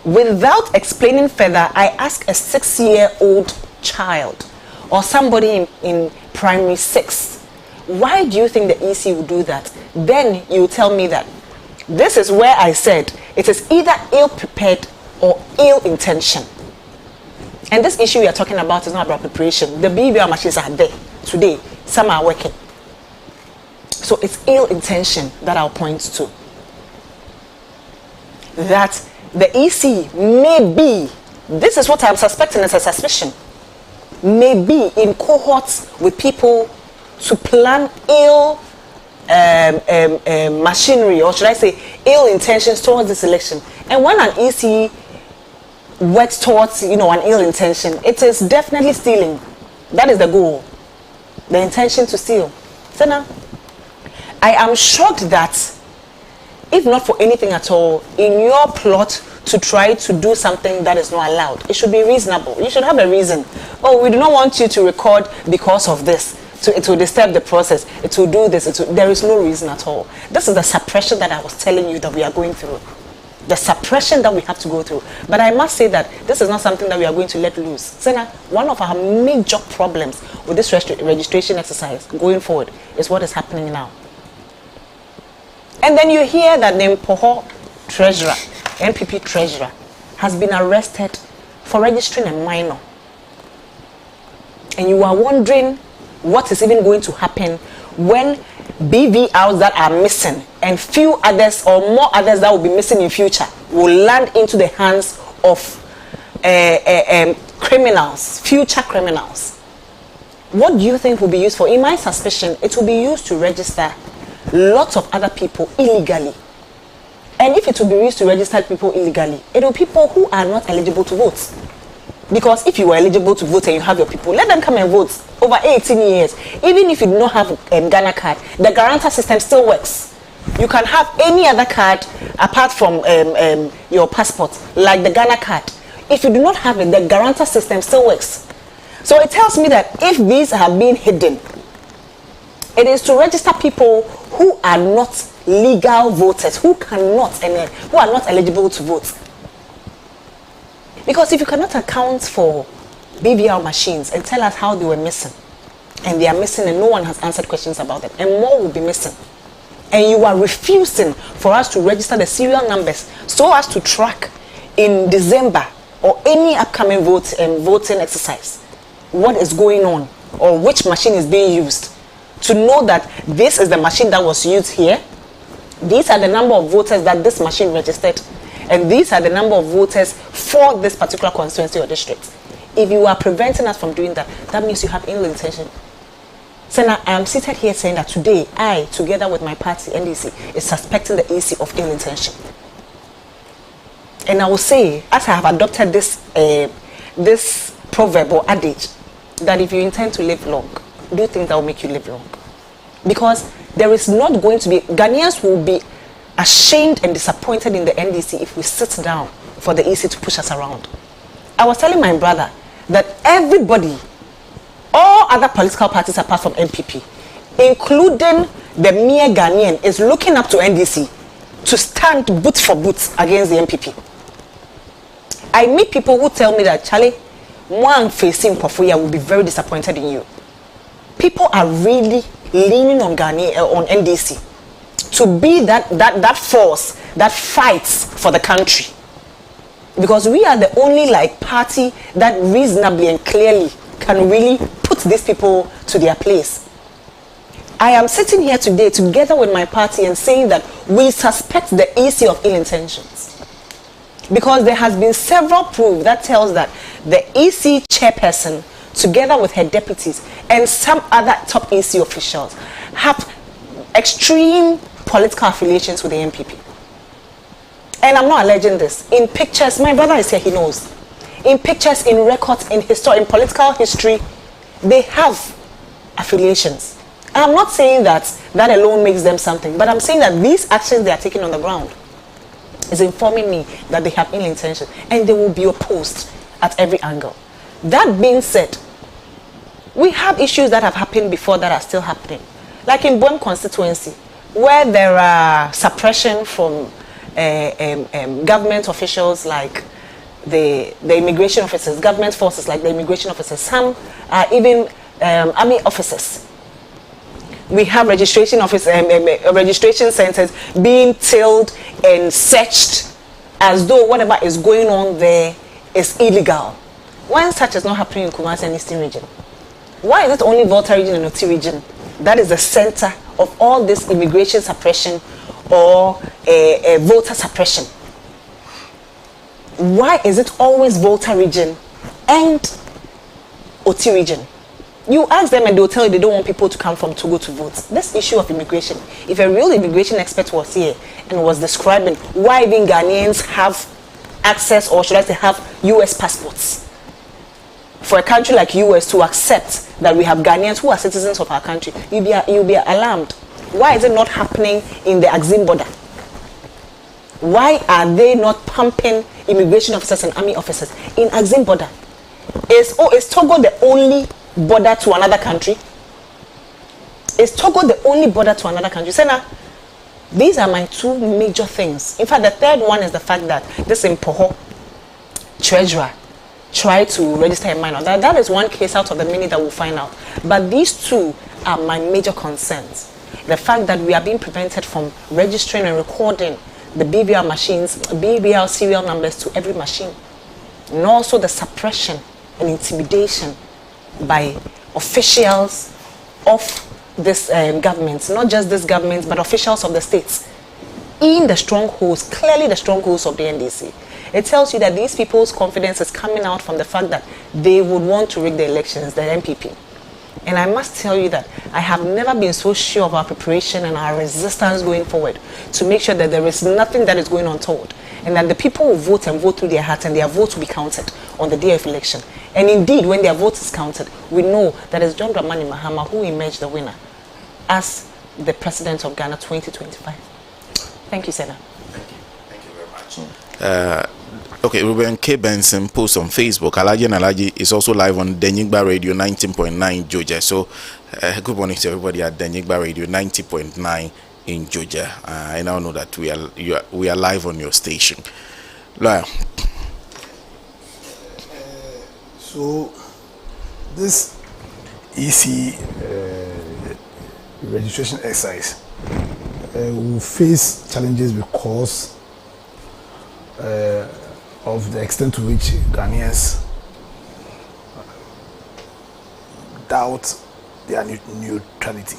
S11: without explaining further, I ask a 6-year-old child or somebody in primary 6, why do you think the EC will do that? Then you tell me that this is where I said it is either ill-prepared or ill-intention. And this issue we are talking about is not about preparation. The BVR machines are there today. Some are working. So it's ill-intention that I'll point to. That the EC may be, this is what I'm suspecting as a suspicion, may be in cohorts with people to plan ill machinery, or should I say ill intentions towards this election. And when an EC works towards, an ill intention, it is definitely stealing. That is the goal. The intention to steal. So now, I am shocked that, if not for anything at all, in your plot to try to do something that is not allowed. It should be reasonable. You should have a reason. Oh, we do not want you to record because of this. So it will disturb the process. It will do this. There is no reason at all. This is the suppression that I was telling you that we are going through. The suppression that we have to go through. But I must say that this is not something that we are going to let loose. Sena, one of our major problems with this registration exercise going forward is what is happening now. And then you hear that the Mpoho treasurer, NPP treasurer, has been arrested for registering a minor. And you are wondering what is even going to happen when BVRs that are missing and few others or more others that will be missing in future will land into the hands of criminals, future criminals. What do you think will be used for? In my suspicion, it will be used to register lots of other people illegally. And if it will be used to register people illegally, it will be people who are not eligible to vote. Because if you are eligible to vote and you have your people, let them come and vote over 18 years. Even if you do not have a Ghana card, the guarantor system still works. You can have any other card apart from your passport, like the Ghana card. If you do not have it, the guarantor system still works. So it tells me that if these have been hidden, it is to register people who are not legal voters, who cannot and who are not eligible to vote. Because if you cannot account for BVR machines and tell us how they were missing, and they are missing and no one has answered questions about them, and more will be missing, and you are refusing for us to register the serial numbers so as to track in December or any upcoming voting exercise what is going on or which machine is being used, to know that this is the machine that was used here, these are the number of voters that this machine registered, and these are the number of voters for this particular constituency or district. If you are preventing us from doing that, that means you have ill intention. So now I am seated here saying that today, I, together with my party, NDC, is suspecting the EC of ill intention. And I will say, as I have adopted this proverb or adage, that if you intend to live long, do things that will make you live long. Because there is not going to be, Ghanaians will be ashamed and disappointed in the NDC if we sit down for the EC to push us around. I was telling my brother that everybody, all other political parties apart from MPP, including the mere Ghanaian, is looking up to NDC to stand boot for boot against the MPP. I meet people who tell me that, Charlie, one facing Kofuya will be very disappointed in you. People are really leaning on on NDC to be that force that fights for the country, because we are the only party that reasonably and clearly can really put these people to their place. I am sitting here today together with my party and saying that we suspect the EC of ill intentions, because there has been several proof that tells that the EC chairperson, together with her deputies and some other top EC officials, have extreme political affiliations with the MPP. And I'm not alleging this. In pictures, my brother is here, he knows. In pictures, in records, in history, in political history, they have affiliations. And I'm not saying that alone makes them something, but I'm saying that these actions they are taking on the ground is informing me that they have ill intention and they will be opposed at every angle. That being said, we have issues that have happened before that are still happening. Like in Boem constituency, where there are suppression from government officials like the immigration officers, government forces like the immigration officers, some are even army officers. We have registration centers being tilled and searched as though whatever is going on there is illegal. When such is not happening in Kumasi and Eastern region, why is it only Volta region and Oti region that is the center of all this immigration suppression or voter suppression? Why is it always Volta region and Oti region? You ask them and they'll tell you they don't want people to come from Togo to vote. This issue of immigration, if a real immigration expert was here and was describing why even Ghanaians have access, or should I say have US passports, for a country like US to accept that we have Ghanaians who are citizens of our country, you'll be alarmed. Why is it not happening in the Axim border? Why are they not pumping immigration officers and army officers in Axim border? Is Togo the only border to another country? Is Togo the only border to another country? Say now, these are my two major things. In fact, the third one is the fact that this Impoho treasurer tried to register a minor. That is one case out of the many that we'll find out. But these two are my major concerns. The fact that we are being prevented from registering and recording the BVR machines, BVR serial numbers to every machine. And also the suppression and intimidation by officials of this government, not just this government, but officials of the states in the strongholds, clearly the strongholds of the NDC. It tells you that these people's confidence is coming out from the fact that they would want to rig the elections, the MPP. And I must tell you that I have never been so sure of our preparation and our resistance going forward to make sure that there is nothing that is going untoward, and that the people will vote and vote through their hearts, and their votes will be counted on the day of election. And indeed, when their vote is counted, we know that it's John Dramani Mahama who emerged the winner as the president of Ghana 2025. Thank you, Senator.
S8: Thank you very much. Okay, Ruben K. Benson posts on Facebook. Alhaji and Alhaji is also live on Denyigba Radio 19.9 Georgia. So, good morning to everybody at Denyigba Radio 90.9 in Georgia. I now know that we are live on your station. Lawyer.
S10: So, this EC registration exercise will face challenges because of the extent to which Ghanaians doubt their neutrality.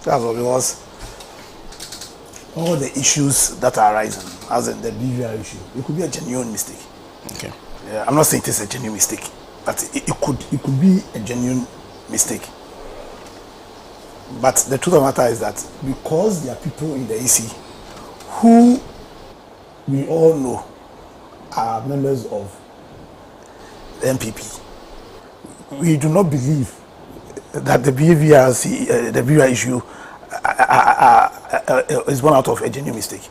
S10: That's all, because all the issues that are arising, as in the BVR issue, it could be a genuine mistake.
S8: Okay.
S10: I'm not saying it is a genuine mistake, but it could be a genuine mistake. But the truth of the matter is that because there are people in the EC who we all know are members of the MPP, we do not believe that the BVR issue is born out of a genuine mistake.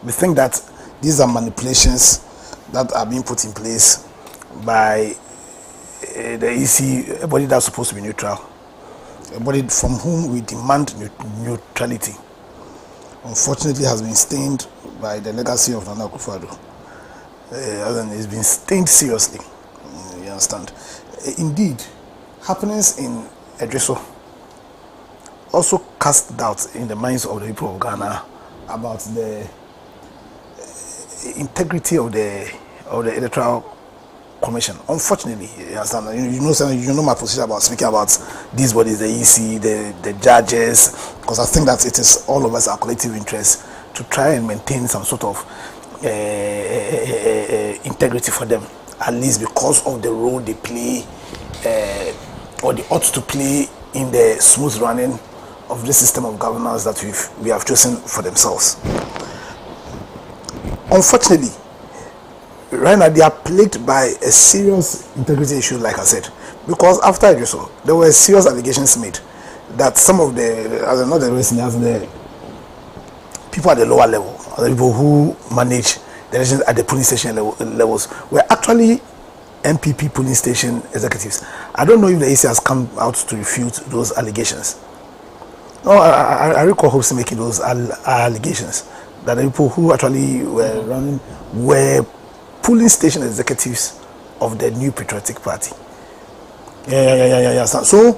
S10: We think that these are manipulations that are being put in place by the EC, a body that's supposed to be neutral, a body from whom we demand neutrality. Unfortunately, has been stained by the legacy of Nana Akufo-Addo. It's been stained seriously. You understand? Indeed, happenings in Edreso also cast doubt in the minds of the people of Ghana about the integrity of the electoral commission. Unfortunately, you understand? You know my position about speaking about these bodies, the EC, the judges, because I think that it is all of us our collective interest to try and maintain some sort of integrity for them, at least because of the role they play or they ought to play in the smooth running of this system of governance that we have chosen for themselves. Unfortunately, right now they are plagued by a serious integrity issue, like I said, because after Edreso, there were serious allegations made that some of the people at the lower level, the people who manage the elections at the polling station levels, were actually MPP polling station executives. I don't know if the EC has come out to refute those allegations. No, I recall Hobson making those allegations that the people who actually were running were polling station executives of the New Patriotic Party. Yeah. So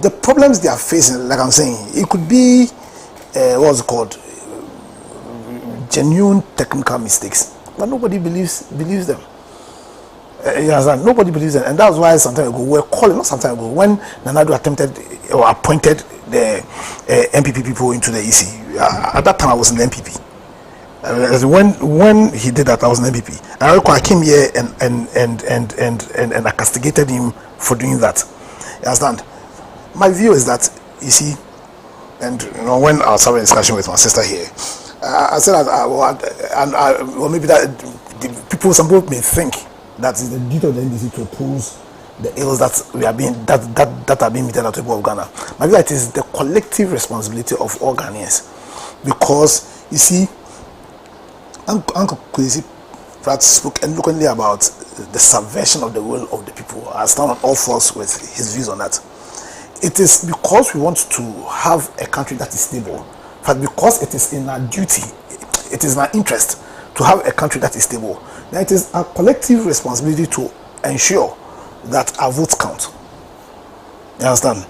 S10: the problems they are facing, like I'm saying, it could be what's it called, genuine technical mistakes, but nobody believes them. Nobody believes them, and that's why some time ago when Nanado attempted or appointed the MPP people into the EC. At that time, I was in the MPP. When he did that, I was in the MPP. And I recall I came here and I castigated him for doing that. You understand? My view is that, you see, and when I was having a discussion with my sister here, I said that, maybe that some people may think that it's the duty of the NDC to oppose the ills that are being meted out to the people of Ghana. My view is it is the collective responsibility of all Ghanaians, because you see, Uncle Kwesi Pratt spoke eloquently about the subversion of the will of the people. I stand on all fours with his views on that. It is because we want to have a country that is stable, but because it is in our duty, it is in our interest to have a country that is stable. Now it is our collective responsibility to ensure that our votes count. You understand?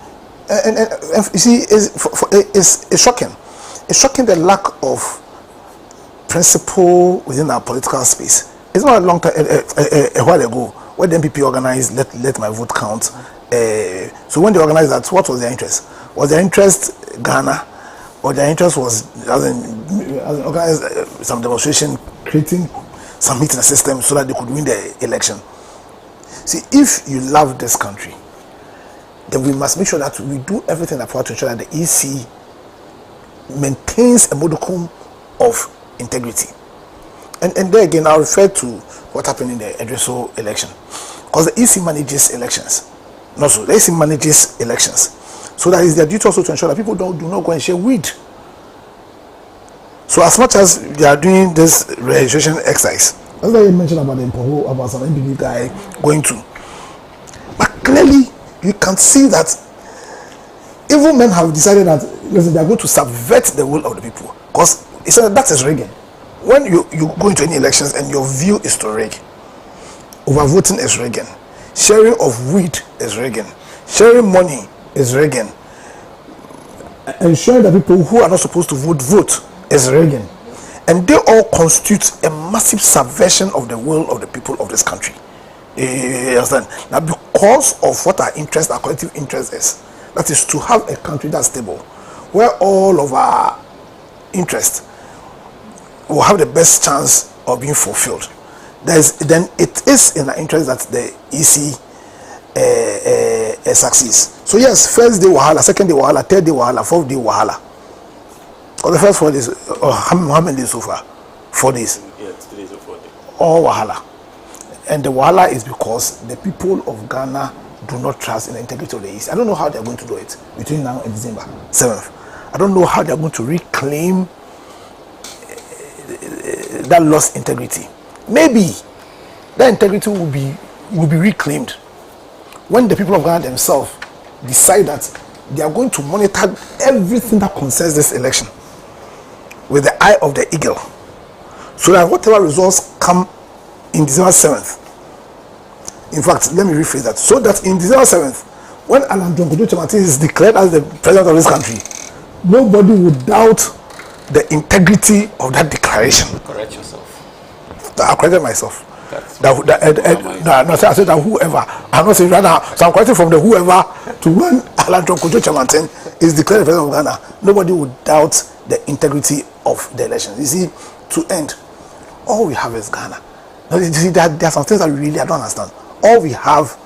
S10: And you see, it's shocking. It's shocking the lack of principle within our political space. It's not a long time, a while ago, when the MPP organized let my vote count. So when they organized that, what was their interest? Was their interest Ghana, or their interest was organize some demonstration, creating some meeting system so that they could win the election? See, if you love this country, then we must make sure that we do everything in our power to ensure that the EC maintains a modicum of integrity. And there again, I'll refer to what happened in the Edreso election, because the EC manages elections. Not so, the EC manages elections, so that is their duty also to ensure that people do not go and share weed. So as much as they are doing this registration exercise, that's why you mentioned about the Mpoho, about some NPP guy going to, but clearly you can see that evil men have decided that, listen, they are going to subvert the will of the people, because he said that is rigging. When you go into any elections and your view is to rig, overvoting is rigging, sharing of weed is rigging, sharing money is rigging, ensuring that people who are not supposed to vote is rigging, and they all constitute a massive subversion of the will of the people of this country. You understand? Now, because of what our interest, our collective interest is, that is to have a country that's stable, where all of our interest will have the best chance of being fulfilled. Then it is in our interest that the EC succeeds. So yes, first day wahala, second day wahala, third day wahala, fourth day wahala. Or the first 4 days, how many days so far? 4 days.
S8: Yeah, 3 days or 4 days.
S10: All wahala. And the wahala is because the people of Ghana do not trust in the integrity of the East. I don't know how they're going to do it between now and December 7th. I don't know how they're going to reclaim that lost integrity. Maybe that integrity will be reclaimed when the people of Ghana themselves decide that they are going to monitor everything that concerns this election with the eye of the eagle, so that whatever results come in December 7th, in fact, let me rephrase that, so that in December 7th, when Alan John Kojo Chamati is declared as the president of this country, nobody would doubt the integrity of that declaration.
S8: Correct yourself.
S10: I corrected myself. I said that whoever, I'm not saying right now, so I'm correcting from the whoever to when Alan John Kojo Chamati is declared the president of Ghana, nobody would doubt the integrity of the election. You see, to end, all we have is Ghana. Now, you see, there are some things that I don't understand. All we have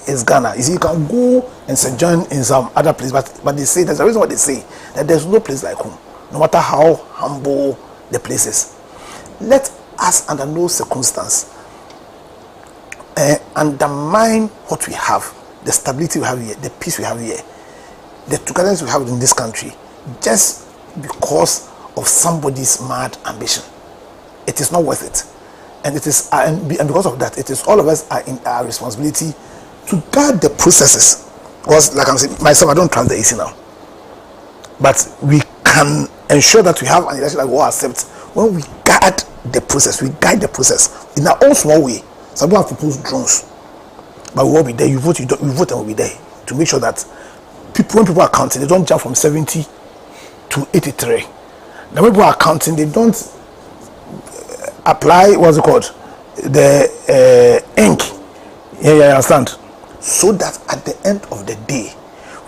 S10: is Ghana. You see, you can go and sojourn in some other place, but they say, there's a reason why they say that there's no place like home, no matter how humble the place is. Let us, under no circumstance, undermine what we have, the stability we have here, the peace we have here, the togetherness we have in this country, just because of somebody's mad ambition. It is not worth it. And it is, and because of that, it is all of us are in our responsibility to guard the processes. Because, like I'm saying, myself, I don't trust the AC now. But we can ensure that we have an election that we all accept when we guard the process. We guide the process in our own small way. Some people have proposed drones, but we will be there. You vote, you vote, and we'll be there to make sure that when people are counting, they don't jump from 70 to 83. Now, when people are counting, they don't apply what's it called, the ink. Yeah, you understand. So that at the end of the day,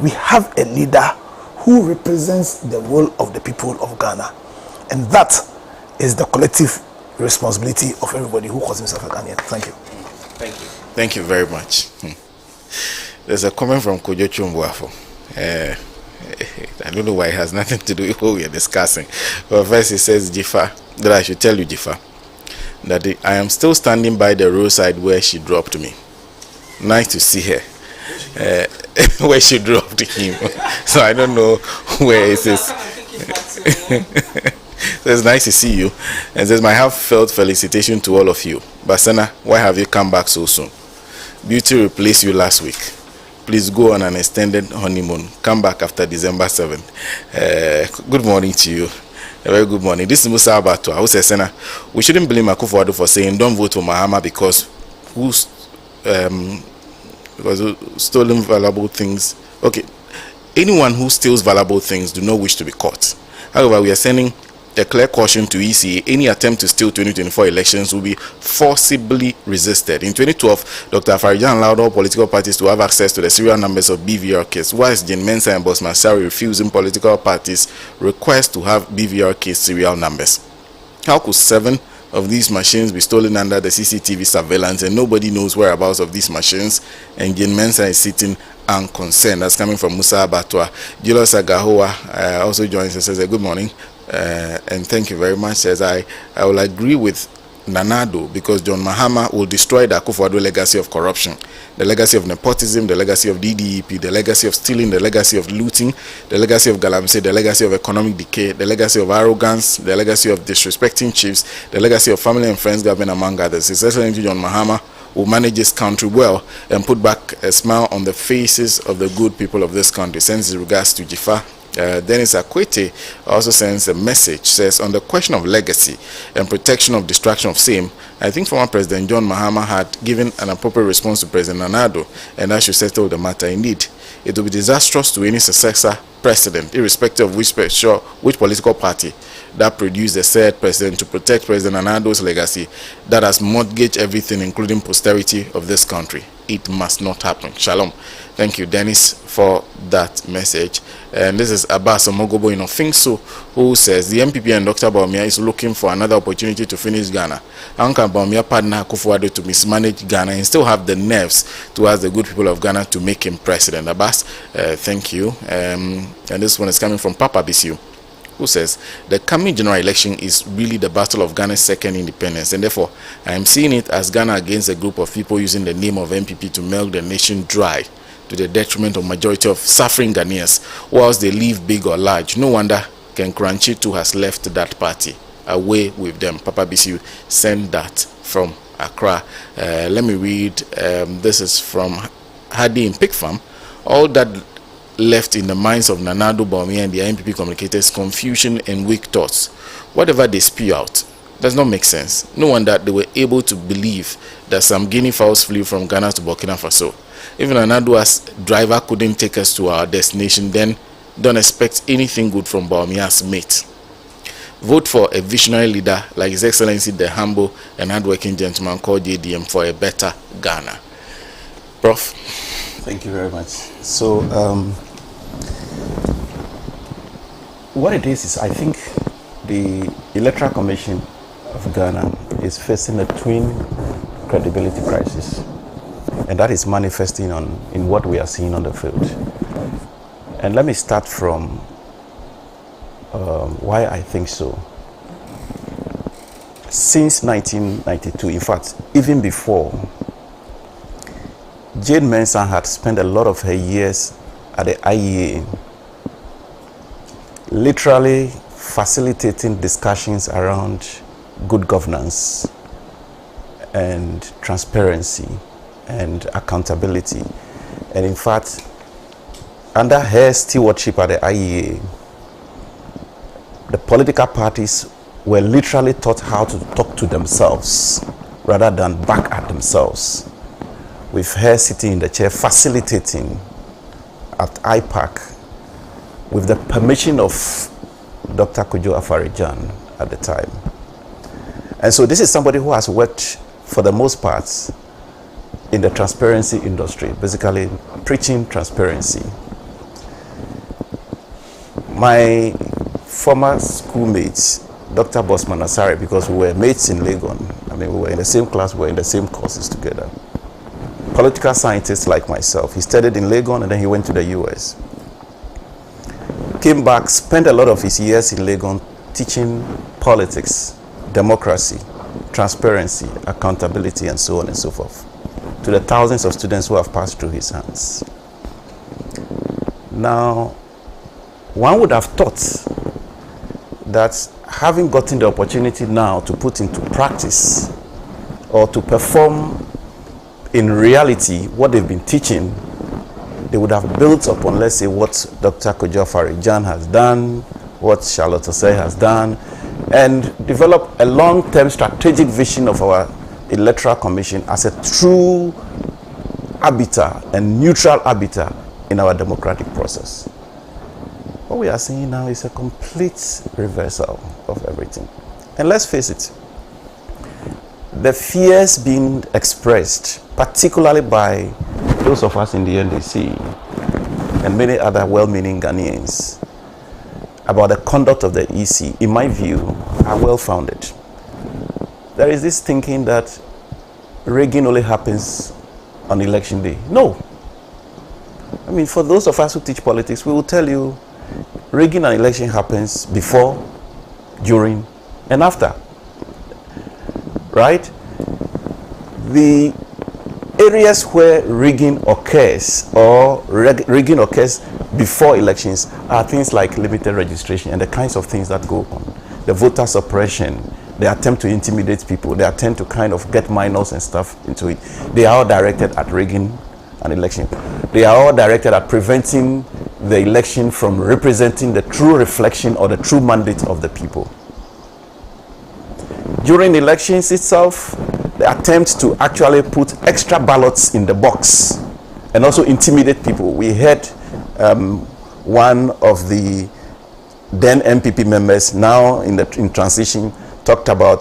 S10: we have a leader who represents the will of the people of Ghana, and that is the collective responsibility of everybody who calls himself a Ghanaian. Thank you.
S8: Thank you. Thank you very much. There's a comment from Kojo Chumbuafo. I don't know why it has nothing to do with what we are discussing. But first he says, Jifa, that I should tell you, Jifa, that I am still standing by the roadside where she dropped me. Nice to see her. Where she dropped him. So I don't know where it is. It's nice to see you. And says, my heartfelt felicitation to all of you. Basana, why have you come back so soon? Beauty replaced you last week. Please go on an extended honeymoon. Come back after December 7th. Good morning to you. A very good morning. This is Musa Abatwa, who says, Senna, we shouldn't blame Akufo-Addo for saying don't vote for Mahama because stolen valuable things. Okay, anyone who steals valuable things do not wish to be caught. However, we are sending a clear caution to ECA. Any attempt to steal 2024 elections will be forcibly resisted. In 2012, Dr. Afarijan allowed all political parties to have access to the serial numbers of BVR kits, whilst Jane Mensah and Boss Masari refusing political parties' request to have BVR kit serial numbers. How could 7 of these machines be stolen under the CCTV surveillance and nobody knows whereabouts of these machines, and Jane Mensah is sitting unconcerned? That's coming from Musa Abatwa. Julius Agahoa also joins us and says, good morning. And thank you very much. Says I will agree with Nanado because John Mahama will destroy the Akufo-Addo legacy of corruption, the legacy of nepotism, the legacy of DDEP, the legacy of stealing, the legacy of looting, the legacy of galamsey, the legacy of economic decay, the legacy of arrogance, the legacy of disrespecting chiefs, the legacy of family and friends government, among others. His Excellency John Mahama will manage this country well and put back a smile on the faces of the good people of this country. Sends his regards to Jifa. Dennis Akwete also sends a message, says, on the question of legacy and protection of destruction of same, I think former President John Mahama had given an appropriate response to President Nanado, and that should settle the matter. Indeed, it will be disastrous to any successor president, irrespective of which political party that produced the said president, to protect President Nanado's legacy that has mortgaged everything, including posterity of this country. It must not happen. Shalom. Thank you, Dennis, for that message. And this is Abbas Omogobo in Ofingso, who says the MPP and Dr. Bawumia is looking for another opportunity to finish Ghana. How can Bawumia partner Akufo-Addo to mismanage Ghana and still have the nerves to ask the good people of Ghana to make him president? Abbas, thank you. And this one is coming from Papa Bisiu, who says the coming general election is really the battle of Ghana's second independence, and therefore I am seeing it as Ghana against a group of people using the name of MPP to milk the nation dry to the detriment of majority of suffering Ghanaians, whilst they live big or large. No wonder Ken Kranchi too has left that party. Away with them. Papa Bisiu sent that from Accra. Let me read. This is from Hadi in Pig Farm. All that left in the minds of Nanado, Bawumia and the MPP communicators confusion and weak thoughts. Whatever they spew out does not make sense. No wonder they were able to believe that some guinea fowls flew from Ghana to Burkina Faso. Even Nanado as driver couldn't take us to our destination, then don't expect anything good from Bawumia's mate. Vote for a visionary leader like His Excellency the humble and hardworking gentleman called JDM for a better Ghana. Prof.
S9: Thank you very much. So, what it is I think the Electoral Commission of Ghana is facing a twin credibility crisis, and that is manifesting in what we are seeing on the field. And let me start from why I think so. Since 1992, in fact, even before, Jane Mensah had spent a lot of her years at the IEA literally facilitating discussions around good governance and transparency and accountability. And in fact, under her stewardship at the IEA, the political parties were literally taught how to talk to themselves rather than back at themselves, with her sitting in the chair facilitating at IPAC with the permission of Dr. Kojo Afarijan at the time. And so this is somebody who has worked for the most part in the transparency industry, basically preaching transparency. My former schoolmates, Dr. Bosman Asare, because we were mates in Legon, I mean, we were in the same class, we were in the same courses together. Political scientist like myself. He studied in Legon and then he went to the US. Came back, spent a lot of his years in Legon teaching politics, democracy, transparency, accountability, and so on and so forth, to the thousands of students who have passed through his hands. Now, one would have thought that having gotten the opportunity now to put into practice or to perform in reality what they've been teaching, they would have built upon, let's say, what Dr. Kojo Farijan has done, what Charlotte Osei has done, and develop a long-term strategic vision of our Electoral Commission as a true arbiter and neutral arbiter in our democratic process. What we are seeing now is a complete reversal of everything. And let's face it, the fears being expressed, particularly by those of us in the NDC and many other well-meaning Ghanaians, about the conduct of the EC, in my view, are well-founded. There is this thinking that rigging only happens on election day. No. I mean, for those of us who teach politics, we will tell you rigging an election happens before, during, and after. Right? The areas where rigging occurs or rigging occurs before elections are things like limited registration and the kinds of things that go on. The voter suppression, the attempt to intimidate people, the attempt to kind of get minors and stuff into it. They are all directed at rigging an election. They are all directed at preventing the election from representing the true reflection or the true mandate of the people. During the elections itself, the attempt to actually put extra ballots in the box and also intimidate people. We heard one of the then MPP members, now in transition, talked about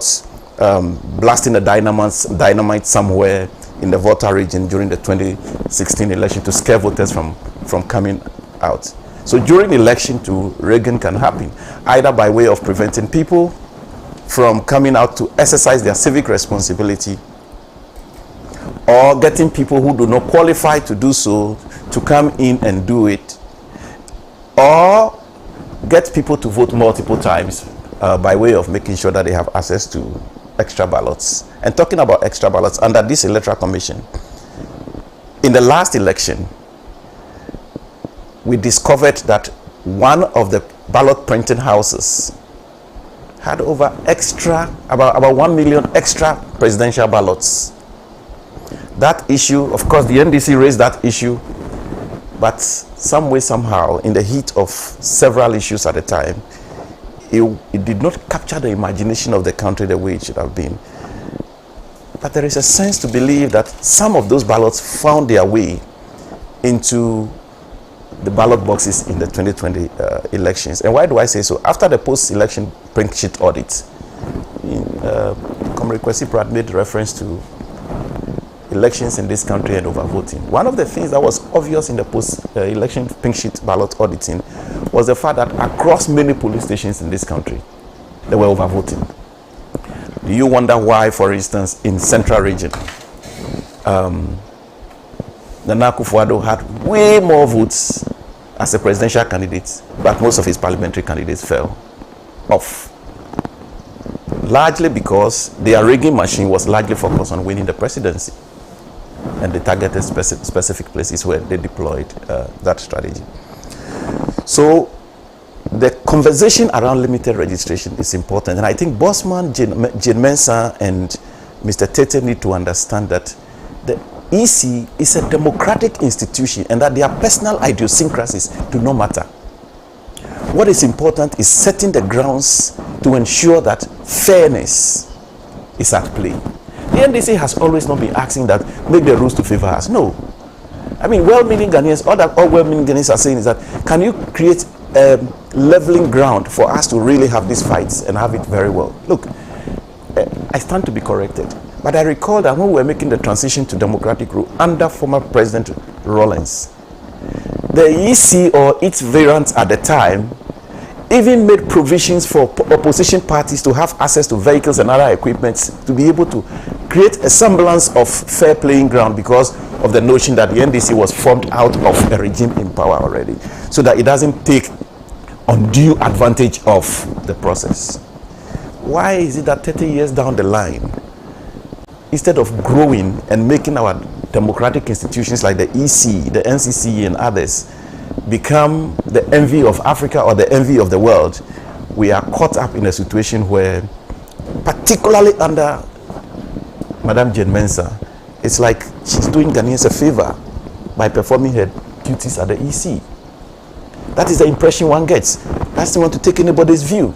S9: blasting the dynamite somewhere in the Volta region during the 2016 election to scare voters from coming out. So during the election too, rigging can happen, either by way of preventing people from coming out to exercise their civic responsibility, or getting people who do not qualify to do so to come in and do it, or get people to vote multiple times by way of making sure that they have access to extra ballots. And talking about extra ballots, under this Electoral Commission, in the last election, we discovered that one of the ballot printing houses had about 1 million extra presidential ballots. That issue, of course, the NDC raised that issue, but some way, somehow, in the heat of several issues at the time, it did not capture the imagination of the country the way it should have been. But there is a sense to believe that some of those ballots found their way into the ballot boxes in the 2020 elections. And why do I say so? After the post-election print sheet audit, Comrade Kwesi Pratt made reference to elections in this country and overvoting. One of the things that was obvious in the post-election pink sheet ballot auditing was the fact that across many polling stations in this country, they were overvoting. Do you wonder why, for instance, in Central Region, Nana Akufo-Addo had way more votes as a presidential candidate, but most of his parliamentary candidates fell off? Largely because their rigging machine was largely focused on winning the presidency, and they targeted specific places where they deployed that strategy. So the conversation around limited registration is important, and I think Bosman, Jane Mensah, and Mr. Tete need to understand that the EC is a democratic institution and that their personal idiosyncrasies do not matter. What is important is setting the grounds to ensure that fairness is at play. The NDC has always not been asking that make the rules to favor us. No. I mean, well-meaning Ghanaians, all well-meaning Ghanaians are saying is that, can you create a leveling ground for us to really have these fights and have it very well? Look, I stand to be corrected, but I recall that when we were making the transition to democratic rule under former President Rawlings, the EC or its variants at the time even made provisions for opposition parties to have access to vehicles and other equipment to be able to create a semblance of fair playing ground, because of the notion that the NDC was formed out of a regime in power already, so that it doesn't take undue advantage of the process. Why is it that 30 years down the line, instead of growing and making our democratic institutions like the EC, the NCC, and others become the envy of Africa or the envy of the world, we are caught up in a situation where, particularly under Madam Jane Mensah, it's like she's doing Ghanaians a favor by performing her duties at the EC. That is the impression one gets. That's the one to take anybody's view.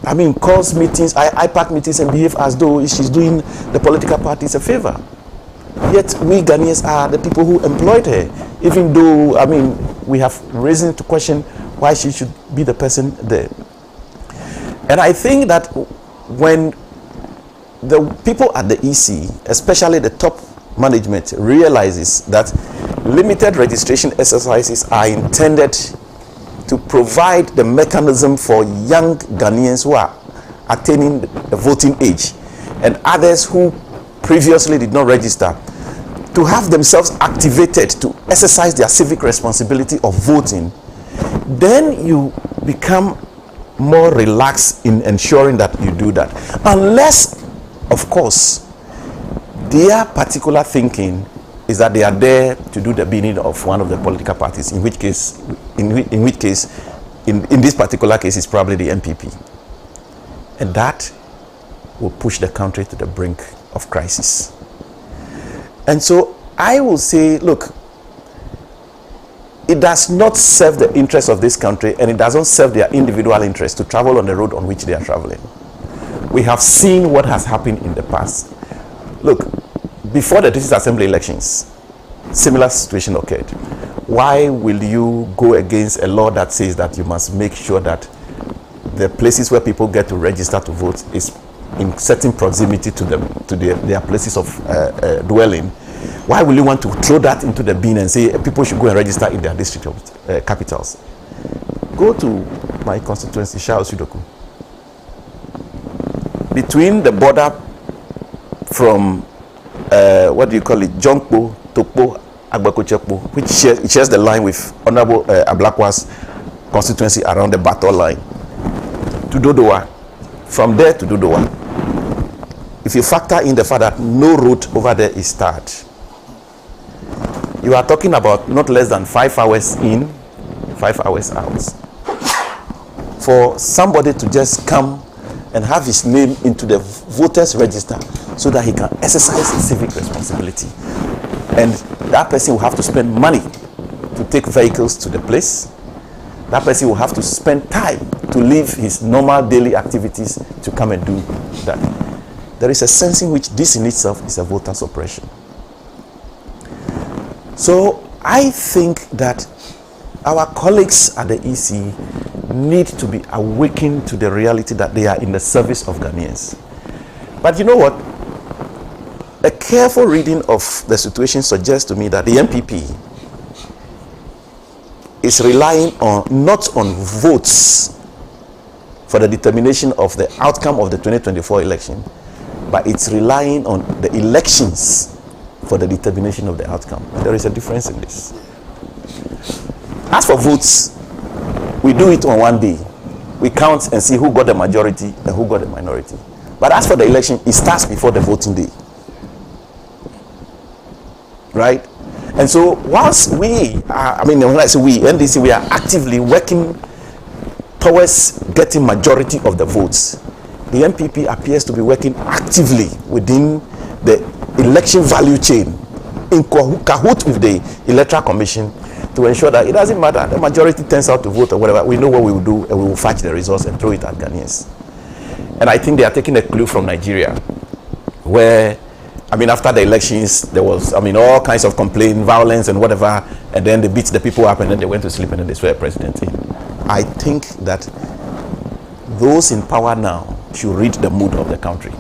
S9: I mean, calls meetings, IPAC meetings, and behave as though she's doing the political parties a favor. Yet we Ghanaians are the people who employed her, even though, I mean, we have reason to question why she should be the person there. And I think that when the people at the EC, especially the top management, realizes that limited registration exercises are intended to provide the mechanism for young Ghanaians who are attaining the voting age and others who previously did not register to have themselves activated to exercise their civic responsibility of voting, then you become more relaxed in ensuring that you do that. Unless, of course, their particular thinking is that they are there to do the bidding of one of the political parties, in which case, in this particular case, it's probably the MPP. And that will push the country to the brink of crisis. And so I will say, look, it does not serve the interests of this country, and it doesn't serve their individual interests to travel on the road on which they are traveling. We have seen what has happened in the past. Look, before the District Assembly elections, similar situation occurred. Why will you go against a law that says that you must make sure that the places where people get to register to vote is in certain proximity to them, to their places of dwelling? Why will you want to throw that into the bin and say people should go and register in their district capitals? Go to my constituency, Shao Sudoku. Between the border from what do you call it, Jonkpo, Tokpo, Agbakochekpo, which shares the line with Honorable Ablakwa's constituency around the Bato line, to Dodowa. From there to Dodowa, if you factor in the fact that no road over there is tarred, you are talking about not less than 5 hours in, 5 hours out. For somebody to just come and have his name into the voters register so that he can exercise his civic responsibility. And that person will have to spend money to take vehicles to the place. That person will have to spend time to leave his normal daily activities to come and do that. There is a sense in which this in itself is a voter suppression. So I think that our colleagues at the EC need to be awakened to the reality that they are in the service of Ghanaians. But you know what? A careful reading of the situation suggests to me that the MPP is relying not on votes for the determination of the outcome of the 2024 election, but it's relying on the elections for the determination of the outcome. There is a difference in this. As for votes, we do it on one day. We count and see who got the majority and who got the minority. But as for the election, it starts before the voting day. Right? And so whilst we are, when I say we, NDC, we are actively working towards getting majority of the votes, the MPP appears to be working actively within the election value chain in cahoot with the Electoral Commission to ensure that it doesn't matter, the majority turns out to vote or whatever, we know what we will do and we will fetch the results and throw it at Ghanaians. And I think they are taking a clue from Nigeria, where, after the elections, there was, all kinds of complaint, violence and whatever, and then they beat the people up and then they went to sleep and then they swear president in. I think that those in power now should read the mood of the country.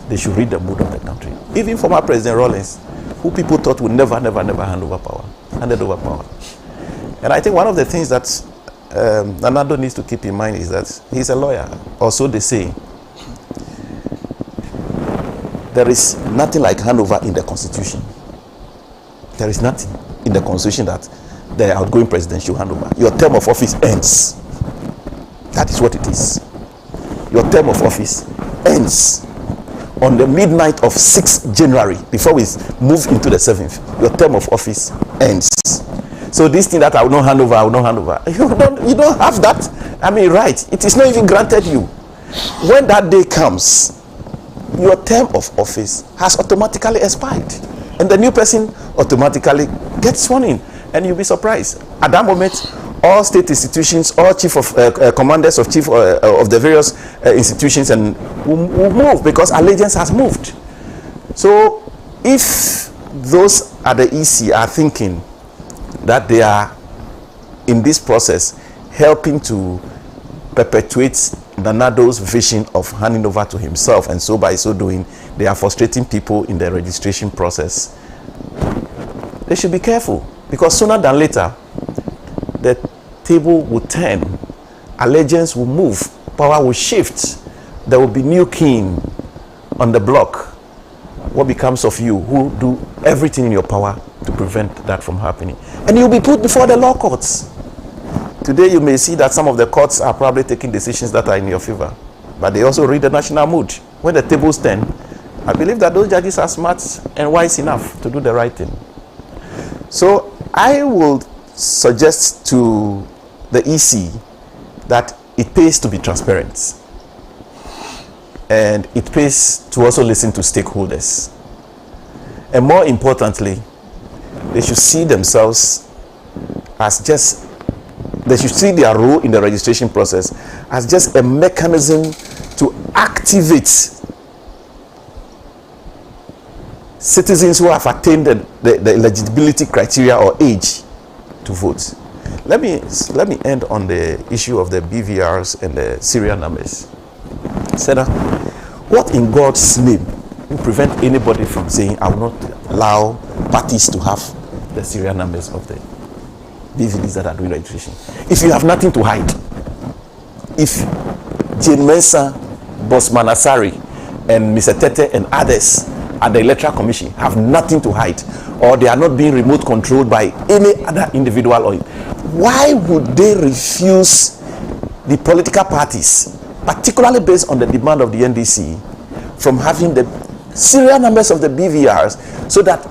S9: They should read the mood of the country. Even former President Rawlings, who people thought would never handed over power. And I think one of the things that Nanado needs to keep in mind is that he's a lawyer, or so they say. There is nothing like handover in the Constitution. There is nothing in the Constitution that the outgoing president should hand over. Your term of office ends. That is what it is. Your term of office ends on the midnight of 6th January, before we move into the 7th. Your term of office ends. So this thing that I will not hand over, I will not hand over. You don't have that. I mean, right? It is not even granted you. When that day comes, your term of office has automatically expired, and the new person automatically gets sworn in, and you'll be surprised. At that moment, all state institutions, all chief of commanders of chief of the various institutions, and will move because allegiance has moved. So, if those at the EC are thinking that they are in this process helping to perpetuate Nanado's vision of handing over to himself, and so by so doing they are frustrating people in the registration process, they should be careful, because sooner than later the table will turn, allegiance will move, power will shift, there will be new king on the block. What becomes of you who do everything in your power to prevent that from happening? And you'll be put before the law courts. Today you may see that some of the courts are probably taking decisions that are in your favor, but they also read the national mood. When the tables turn, I believe that those judges are smart and wise enough to do the right thing. So I will suggest to the EC that it pays to be transparent, and it pays to also listen to stakeholders. And more importantly, they should see themselves as just, they should see their role in the registration process as just a mechanism to activate citizens who have attained the eligibility criteria or age to vote. Let me end on the issue of the BVRs and the serial numbers. Senator, what in God's name will prevent anybody from saying, I will not allow parties to have the serial numbers of the BVDs that are doing registration? If you have nothing to hide, if Jane Mensah, Boss Manasari, and Mr. Tete and others at the Electoral Commission have nothing to hide, or they are not being remote controlled by any other individual, why would they refuse the political parties, particularly based on the demand of the NDC, from having the serial numbers of the BVRs so that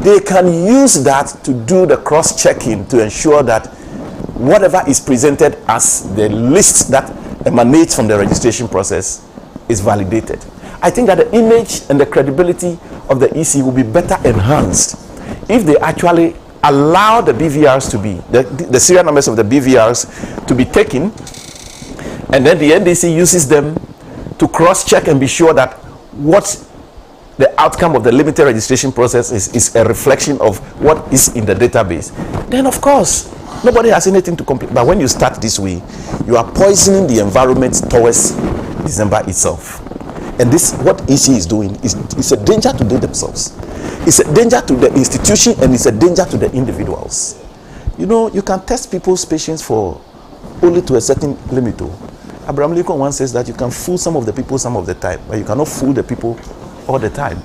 S9: they can use that to do the cross-checking to ensure that whatever is presented as the list that emanates from the registration process is validated? I think that the image and the credibility of the EC will be better enhanced if they actually allow the BVRs to be, the serial numbers of the BVRs to be taken, and then the NDC uses them to cross-check and be sure that what the outcome of the limited registration process is a reflection of what is in the database. Then of course, nobody has anything to complain. But when you start this way, you are poisoning the environment towards December itself. And this, what EC is doing, is a danger to they themselves. It's a danger to the institution, and it's a danger to the individuals. You know, you can test people's patience for only to a certain limit. Abraham Lincoln once says that you can fool some of the people some of the time, but you cannot fool the people all the time.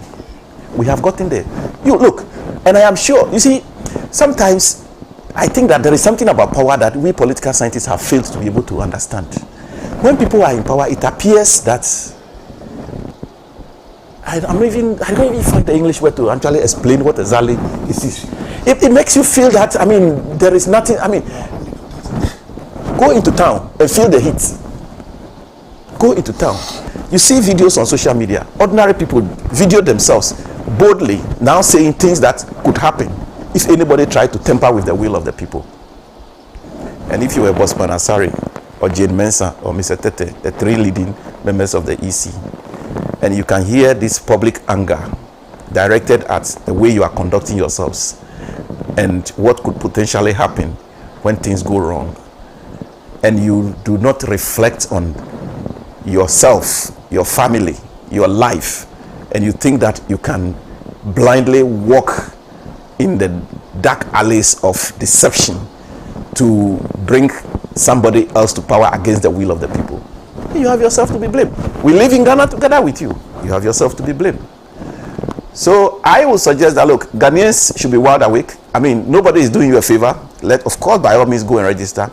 S9: We have gotten there. You look, and I am sure, you see, sometimes I think that there is something about power that we political scientists have failed to be able to understand. When people are in power, it appears that I don't even find the English word to actually explain what exactly it is. It makes you feel that, I mean, there is nothing. I mean, go into town and feel the heat. Go into town. You see videos on social media. Ordinary people video themselves boldly now saying things that could happen if anybody tried to tamper with the will of the people. And if you were Boss Manasari or Jane Mensah or Mr. Tete, the three leading members of the EC, and you can hear this public anger directed at the way you are conducting yourselves and what could potentially happen when things go wrong, and you do not reflect on yourself, your family, your life, and you think that you can blindly walk in the dark alleys of deception to bring somebody else to power against the will of the people, you have yourself to be blamed. We live in Ghana together with you. You have yourself to be blamed. So I will suggest that, look, Ghanaians should be wide awake. I mean, nobody is doing you a favor. Of course, by all means, go and register.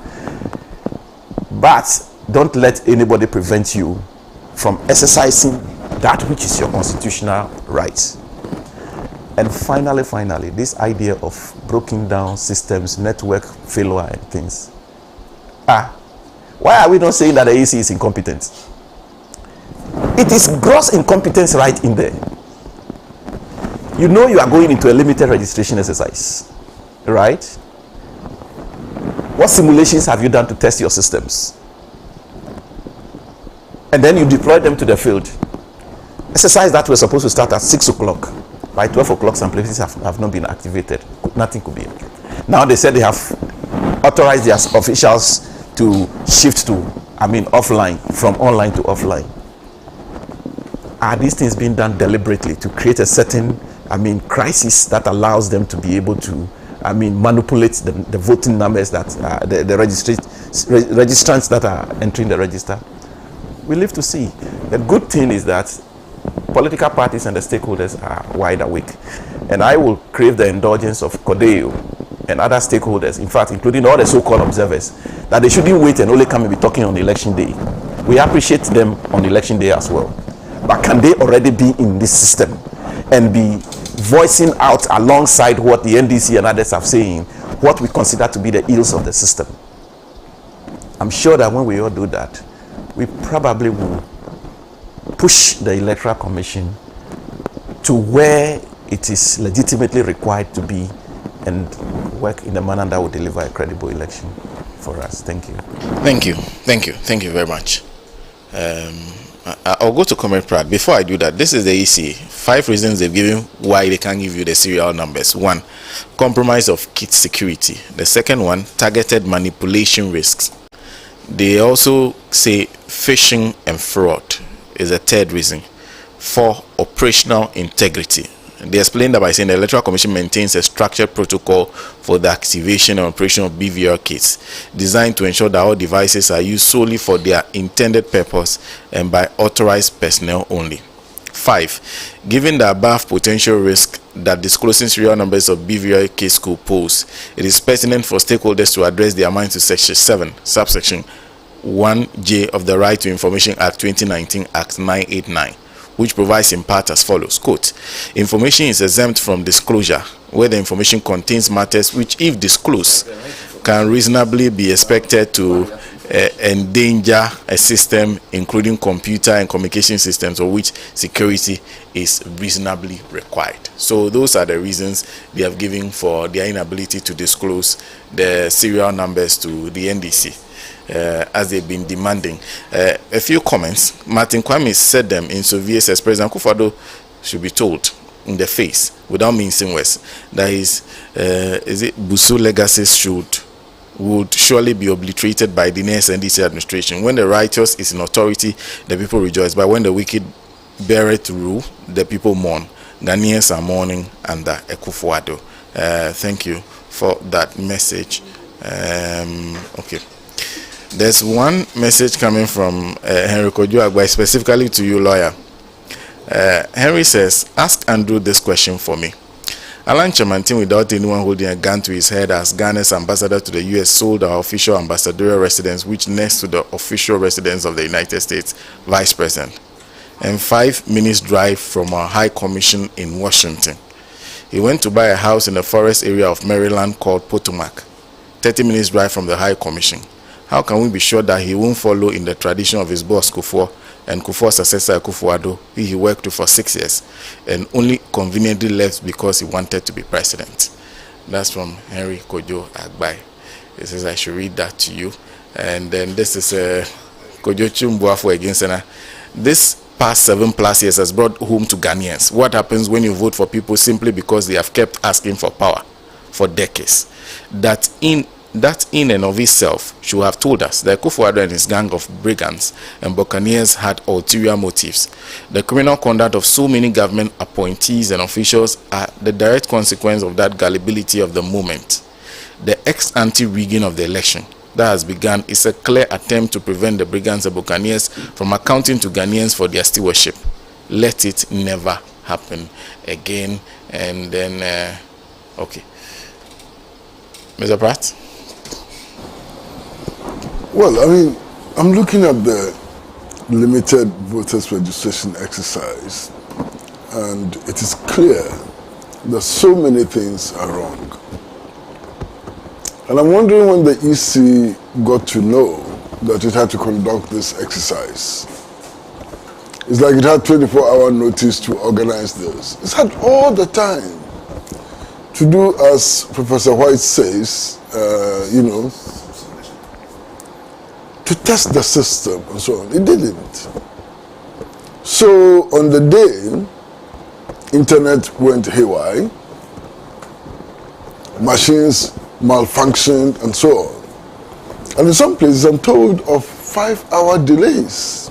S9: But don't let anybody prevent you from exercising that which is your constitutional right. And finally, this idea of broken down systems, network failure and things. Why are we not saying that the AC is incompetent? It is gross incompetence right in there. You know you are going into a limited registration exercise, right? What simulations have you done to test your systems? And then you deploy them to the field. Exercise that was supposed to start at 6 o'clock. By 12 o'clock, some places have not been activated. Nothing could be. Now they said they have authorized their officials to shift to, offline, from online to offline. Are these things being done deliberately to create a certain, crisis that allows them to be able to, manipulate the voting numbers that the registrants that are entering the register? We live to see. The good thing is that political parties and the stakeholders are wide awake. And I will crave the indulgence of Codeo and other stakeholders, in fact, including all the so-called observers, that they shouldn't wait and only come and be talking on election day. We appreciate them on election day as well. But can they already be in this system and be voicing out alongside what the NDC and others are saying, what we consider to be the ills of the system? I'm sure that when we all do that, we probably will push the Electoral Commission to where it is legitimately required to be and work in a manner that will deliver a credible election for us. Thank you.
S8: Thank you very much. I'll go to Comrade Pratt. Before I do that, this is the EC. 5 reasons they've given why they can't give you the serial numbers. 1, compromise of kit security. The second one, targeted manipulation risks. They also say phishing and fraud is a third reason. 4, operational integrity. They explain that by saying the Electoral Commission maintains a structured protocol for the activation and operation of BVR kits designed to ensure that all devices are used solely for their intended purpose and by authorized personnel only. 5, given the above potential risk that disclosing serial numbers of BVR kits could pose, it is pertinent for stakeholders to address their minds to Section 7, subsection 1J of the Right to Information Act 2019, Act 989, which provides in part as follows, quote, information is exempt from disclosure where the information contains matters which, if disclosed, can reasonably be expected to endanger a system, including computer and communication systems, of which security is reasonably required. So those are the reasons they have given for their inability to disclose the serial numbers to the NDC. As they've been demanding. A few comments. Martin Kwame said them in Soviet as President Akufo-Addo should be told in the face, without mincing words, that his Busu legacy would surely be obliterated by the next NDC administration. When the righteous is in authority, the people rejoice. But when the wicked beareth rule, the people mourn. Ghanaians are mourning under Akufo-Addo. Thank you for that message. Okay. There's one message coming from Henry Kojo Agbai, specifically to you, lawyer. Henry says, ask Andrew this question for me. Alan Chamantin, without anyone holding a gun to his head as Ghana's ambassador to the US, sold our official ambassadorial residence, which next to the official residence of the United States Vice President, and 5 minutes drive from our High Commission in Washington. He went to buy a house in the forest area of Maryland called Potomac, 30 minutes drive from the High Commission. How can we be sure that he won't follow in the tradition of his boss Kufuor and Kufuor's successor Akufo-Addo, who he worked with for 6 years and only conveniently left because he wanted to be president? That's from Henry Kojo Agbai. He says I should read that to you. And then this is Kojo Chumbuafo against this past 7+ years has brought home to Ghanaians what happens when you vote for people simply because they have kept asking for power for decades. That in and of itself should have told us that Akufo-Addo and his gang of brigands and buccaneers had ulterior motives. The criminal conduct of so many government appointees and officials are the direct consequence of that gullibility of the moment. The ex-ante rigging of the election that has begun is a clear attempt to prevent the brigands and buccaneers from accounting to Ghanaians for their stewardship. Let it never happen again. And then, okay. Mr. Pratt?
S7: Well, I mean, I'm looking at the limited voters registration exercise, and it is clear that so many things are wrong. And I'm wondering when the EC got to know that it had to conduct this exercise. It's like it had 24-hour notice to organize this. It's had all the time to do as Professor White says, to test the system and so on. It didn't. So on the day, internet went haywire, machines malfunctioned and so on. And in some places I'm told of 5-hour delays.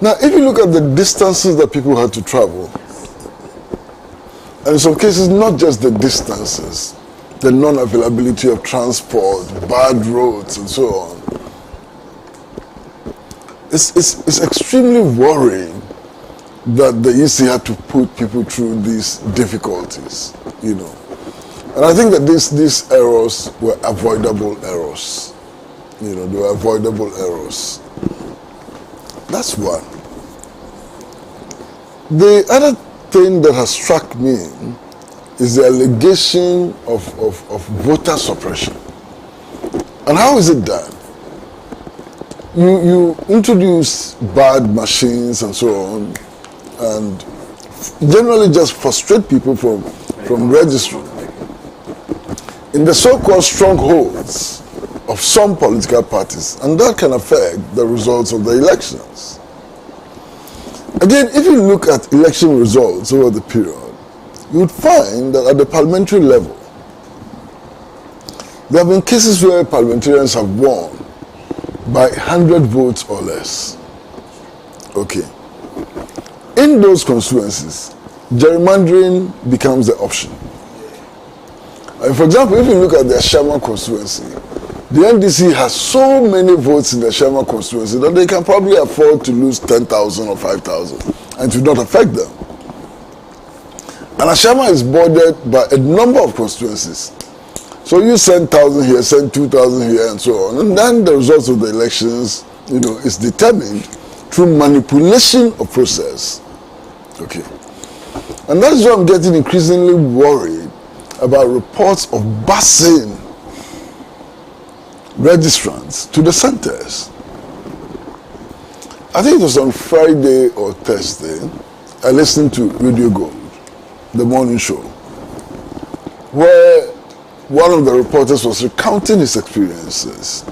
S7: Now if you look at the distances that people had to travel, and in some cases not just the distances, the non-availability of transport, bad roads and so on, it's extremely worrying that the EC had to put people through these difficulties, And I think that these errors were avoidable errors. They were avoidable errors. That's one. The other thing that has struck me is the allegation of voter suppression. And how is it done? You introduce bad machines and so on, and generally just frustrate people from registering. In the so-called strongholds of some political parties, and that can affect the results of the elections. Again, if you look at election results over the period, you would find that at the parliamentary level, there have been cases where parliamentarians have won by 100 votes or less. Okay. In those constituencies, gerrymandering becomes the option. And for example, if you look at the Sherman constituency, the NDC has so many votes in the Sherman constituency that they can probably afford to lose 10,000 or 5,000 and to not affect them. And Ashama is bordered by a number of constituencies. So you send 1,000 here, send 2,000 here, and so on. And then the results of the elections, is determined through manipulation of process. Okay. And that's why I'm getting increasingly worried about reports of busing registrants to the centers. I think it was on Friday or Thursday, I listened to Radio Gold, the morning show, where one of the reporters was recounting his experiences.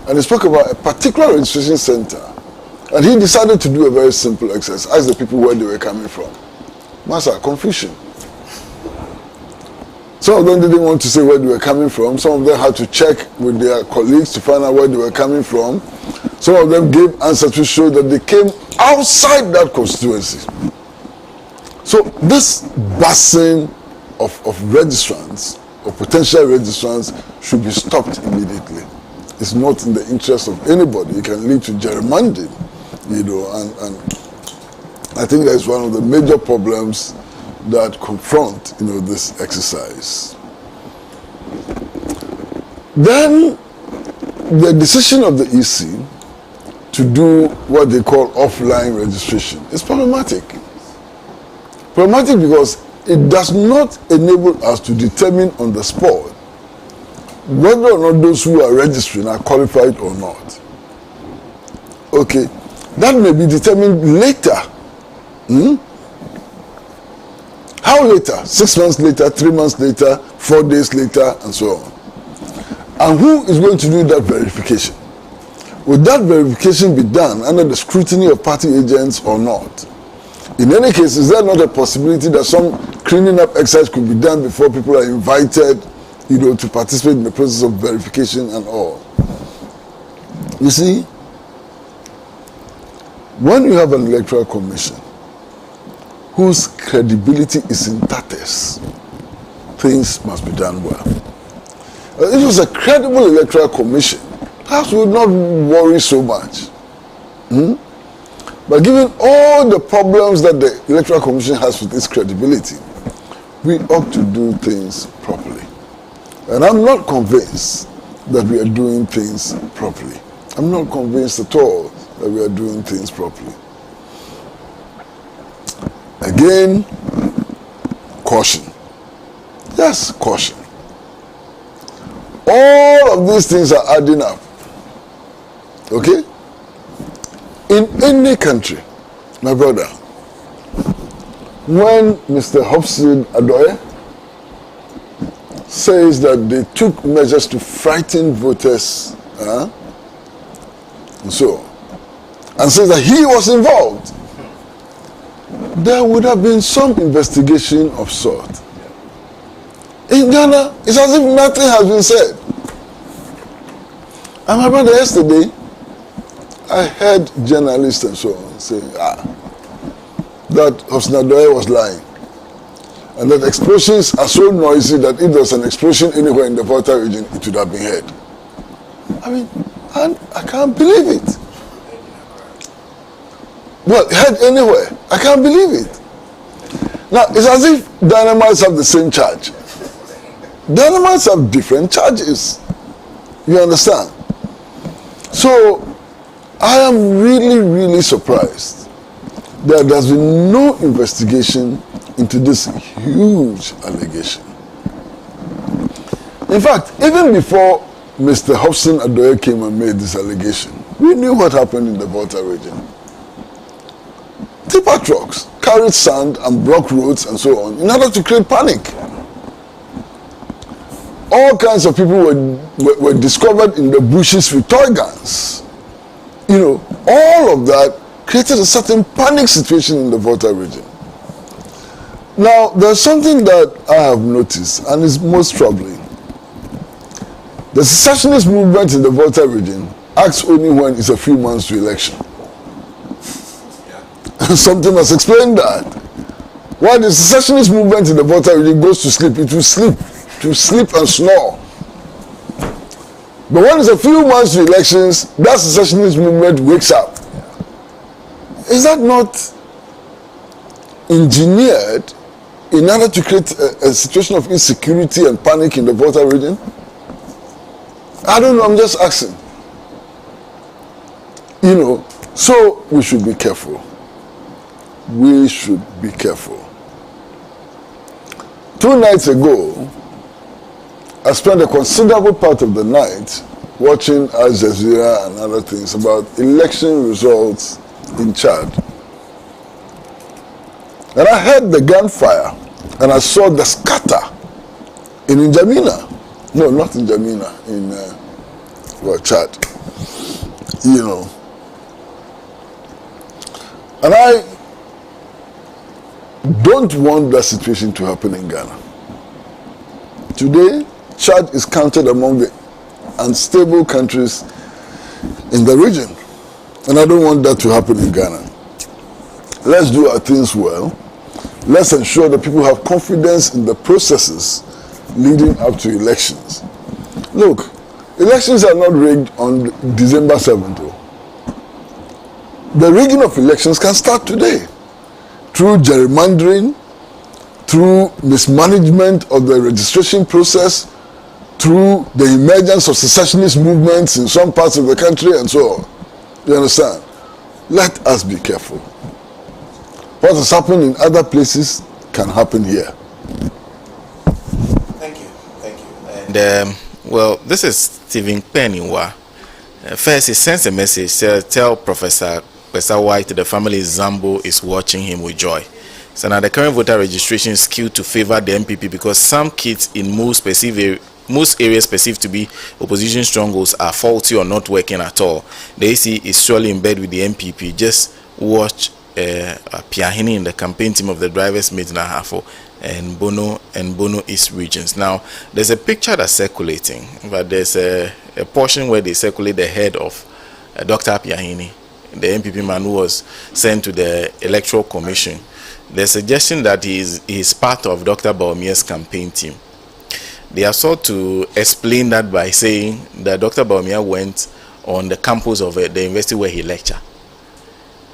S7: And he spoke about a particular registration center. And he decided to do a very simple exercise, ask the people where they were coming from. Master, confusion. Some of them didn't want to say where they were coming from. Some of them had to check with their colleagues to find out where they were coming from. Some of them gave answers to show that they came outside that constituency. So this busing of registrants, or potential registrants, should be stopped immediately. It's not in the interest of anybody. It can lead to gerrymandering, and I think that is one of the major problems that confront, this exercise. Then the decision of the EC to do what they call offline registration is problematic. Problematic because it does not enable us to determine on the spot whether or not those who are registering are qualified or not. Okay, that may be determined later. How later? 6 months later, 3 months later, 4 days later, and so on. And who is going to do that verification? Will that verification be done under the scrutiny of party agents or not? In any case, is there not a possibility that some cleaning up exercise could be done before people are invited, to participate in the process of verification and all? You see, when you have an electoral commission whose credibility is in tatters, things must be done well. If it was a credible electoral commission, perhaps we would not worry so much. But given all the problems that the electoral commission has with its credibility, we ought to do things properly. And I'm not convinced that we are doing things properly. I'm not convinced at all that we are doing things properly. Again, caution. Yes, caution. All of these things are adding up. Okay? In any country, my brother, when Mr. Hobson Adoye says that they took measures to frighten voters, and so on, and says that he was involved, there would have been some investigation of sort. In Ghana, it's as if nothing has been said. And my brother, yesterday, I heard journalists and so on saying that Hobson Adoye was lying. And that explosions are so noisy that if there was an explosion anywhere in the Volta region, it would have been heard. I mean, and I can't believe it. Well, heard anywhere. I can't believe it. Now, it's as if dynamites have the same charge. Dynamites have different charges. You understand? So, I am really, really surprised that there's been no investigation into this huge allegation. In fact, even before Mr. Hobson Adoye came and made this allegation, we knew what happened in the Volta region. Tipper trucks carried sand and blocked roads and so on in order to create panic. All kinds of people were discovered in the bushes with toy guns. You know, all of that created a certain panic situation in the Volta region. Now, there's something that I have noticed and is most troubling. The secessionist movement in the Volta region acts only when it's a few months to election. Something must explain that. While the secessionist movement in the Volta region goes to sleep, it will sleep and snore. But when it's a few months to elections, that secessionist movement wakes up. Is that not engineered in order to create a situation of insecurity and panic in the Volta region? I don't know, I'm just asking. You know, so we should be careful. We should be careful. 2 nights ago, I spent a considerable part of the night watching Al Jazeera and other things about election results in Chad. And I heard the gunfire and I saw the scatter in N'Djamena. No, not in N'Djamena, in Chad. You know. And I don't want that situation to happen in Ghana. Today, Chad is counted among the unstable countries in the region. And I don't want that to happen in Ghana. Let's do our things well. Let's ensure that people have confidence in the processes leading up to elections. Look, elections are not rigged on December 7th. The rigging of elections can start today through gerrymandering, through mismanagement of the registration process, through the emergence of secessionist movements in some parts of the country and so on. You understand? Let us be careful. What has happened in other places can happen here.
S8: Thank you. And well, this is Stephen Pennywa. First, he sends a message. Tell Professor White the family Zambo is watching him with joy. So now the current voter registration is skewed to favor the MPP because some kids in most areas perceived to be opposition strongholds are faulty or not working at all. The AC is surely in bed with the MPP. Just watch Piahini in the campaign team of the drivers mate Nahafo and Bono East regions. Now, there's a picture that's circulating, but there's a portion where they circulate the head of Dr. Piahini, the MPP man who was sent to the Electoral Commission. There's a suggestion that he is part of Dr. Bawumia's campaign team. They are sought to explain that by saying that Dr. Bawumia went on the campus of the university where he lectured.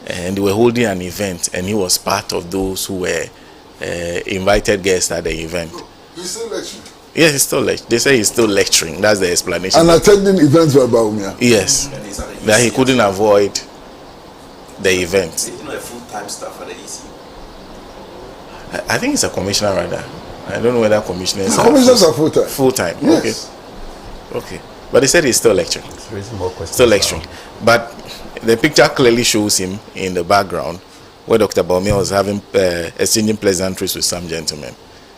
S8: And they were holding an event, and he was part of those who were invited guests at the event.
S7: He's still lecturing?
S8: Yes, he's still lecturing. They say he's still lecturing. That's the explanation.
S7: And attending events by Bawumia?
S8: Yes. That he couldn't avoid the event.
S10: He's not a full-time staff at the EC.
S8: I think it's a commissioner rather. I don't know whether commissioners
S7: are full-time.
S8: Full-time,
S7: yes.
S8: Okay. But he said he's still lecturing. Still lecturing. But the picture clearly shows him in the background where Dr. Baumia was having exchanging pleasantries with some gentlemen.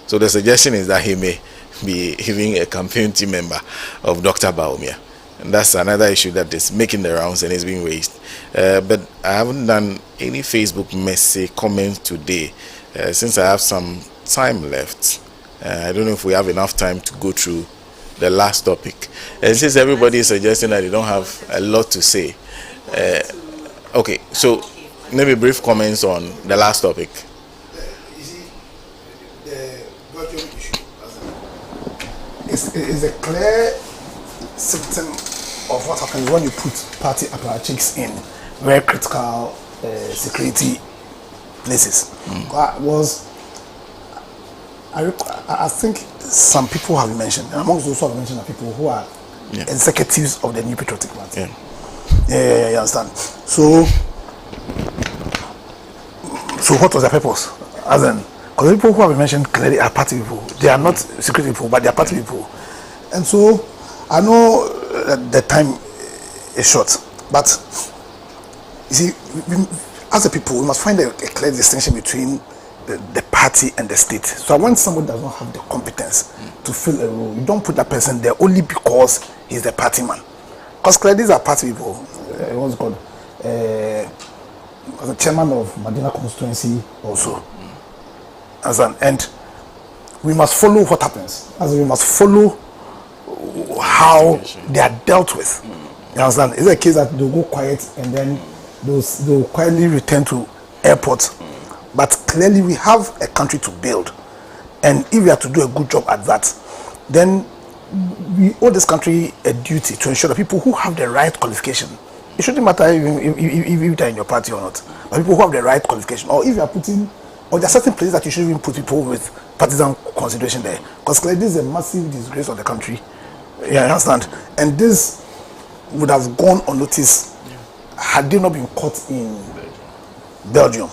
S8: So the suggestion is that he may be even a campaign team member of Dr. Baumia. And that's another issue that is making the rounds and is being raised. But I haven't done any Facebook message comments today. Since I have some time left, I don't know if we have enough time to go through the last topic. And since everybody is suggesting that they don't have a lot to say, okay, so maybe brief comments on the last topic.
S10: You see, the Belgium issue is a clear symptom of what happens when you put party apparatchiks in very critical security places. I think some people have mentioned, and amongst those who have mentioned are people who are executives of the New Patriotic Party. Yeah, you understand? So what was their purpose? As in, because the people who have mentioned clearly are party people. They are not security people, but they are party people. And so I know the time is short, but you see, as a people, we must find a clear distinction between the party and the state. So when somebody does not have the competence to fill a role, you don't put that person there only because he's the party man. Because clearly these are party people. What's it called? The chairman of Medina constituency also. And we must follow what happens. As we must follow how they are dealt with. You understand? It's a case that they'll go quiet and then they'll quietly return to airport. But clearly we have a country to build. And if we are to do a good job at that, then we owe this country a duty to ensure that people who have the right qualification, it shouldn't matter if you are in your party or not, but people who have the right qualification, or if you are putting, or there are certain places that you shouldn't even put people with partisan consideration there. Because clearly this is a massive disgrace of the country. Yeah, I understand. And this would have gone unnoticed had they not been caught in Belgium.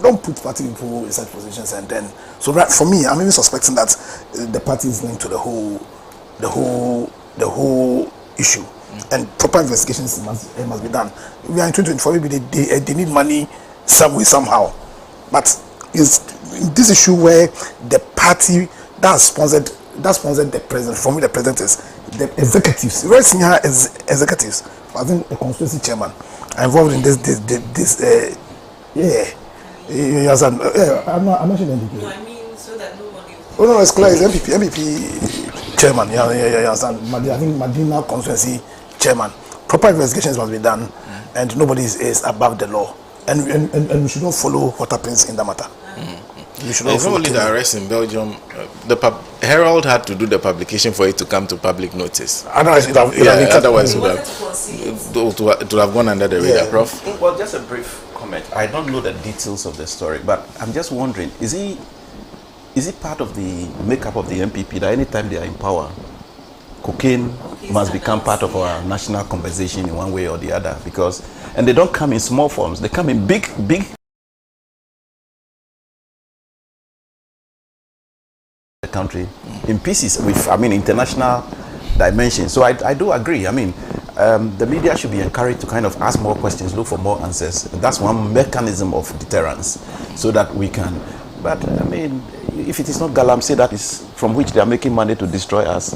S10: Don't put party people in such positions, and then so for me, I'm even suspecting that the party is linked to the whole issue, and proper investigations must be done. We are in 2024. Maybe they need money some way somehow, but it's this issue where the party that sponsored the president. For me, the president is the executives, very senior executives. I think the constituency chairman are involved in this. Yes, I'm not sure NPP.
S11: No, I mean so that nobody.
S10: Oh no, it's clear. It's MPP chairman. Yeah. I think Medina constituency chairman. Proper investigations must be done, and nobody is above the law. And we should not follow what happens in the matter. We should not
S8: it's not only the arrest in Belgium. The Herald had to do the publication for it to come to public notice.
S10: Otherwise, it would
S8: have gone under the radar, Prof.
S9: Well, just a brief comment. I don't know the details of the story, but I'm just wondering: is it part of the makeup of the MPP that anytime they are in power, cocaine must become part of our national conversation in one way or the other? Because they don't come in small forms; they come in big. The country in pieces with, international dimension. So I do agree. The media should be encouraged to kind of ask more questions, look for more answers. That's one mechanism of deterrence, so that we can. But if it is not galamsey that is from which they are making money to destroy us,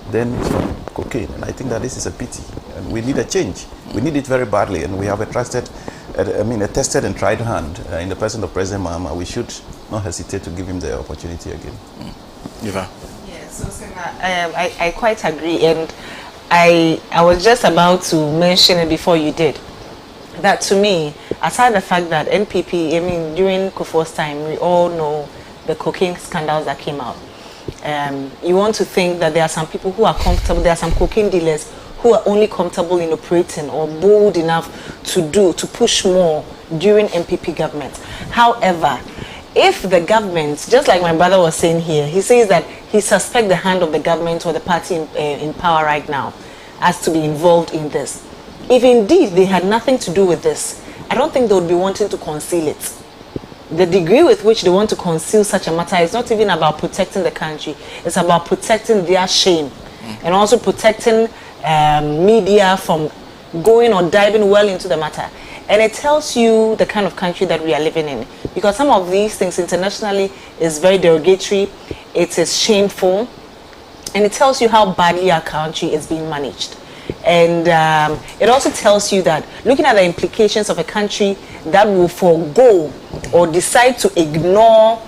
S9: then it's from cocaine. And I think that this is a pity, and we need a change. We need it very badly, and we have a tested and tried hand in the person of President Mahama. We should not hesitate to give him the opportunity again.
S11: Yes, I quite agree, and I was just about to mention it before you did. That to me, aside the fact that NPP, during Kufuor's time, we all know the cocaine scandals that came out. You want to think that there are some people who are comfortable, there are some cocaine dealers who are only comfortable in operating or bold enough to push more during NPP government. However, if the government, just like my brother was saying here, he says that he suspects the hand of the government or the party in power right now as to be involved in this. If indeed they had nothing to do with this, I don't think they would be wanting to conceal it. the degree with which they want to conceal such a matter is not even about protecting the country. It's about protecting their shame and also protecting media from going or diving well into the matter. And it tells you the kind of country that we are living in. Because some of these things internationally is very derogatory, it is shameful, and it tells you how badly our country is being managed. And it also tells you that looking at the implications of a country that will forego or decide to ignore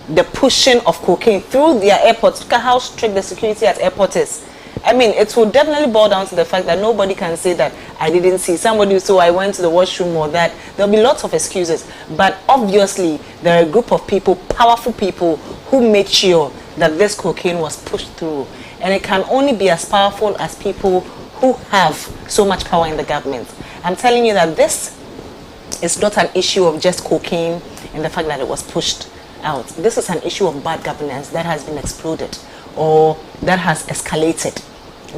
S11: the pushing of cocaine through their airports. Look at how strict the security at airport is. I mean, it will definitely boil down to the fact that nobody can say that I didn't see somebody, so I went to the washroom or that. There'll be lots of excuses. But obviously, there are a group of people, powerful people, who made sure that this cocaine was pushed through. And it can only be as powerful as people who have so much power in the government. I'm telling you that this is not an issue of just cocaine and the fact that it was pushed out. This is an issue of bad governance that has been exploded or that has escalated.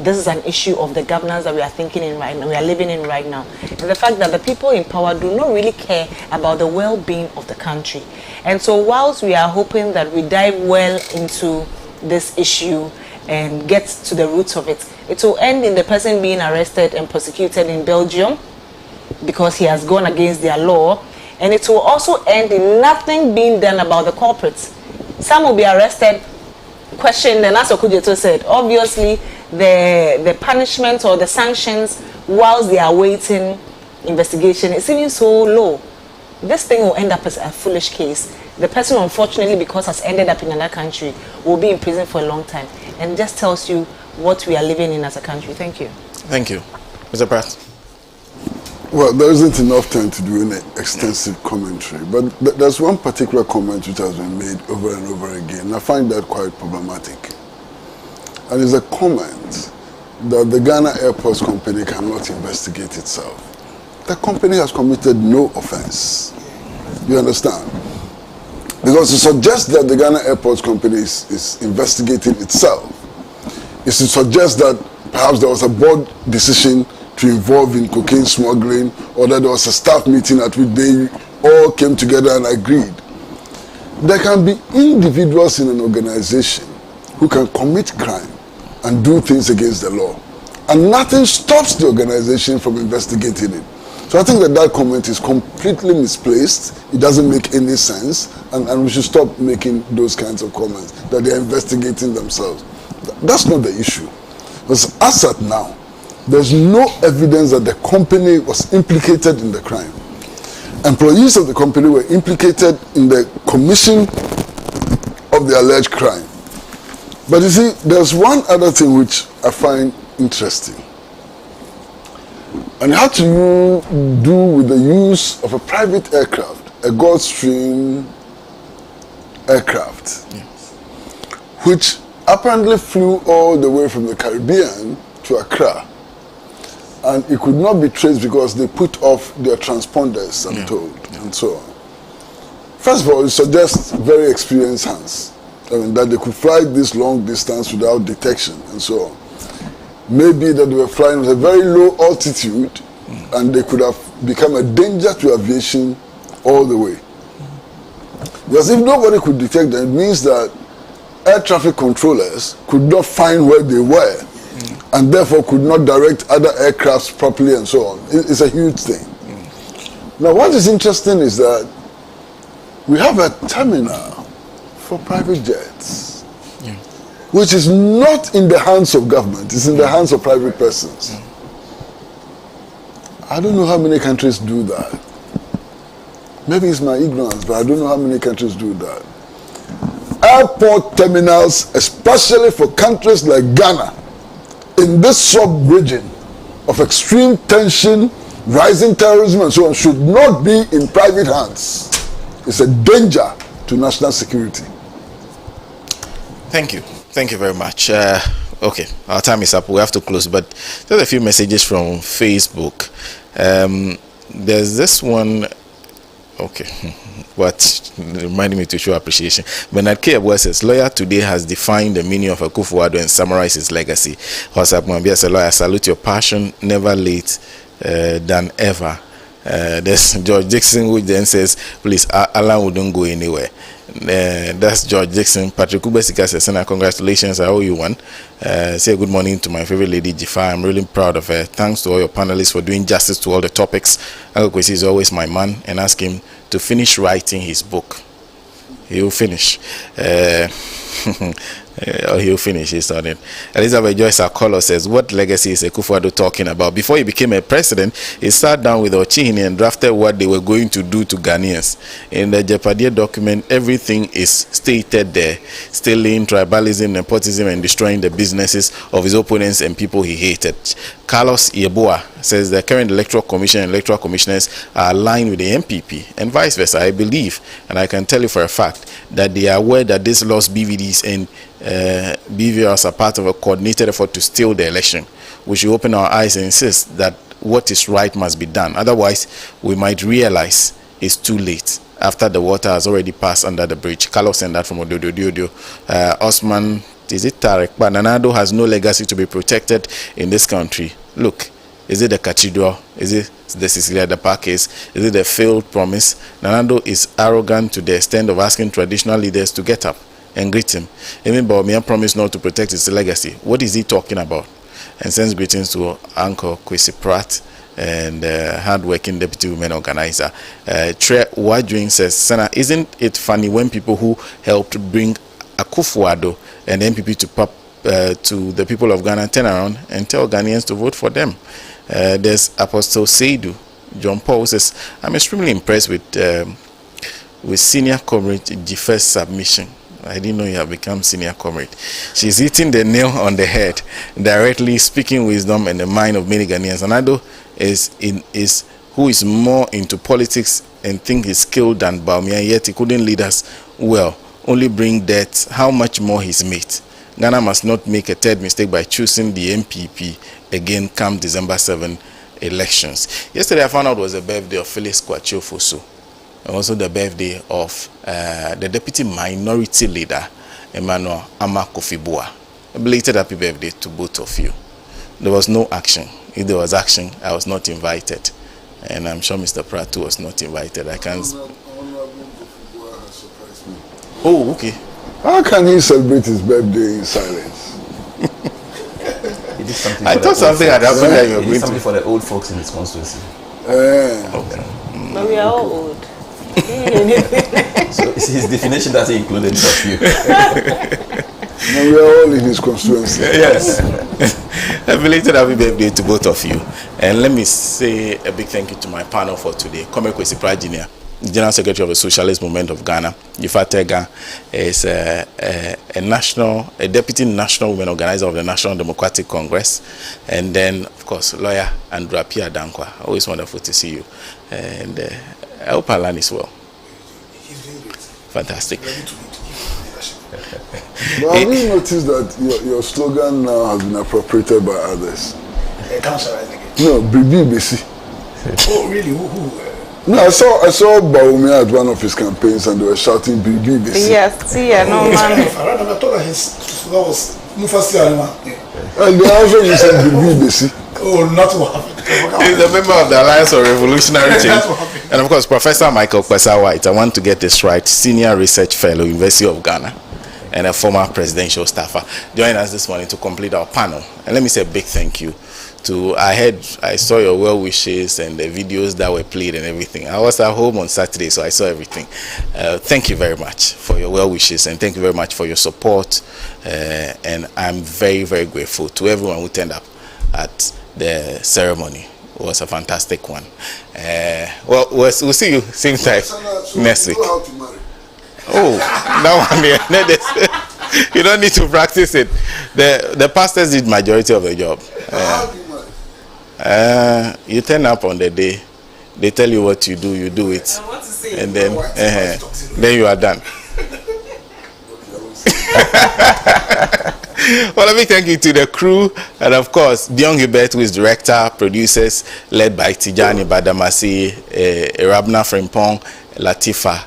S11: This is an issue of the governance that we are thinking in right now, we are living in right now. And the fact that the people in power do not really care about the well-being of the country. And so whilst we are hoping that we dive well into this issue and get to the roots of it, it will end in the person being arrested and prosecuted in Belgium because he has gone against their law. And it will also end in nothing being done about the culprits. Some will be arrested, questioned, and as Okujeto said, obviously the punishment or the sanctions whilst they are waiting investigation is even so low. This thing will end up as a foolish case. The person, unfortunately, because has ended up in another country, will be in prison for a long time. And it just tells you what we are living in as a country. Thank you.
S8: Thank you. Mr. Pratt.
S7: Well, there isn't enough time to do any extensive commentary, but there's one particular comment which has been made over and over again, and I find that quite problematic. And it's a comment that the Ghana Airports Company cannot investigate itself. The company has committed no offense. You understand? Because to suggest that the Ghana Airports Company is investigating itself is to suggest that perhaps there was a board decision to involve in cocaine smuggling, or that there was a staff meeting at which they all came together and agreed. There can be individuals in an organization who can commit crime and do things against the law, and nothing stops the organization from investigating it. So I think that comment is completely misplaced. It doesn't make any sense, and we should stop making those kinds of comments that they're investigating themselves. That's not the issue. Because as at now, there's no evidence that the company was implicated in the crime. Employees of the company were implicated in the commission of the alleged crime. But you see, there's one other thing which I find interesting. And it had to do with the use of a private aircraft, a Gulfstream aircraft, yes, which apparently flew all the way from the Caribbean to Accra. And it could not be traced because they put off their transponders, I'm told, and so on. First of all, it suggests very experienced hands. I mean, that they could fly this long distance without detection and so on. Maybe that they were flying at a very low altitude and they could have become a danger to aviation all the way. Because if nobody could detect them, it means that air traffic controllers could not find where they were, and therefore could not direct other aircrafts properly and so on. It's a huge thing. Now, what is interesting is that we have a terminal for private jets, which is not in the hands of government, it's in the hands of private persons. I don't know how many countries do that. Maybe it's my ignorance, but I don't know how many countries do that. Airport terminals, especially for countries like Ghana, in this sub-region of extreme tension, rising terrorism and so on, should not be in private hands. It's a danger to national security.
S8: Thank you. Thank you very much. Okay, our time is up. We have to close, but there's a few messages from Facebook. There's this one. Okay, but reminding me to show appreciation. Bernard K. Abua says, lawyer today has defined the meaning of Akufo-Addo and summarized his legacy. Hosap Mwambia says, lawyer, salute your passion, never late than ever. There's George Dixon, who then says, please, Alan wouldn't go anywhere. That's George Dixon. Patrick Kubesika says, Senna, congratulations, I owe you one. Say good morning to my favorite lady, Jifa. I'm really proud of her. Thanks to all your panelists for doing justice to all the topics. Uncle Kwesi is always my man, and ask him to finish writing his book. He'll finish. He'll finish. He's on it. Elizabeth Joyce Akolo says, what legacy is Akufo-Addo talking about? Before he became a president, he sat down with Ochihini and drafted what they were going to do to Ghanaians. In the Jeopardy document, everything is stated there, stealing, tribalism, nepotism, and destroying the businesses of his opponents and people he hated. Carlos Yeboah says the current electoral commission and electoral commissioners are aligned with the MPP and vice versa. I believe, and I can tell you for a fact, that they are aware that these lost BVDs and BVRs are part of a coordinated effort to steal the election. We should open our eyes and insist that what is right must be done. Otherwise, we might realize it's too late after the water has already passed under the bridge. Carlos sent that from Ododo. Osman, is it Tarek? But Nanado has no legacy to be protected in this country. Look, is it the cathedral? Is it the Cecilia the Park case? Is it the failed promise? Nanado is arrogant to the extent of asking traditional leaders to get up and greet him. Even Bawumia promised not to protect his legacy. What is he talking about? And sends greetings to Uncle Kwesi Pratt and hard-working deputy women organizer. Tre Wadwin says, Sana, isn't it funny when people who helped bring Akufo-Addo and MPP to the people of Ghana turn around and tell Ghanaians to vote for them? There's Apostle Seidu. John Paul says, I'm extremely impressed with senior comrade Jife's submission. I didn't know you have become senior comrade. She's hitting the nail on the head, directly speaking wisdom in the mind of many Ghanaians. Anado is who is more into politics and think he's skilled than Bawumia, yet he couldn't lead us well, only bring death. How much more his mate? Ghana must not make a third mistake by choosing the MPP again come December 7 elections. Yesterday I found out it was the birthday of Felix Kwachio Fosu. And also the birthday of the deputy minority leader, Emmanuel Amakofibua. A belated happy birthday to both of you. There was no action. If there was action, I was not invited. And I'm sure Mr. Pratt was not invited. I can't. Oh, okay.
S7: How can he celebrate his birthday in silence?
S8: I thought something had happened that you were going to.
S9: Something for the old folks in his constituency.
S8: Okay.
S11: But we are all old.
S9: So his definition doesn't include any of you.
S7: No, we are all in his constituency.
S8: Yes. A belated happy birthday to both of you. And let me say a big thank you to my panel for today. Comrade Kwesi Pratt Jr., General Secretary of the Socialist Movement of Ghana. Jifa Tega is a deputy national women organizer of the National Democratic Congress. And then, of course, lawyer Andrew Apia Dankwa. Always wonderful to see you. And I hope Alan is well.
S10: He's doing great.
S8: Fantastic.
S10: Ready to lead leadership.
S7: But have you noticed that your slogan now has been appropriated by others?
S10: Councillor again.
S7: No, Bibi Besi.
S10: Oh, really? Who?
S7: No, I saw Bawumia at one of his campaigns and they were shouting Bibi Besi.
S11: Yes, see, I know, man.
S10: I thought that his slogan was Mufasi Alima.
S7: And they also used Bibi Besi.
S10: Oh, not what happened.
S8: He's a member of the Alliance of Revolutionary Change. And of course, Professor Michael Kwesa White, I want to get this right, Senior Research Fellow, University of Ghana, and a former presidential staffer, join us this morning to complete our panel. And let me say a big thank you to, I saw your well wishes and the videos that were played and everything. I was at home on Saturday, so I saw everything. Thank you very much for your well wishes, and thank you very much for your support. And I'm very, very grateful to everyone who turned up at the ceremony. It was a fantastic one. Well, we'll see you same time next week. Oh, that one there. You don't need to practice it. The pastors did majority of the job. You turn up on the day, they tell you what you do it, and then you are done. Well, let me thank you to the crew, and of course, Dion Hubert, who is director, producers, led by Tijani Badamasi, Rabna Frimpong, Latifa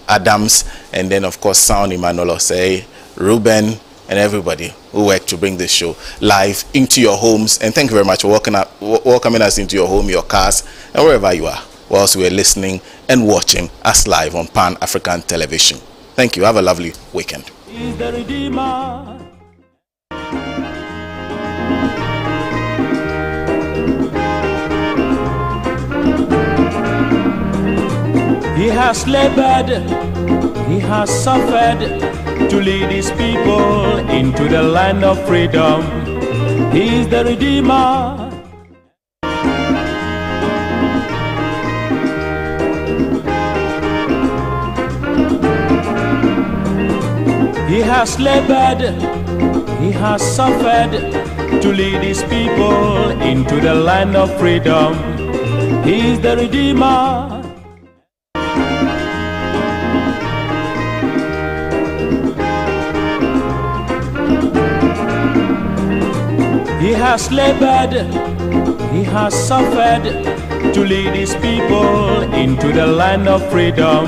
S8: Adams, and then, of course, Sound Emmanuel Osei, Ruben, and everybody who worked to bring this show live into your homes. And thank you very much for welcoming us into your home, your cars, and wherever you are, whilst we're listening and watching us live on Pan-African Television. Thank you. Have a lovely weekend.
S1: He's the Redeemer. He has labored, he has suffered to lead his people into the land of freedom. He is the Redeemer. He has labored, he has suffered to lead his people into the land of freedom. He is the Redeemer. He has labored, he has suffered to lead his people into the land of freedom.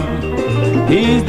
S1: He is the